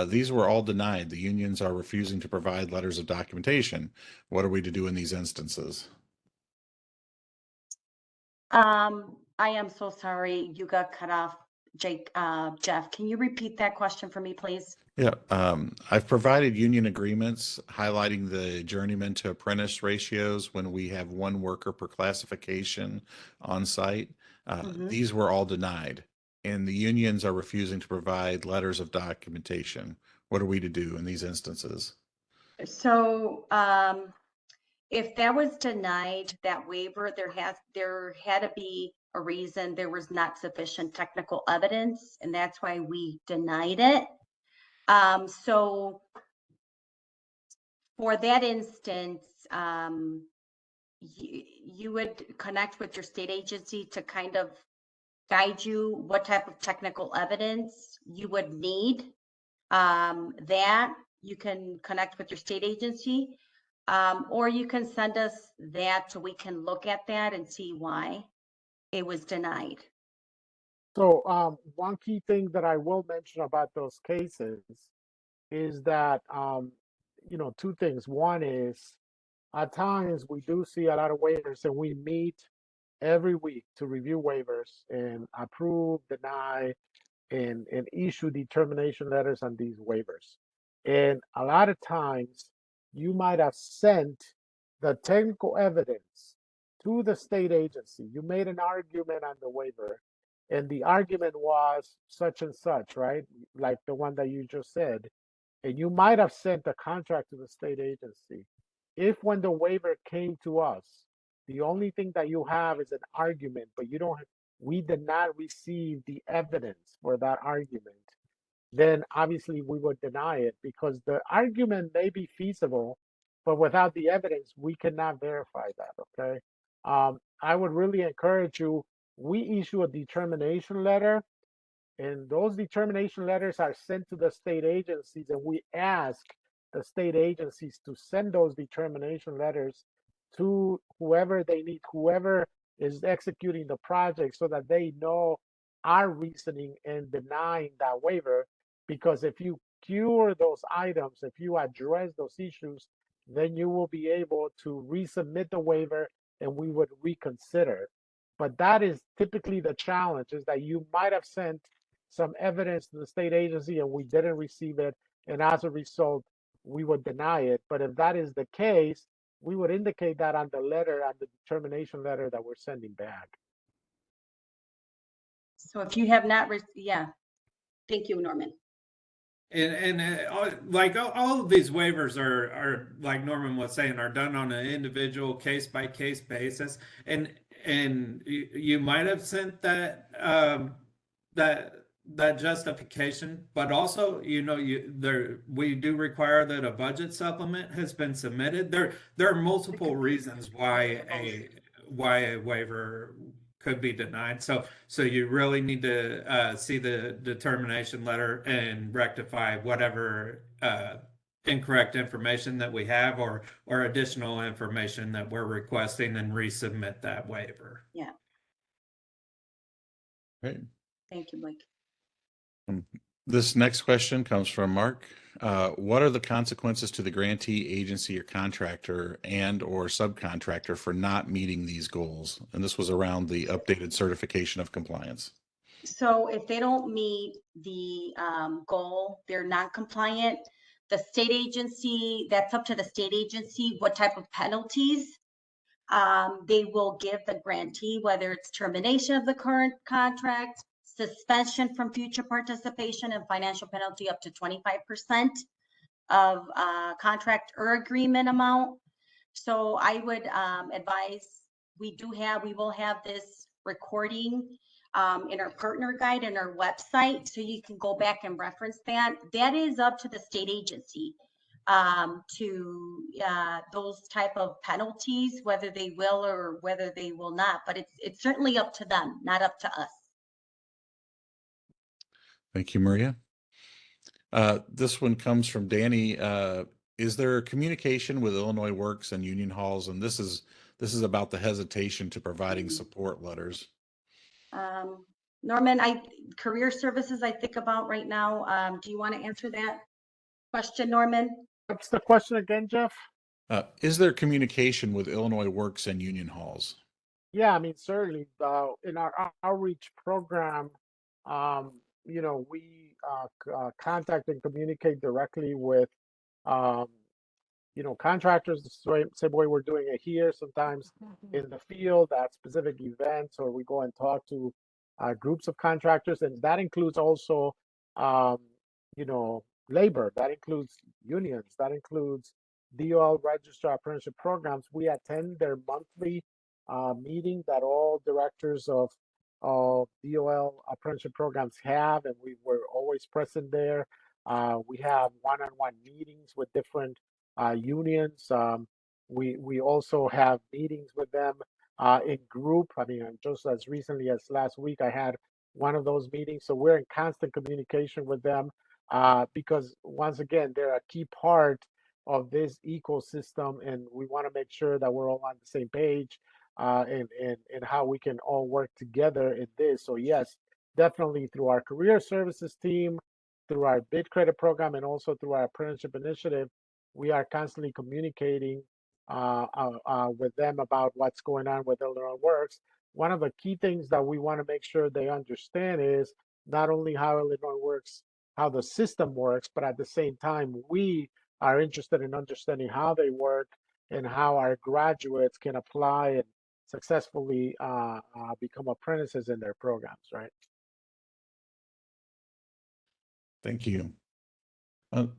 These were all denied. The unions are refusing to provide letters of documentation. What are we to do in these instances? I am so sorry you got cut off, Jeff. Can you repeat that question for me, please? Yeah, I've provided union agreements highlighting the journeyman to apprentice ratios when we have 1 worker per classification on site. These were all denied, and the unions are refusing to provide letters of documentation. What are we to do in these instances? So if that was denied, that waiver, there had to be a reason. There was not sufficient technical evidence, and that's why we denied it. So for that instance, you would connect with your state agency to kind of guide you what type of technical evidence you would need. That you can connect with your state agency, or you can send us that so we can look at that and see why it was denied. So one key thing that I will mention about those cases is that, 2 things. One is, at times we do see a lot of waivers, and we meet every week to review waivers and approve, deny, and issue determination letters on these waivers. And a lot of times you might have sent the technical evidence to the state agency. You made an argument on the waiver, and the argument was such and such, right? Like the one that you just said. And you might have sent the contract to the state agency. If when the waiver came to us, the only thing that you have is an argument, but we did not receive the evidence for that argument, then obviously we would deny it, because the argument may be feasible, but without the evidence, we cannot verify that, okay? I would really encourage you, we issue a determination letter, and those determination letters are sent to the state agencies, and we ask the state agencies to send those determination letters to whoever they need, whoever is executing the project, so that they know our reasoning in denying that waiver. Because if you cure those items, if you address those issues, then you will be able to resubmit the waiver and we would reconsider. But that is typically the challenge, is that you might have sent some evidence to the state agency and we didn't receive it, and as a result, we would deny it. But if that is the case, we would indicate that on the letter, on the determination letter that we're sending back. So if you have not, yeah, thank you, Norman. Like all of these waivers are like Norman was saying, are done on an individual case by case basis, and you might have sent that that justification, but also we do require that a budget supplement has been submitted. There are multiple reasons why a waiver could be denied. So you really need to see the determination letter and rectify whatever incorrect information that we have or additional information that we're requesting and resubmit that waiver. Yeah. Great. Thank you, Blake. This next question comes from Mark. What are the consequences to the grantee, agency, or contractor and or subcontractor for not meeting these goals? And this was around the updated certification of compliance. So if they don't meet the goal, they're not compliant, the state agency, that's up to the state agency, what type of penalties they will give the grantee, whether it's termination of the current contract, suspension from future participation, and financial penalty up to 25% of contract or agreement amount. So I would advise, we will have this recording in our partner guide and our website, so you can go back and reference that. That is up to the state agency to those type of penalties, whether they will or whether they will not, but it's certainly up to them, not up to us. Thank you, Maria. This one comes from Danny. Is there communication with Illinois Works and union halls? And this is about the hesitation to providing support letters. Norman, career services I think about right now. Do you want to answer that question, Norman? What's the question again, Jeff? Is there communication with Illinois Works and union halls? Yeah, I mean, certainly in our outreach program, we contact and communicate directly with, contractors the same way we're doing it here, sometimes in the field at specific events, or we go and talk to groups of contractors. And that includes also, labor, that includes unions, that includes DOL registered apprenticeship programs. We attend their monthly meeting that all directors of DOL apprenticeship programs have, and we were always present there. We have one-on-one meetings with different unions. We also have meetings with them in group. I mean, just as recently as last week, I had one of those meetings. So we're in constant communication with them because, once again, they're a key part of this ecosystem, and we want to make sure that we're all on the same page and how we can all work together in this. So yes, definitely through our career services team, through our bid credit program, and also through our apprenticeship initiative, we are constantly communicating with them about what's going on with Illinois Works. One of the key things that we want to make sure they understand is not only how Illinois Works, how the system works, but at the same time, we are interested in understanding how they work and how our graduates can apply and successfully become apprentices in their programs, right? Thank you.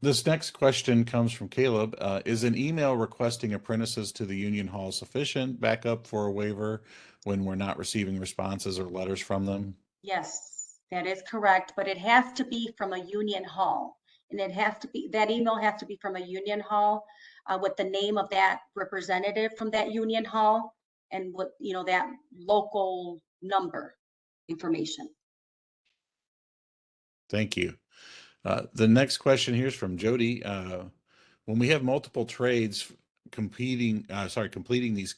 This next question comes from Caleb. Is an email requesting apprentices to the union hall sufficient backup for a waiver when we're not receiving responses or letters from them? Yes, that is correct, but it has to be from a union hall. And that email has to be from a union hall with the name of that representative from that union hall and what, that local number information. Thank you. The next question here is from Jody. When we have multiple trades completing these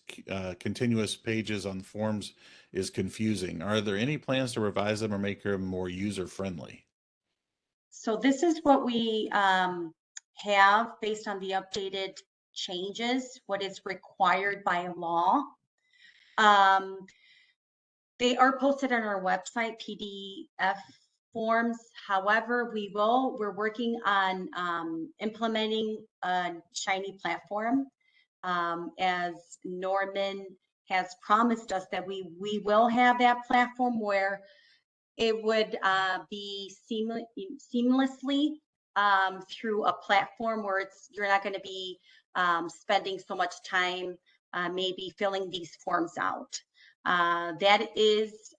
continuous pages on the forms is confusing. Are there any plans to revise them or make them more user-friendly? So this is what we have based on the updated changes, what is required by law. They are posted on our website, PDF forms. However, we're working on implementing a Shiny platform. As Norman has promised us that we will have that platform where it would be seamlessly through a platform where you're not going to be spending so much time maybe filling these forms out. That is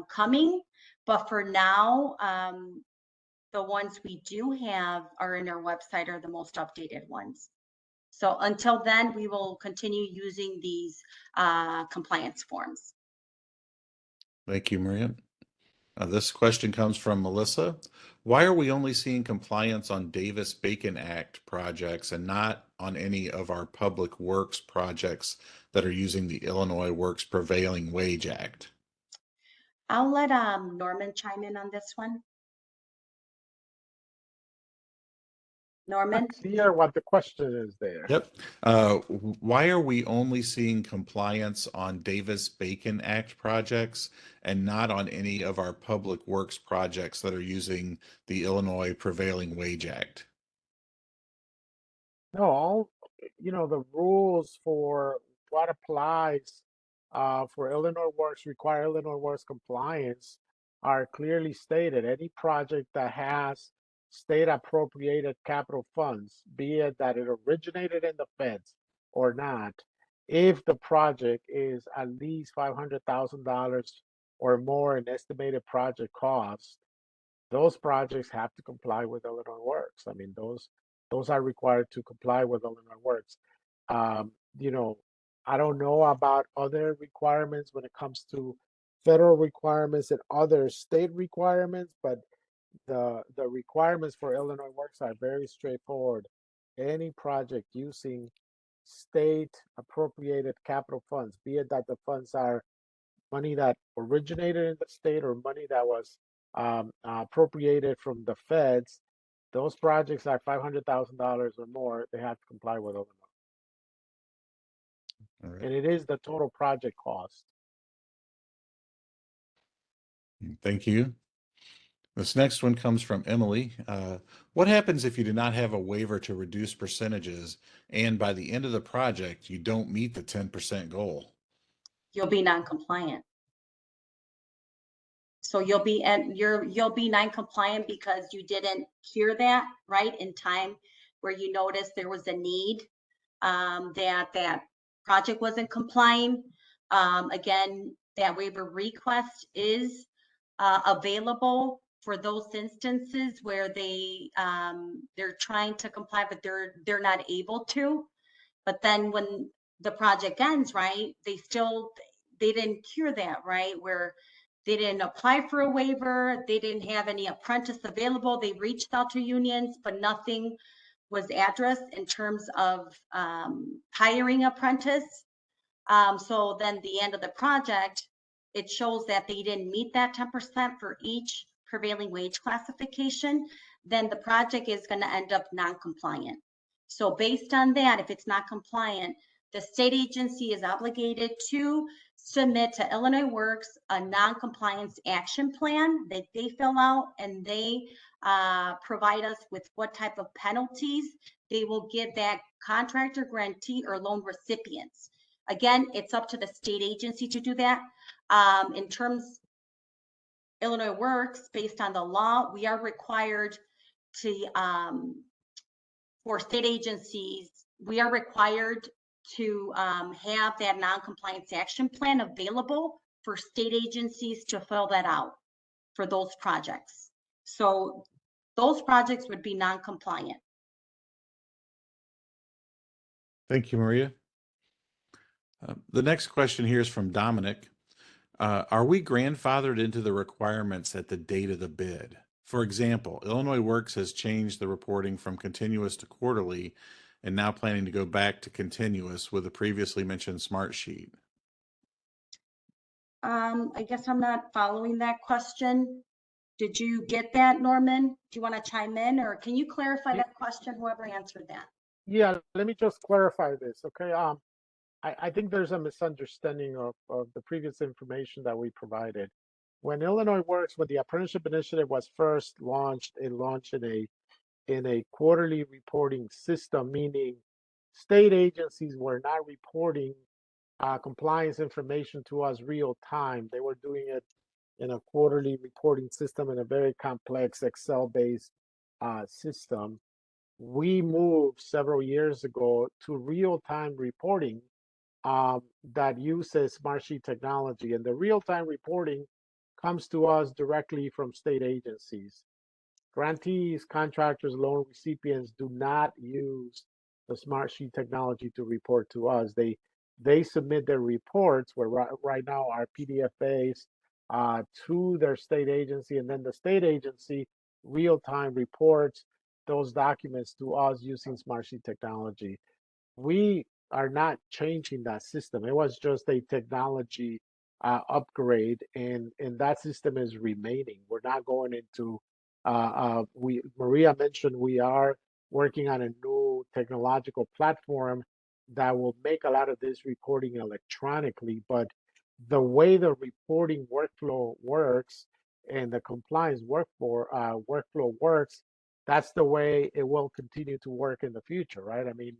coming, but for now, the ones we do have are in our website are the most updated ones. So until then, we will continue using these compliance forms. Thank you, Maria. This question comes from Melissa. Why are we only seeing compliance on Davis-Bacon Act projects and not on any of our public works projects that are using the Illinois Works Prevailing Wage Act? I'll let Norman chime in on this one. Norman? Not clear what the question is there. Yep. Why are we only seeing compliance on Davis-Bacon Act projects and not on any of our public works projects that are using the Illinois Prevailing Wage Act? No, all, the rules for what applies for Illinois Works, require Illinois Works compliance are clearly stated. Any project that has state appropriated capital funds, be it that it originated in the feds or not, if the project is at least $500,000 or more in estimated project cost, those projects have to comply with Illinois Works. I mean, those are required to comply with Illinois Works. You know, I don't know about other requirements when it comes to federal requirements and other state requirements, but the requirements for Illinois Works are very straightforward. Any project using state appropriated capital funds, be it that the funds are money that originated in the state or money that was appropriated from the feds, those projects are $500,000 or more. They have to comply with Illinois. All right. And it is the total project cost. Thank you. This next one comes from Emily. What happens if you do not have a waiver to reduce percentages and by the end of the project, you don't meet the 10% goal? You'll be non-compliant. So you'll be non-compliant because you didn't cure that right in time where you noticed there was a need that project wasn't complying. Again, that waiver request is available for those instances where they're trying to comply, but they're not able to. But then when the project ends, right, they didn't cure that, right, where they didn't apply for a waiver, they didn't have any apprentice available, they reached out to unions, but nothing was addressed in terms of hiring apprentice. So then the end of the project, it shows that they didn't meet that 10% for each prevailing wage classification, then the project is going to end up non-compliant. So based on that, if it's not compliant, the state agency is obligated to submit to Illinois Works a non-compliance action plan that they fill out, and they provide us with what type of penalties they will give that contractor, grantee, or loan recipients. Again, it's up to the state agency to do that. In terms Illinois Works, based on the law, we are required to, for state agencies, we are required to have that non-compliance action plan available for state agencies to fill that out for those projects. So those projects would be non-compliant. Thank you, Maria. The next question here is from Dominic. Are we grandfathered into the requirements at the date of the bid? For example, Illinois Works has changed the reporting from continuous to quarterly and now planning to go back to continuous with the previously mentioned smart sheet. I guess I'm not following that question. Did you get that, Norman? Do you want to chime in, or can you clarify that question, whoever answered that? Yeah, let me just clarify this, okay? I think there's a misunderstanding of the previous information that we provided. when Illinois Works, when the apprenticeship initiative was first launched, it launched in a quarterly reporting system, meaning state agencies were not reporting compliance information to us real time. They were doing it in a quarterly reporting system in a very complex Excel-based system. We moved several years ago to real-time reporting that uses Smartsheet technology, and the real-time reporting comes to us directly from state agencies. Grantees, contractors, loan recipients do not use the Smartsheet technology to report to us. They submit their reports, where right now are PDF based, to their state agency, and then the state agency real time reports those documents to us using Smartsheet technology. We are not changing that system. It was just a technology upgrade, and that system is remaining. We're not going into. Maria mentioned we are working on a new technological platform that will make a lot of this reporting electronically. But the way the reporting workflow works and the compliance workflow works, that's the way it will continue to work in the future, right? I mean,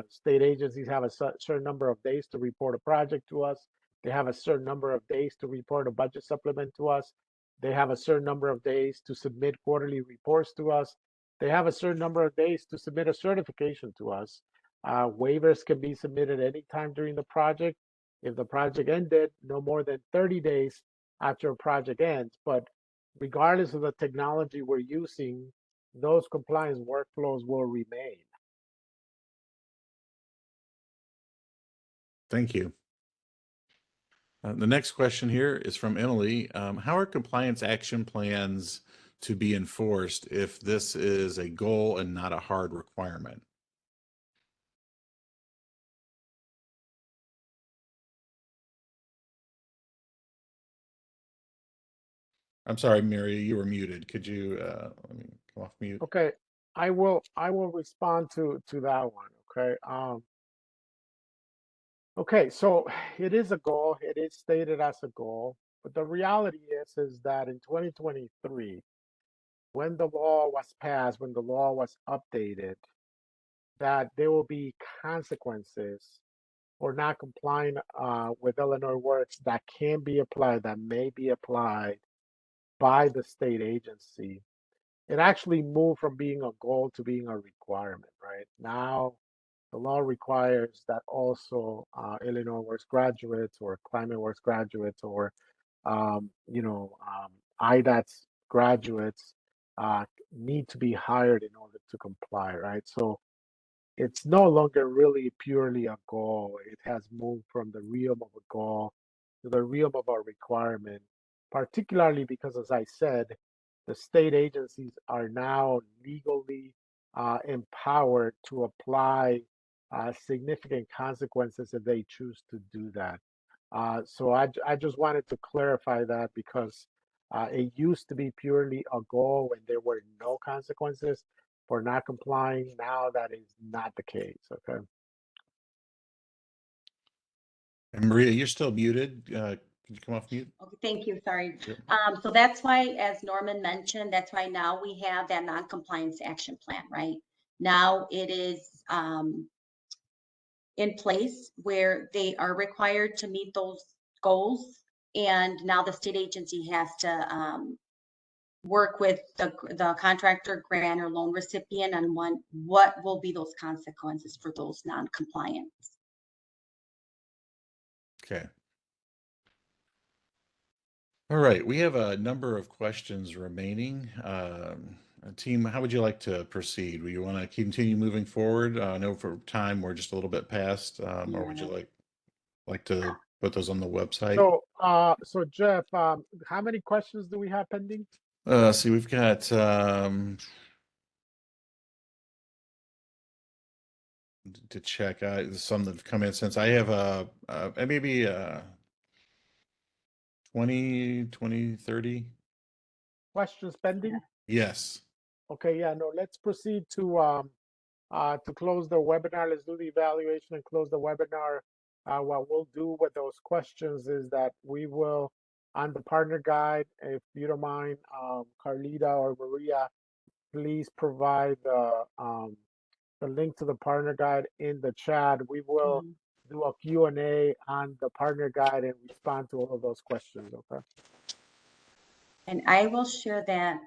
state agencies have a certain number of days to report a project to us. They have a certain number of days to report a budget supplement to us. They have a certain number of days to submit quarterly reports to us. They have a certain number of days to submit a certification to us. Waivers can be submitted anytime during the project. If the project ended, no more than 30 days after a project ends. But regardless of the technology we're using, those compliance workflows will remain. Thank you. The next question here is from Emily. How are compliance action plans to be enforced if this is a goal and not a hard requirement? I'm sorry, Mary, you were muted. Could you let me come off mute? Okay, I will respond to that one. Okay. Okay, so it is a goal. It is stated as a goal, but the reality is that in 2023, when the law was passed, when the law was updated, that there will be consequences for not complying with Illinois Works that can be applied, that may be applied by the state agency. It actually moved from being a goal to being a requirement, right? Now, the law requires that also Illinois Works graduates or Climate Works graduates or IDATS graduates need to be hired in order to comply, right? So it's no longer really purely a goal. It has moved from the realm of a goal to the realm of a requirement, particularly because, as I said, the state agencies are now legally empowered to apply significant consequences if they choose to do that. So I just wanted to clarify that because it used to be purely a goal when there were no consequences for not complying. Now that is not the case. Okay. And Maria, you're still muted. Could you come off mute? Okay, thank you, sorry. Yep. So that's why, as Norman mentioned, that's why now we have that non-compliance action plan, right? Now it is in place where they are required to meet those goals. And now the state agency has to work with the contractor, grant, or loan recipient on what will be those consequences for those non-compliance. Okay. All right, we have a number of questions remaining. Team, how would you like to proceed? Do you want to continue moving forward? I know for time we're just a little bit past, or would you like to put those on the website? So Jeff, how many questions do we have pending? See, we've got to check some that have come in since I have maybe 20, 30. Questions pending? Yes. Okay, yeah, no, let's proceed to close the webinar. Let's do the evaluation and close the webinar. What we'll do with those questions is that we will on the partner guide. If you don't mind, Carlita or Maria, please provide the link to the partner guide in the chat. We will Mhm. do a Q&A on the partner guide and respond to all of those questions, okay? And I will share that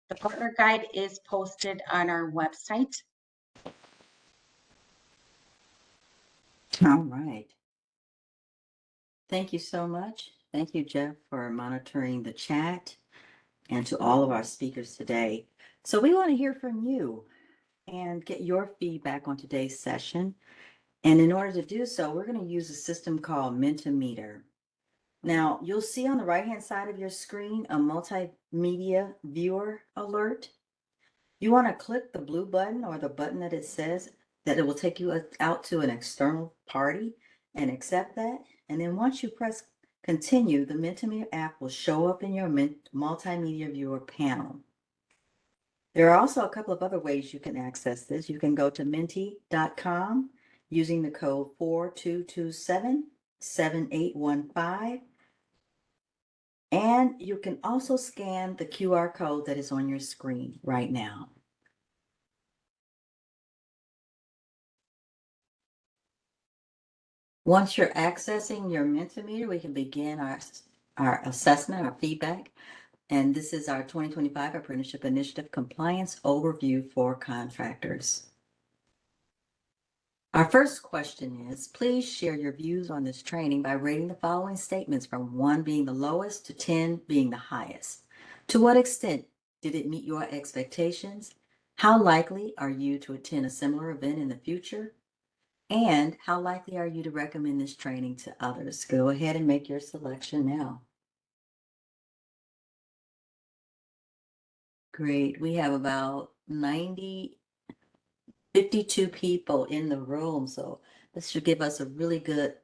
the partner guide is posted on our website. All right. Thank you so much. Thank you, Jeff, for monitoring the chat, and to all of our speakers today. So we want to hear from you and get your feedback on today's session. And in order to do so, we're going to use a system called Mentimeter. Now, you'll see on the right-hand side of your screen a multimedia viewer alert. You want to click the blue button or the button that it says that it will take you out to an external party, and accept that. And then once you press continue, the Mentimeter app will show up in your multimedia viewer panel. There are also a couple of other ways you can access this. You can go to menti.com using the code 4227-7815. And you can also scan the QR code that is on your screen right now. Once you're accessing your Mentimeter, we can begin our assessment, our feedback. And this is our 2025 Apprenticeship Initiative Compliance Overview for Contractors. Our first question is, please share your views on this training by rating the following statements from 1 being the lowest to 10 being the highest. To what extent did it meet your expectations? How likely are you to attend a similar event in the future? And how likely are you to recommend this training to others? Go ahead and make your selection now. Great. We have about 52 people in the room, so this should give us a really good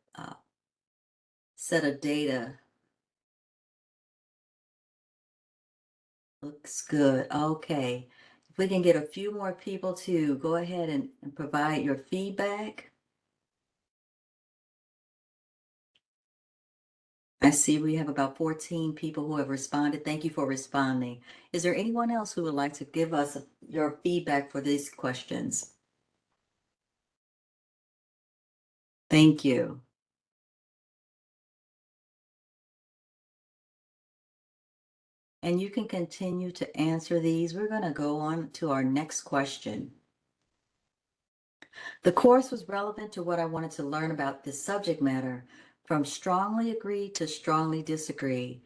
set of data. Looks good. Okay. If we can get a few more people to go ahead and provide your feedback. I see we have about 14 people who have responded. Thank you for responding. Is there anyone else who would like to give us your feedback for these questions? Thank you. And you can continue to answer these. We're going to go on to our next question. The course was relevant to what I wanted to learn about this subject matter, from strongly agree to strongly disagree.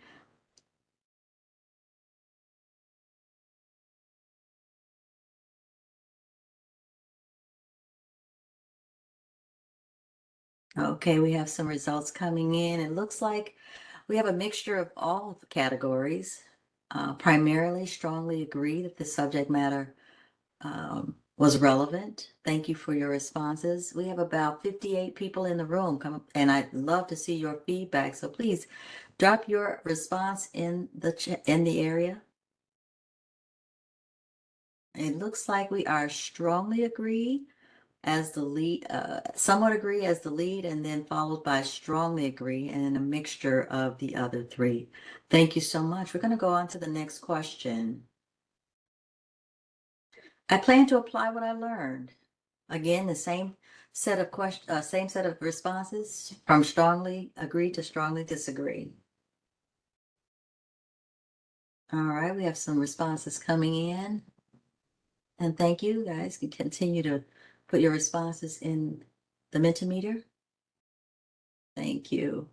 Okay, we have some results coming in. It looks like we have a mixture of all of the categories. Primarily strongly agree that the subject matter was relevant. Thank you for your responses. We have about 58 people in the room, and I'd love to see your feedback. So please drop your response in the area. It looks like we are strongly agree as the lead, somewhat agree as the lead, and then followed by strongly agree, and a mixture of the other three. Thank you so much. We're going to go on to the next question. I plan to apply what I learned. Again, the same set of same set of responses, from strongly agree to strongly disagree. All right, we have some responses coming in. And thank you, guys. You can continue to put your responses in the Mentimeter. Thank you.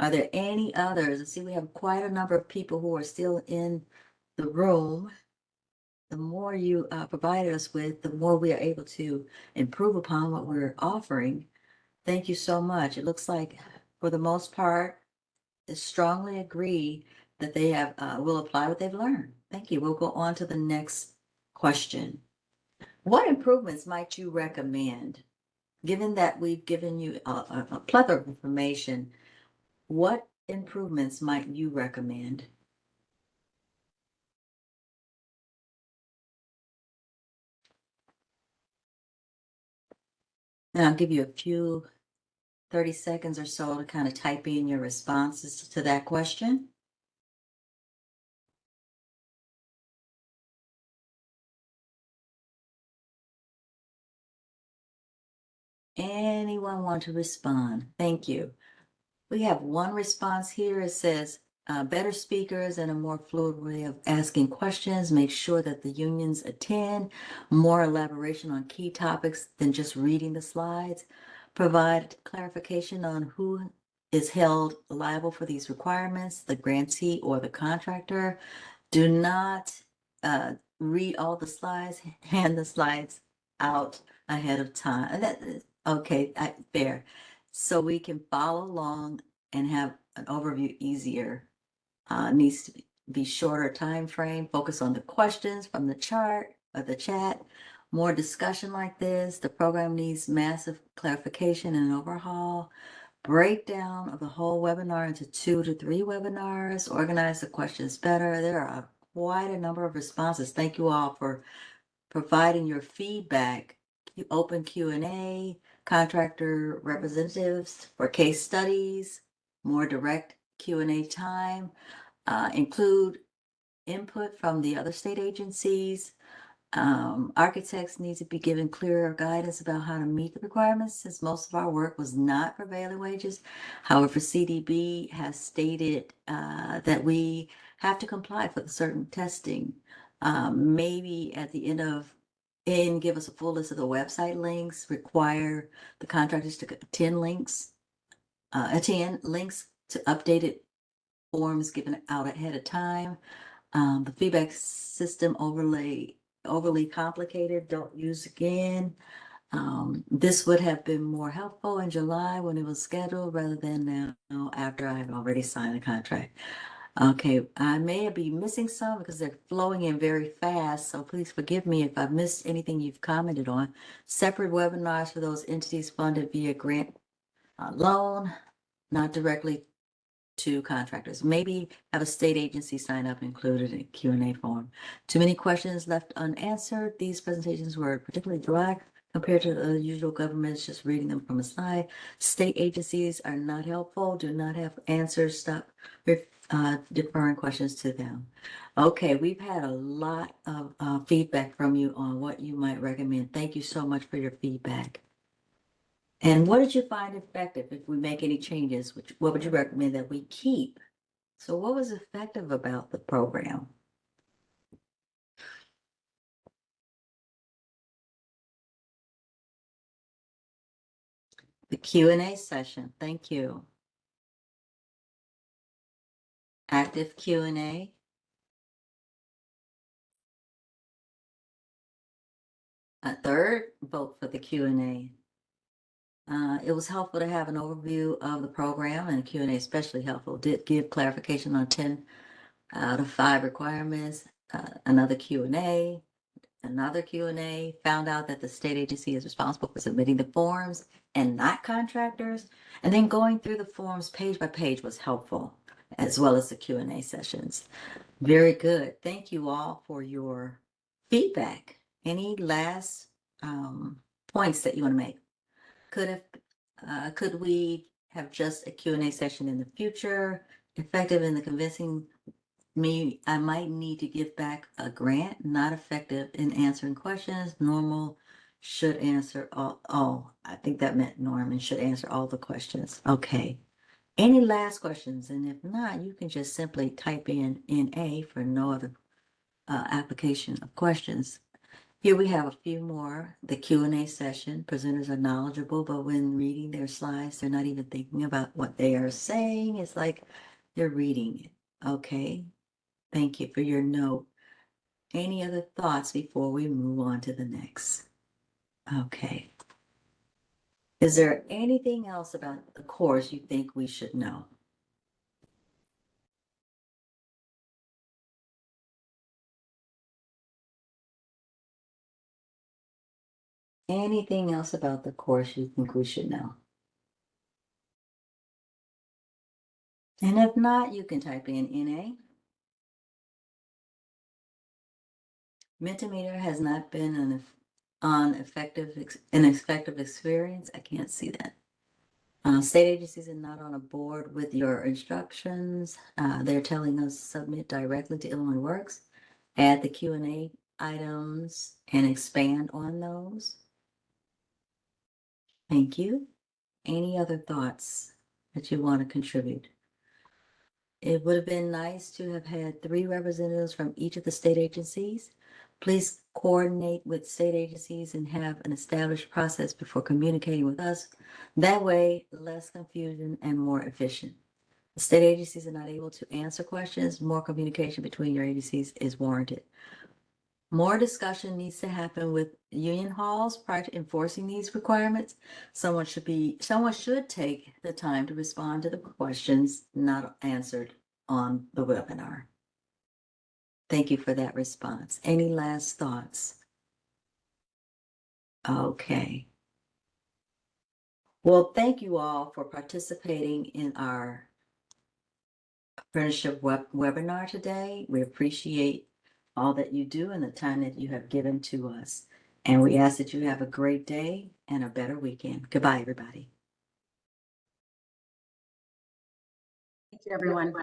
Are there any others? I see we have quite a number of people who are still in the room. The more you provide us with, the more we are able to improve upon what we're offering. Thank you so much. It looks like, for the most part, they strongly agree that they have will apply what they've learned. Thank you. We'll go on to the next question. What improvements might you recommend? Given that we've given you a plethora of information, what improvements might you recommend? And I'll give you a few 30 seconds or so to kind of type in your responses to that question. Anyone want to respond? Thank you. We have one response here. It says, better speakers and a more fluid way of asking questions. Make sure that the unions attend. More elaboration on key topics than just reading the slides. Provide clarification on who is held liable for these requirements, the grantee or the contractor. Do not read all the slides, hand the slides out ahead of time. Okay, fair. So we can follow along and have an overview easier. Needs to be shorter time frame, focus on the questions from the chart or the chat. More discussion like this. The program needs massive clarification and overhaul. Breakdown of the whole webinar into 2 to 3 webinars. Organize the questions better. There are quite a number of responses. Thank you all for providing your feedback. Open Q&A, contractor representatives for case studies, more direct Q&A time, include input from the other state agencies. Architects need to be given clearer guidance about how to meet the requirements since most of our work was not prevailing wages. However, CDB has stated that we have to comply for the certain testing. Maybe at the end of and give us a full list of the website links, require the contractors to attend links to updated forms given out ahead of time. The feedback system overly complicated, don't use again. This would have been more helpful in July when it was scheduled rather than now after I've already signed the contract. Okay, I may be missing some because they're flowing in very fast, so please forgive me if I've missed anything you've commented on. Separate webinars for those entities funded via grant loan, not directly to contractors. Maybe have a state agency sign up included in Q&A form. Too many questions left unanswered. These presentations were particularly dry compared to the usual governments just reading them from a slide. State agencies are not helpful, do not have answers, stop deferring questions to them. Okay, we've had a lot of feedback from you on what you might recommend. Thank you so much for your feedback. And what did you find effective if we make any changes? What would you recommend that we keep? So what was effective about the program? The Q&A session, thank you. Active Q&A. A third vote for the Q&A. It was helpful to have an overview of the program, and Q&A especially helpful. Did give clarification on 10 out of 5 requirements. Another Q&A. Found out that the state agency is responsible for submitting the forms and not contractors. And then going through the forms page by page was helpful, as well as the Q&A sessions. Very good. Thank you all for your feedback. Any last points that you want to make? Could we have just a Q&A session in the future? Effective in the convincing me, I might need to give back a grant, not effective in answering questions. Normal should answer all. Oh, I think that meant Norman should answer all the questions. Okay. Any last questions? And if not, you can just simply type in NA for no other application of questions. Here we have a few more. The Q&A session. Presenters are knowledgeable, but when reading their slides, they're not even thinking about what they are saying. It's like they're reading it. Okay. Thank you for your note. Any other thoughts before we move on to the next? Okay. Is there anything else about the course you think we should know? Anything else about the course you think we should know? And if not, you can type in NA. Mentimeter has not been an effective experience. I can't see that. State agencies are not on a board with your instructions. They're telling us submit directly to Illinois Works, add the Q&A items and expand on those. Thank you. Any other thoughts that you want to contribute? It would have been nice to have had 3 representatives from each of the state agencies. Please coordinate with state agencies and have an established process before communicating with us. That way, less confusion and more efficient. The state agencies are not able to answer questions. More communication between your agencies is warranted. More discussion needs to happen with union halls prior to enforcing these requirements. Someone should take the time to respond to the questions not answered on the webinar. Thank you for that response. Any last thoughts? Okay. Well, thank you all for participating in our apprenticeship webinar today. We appreciate all that you do and the time that you have given to us. And we ask that you have a great day and a better weekend. Goodbye, everybody. Thank you, everyone.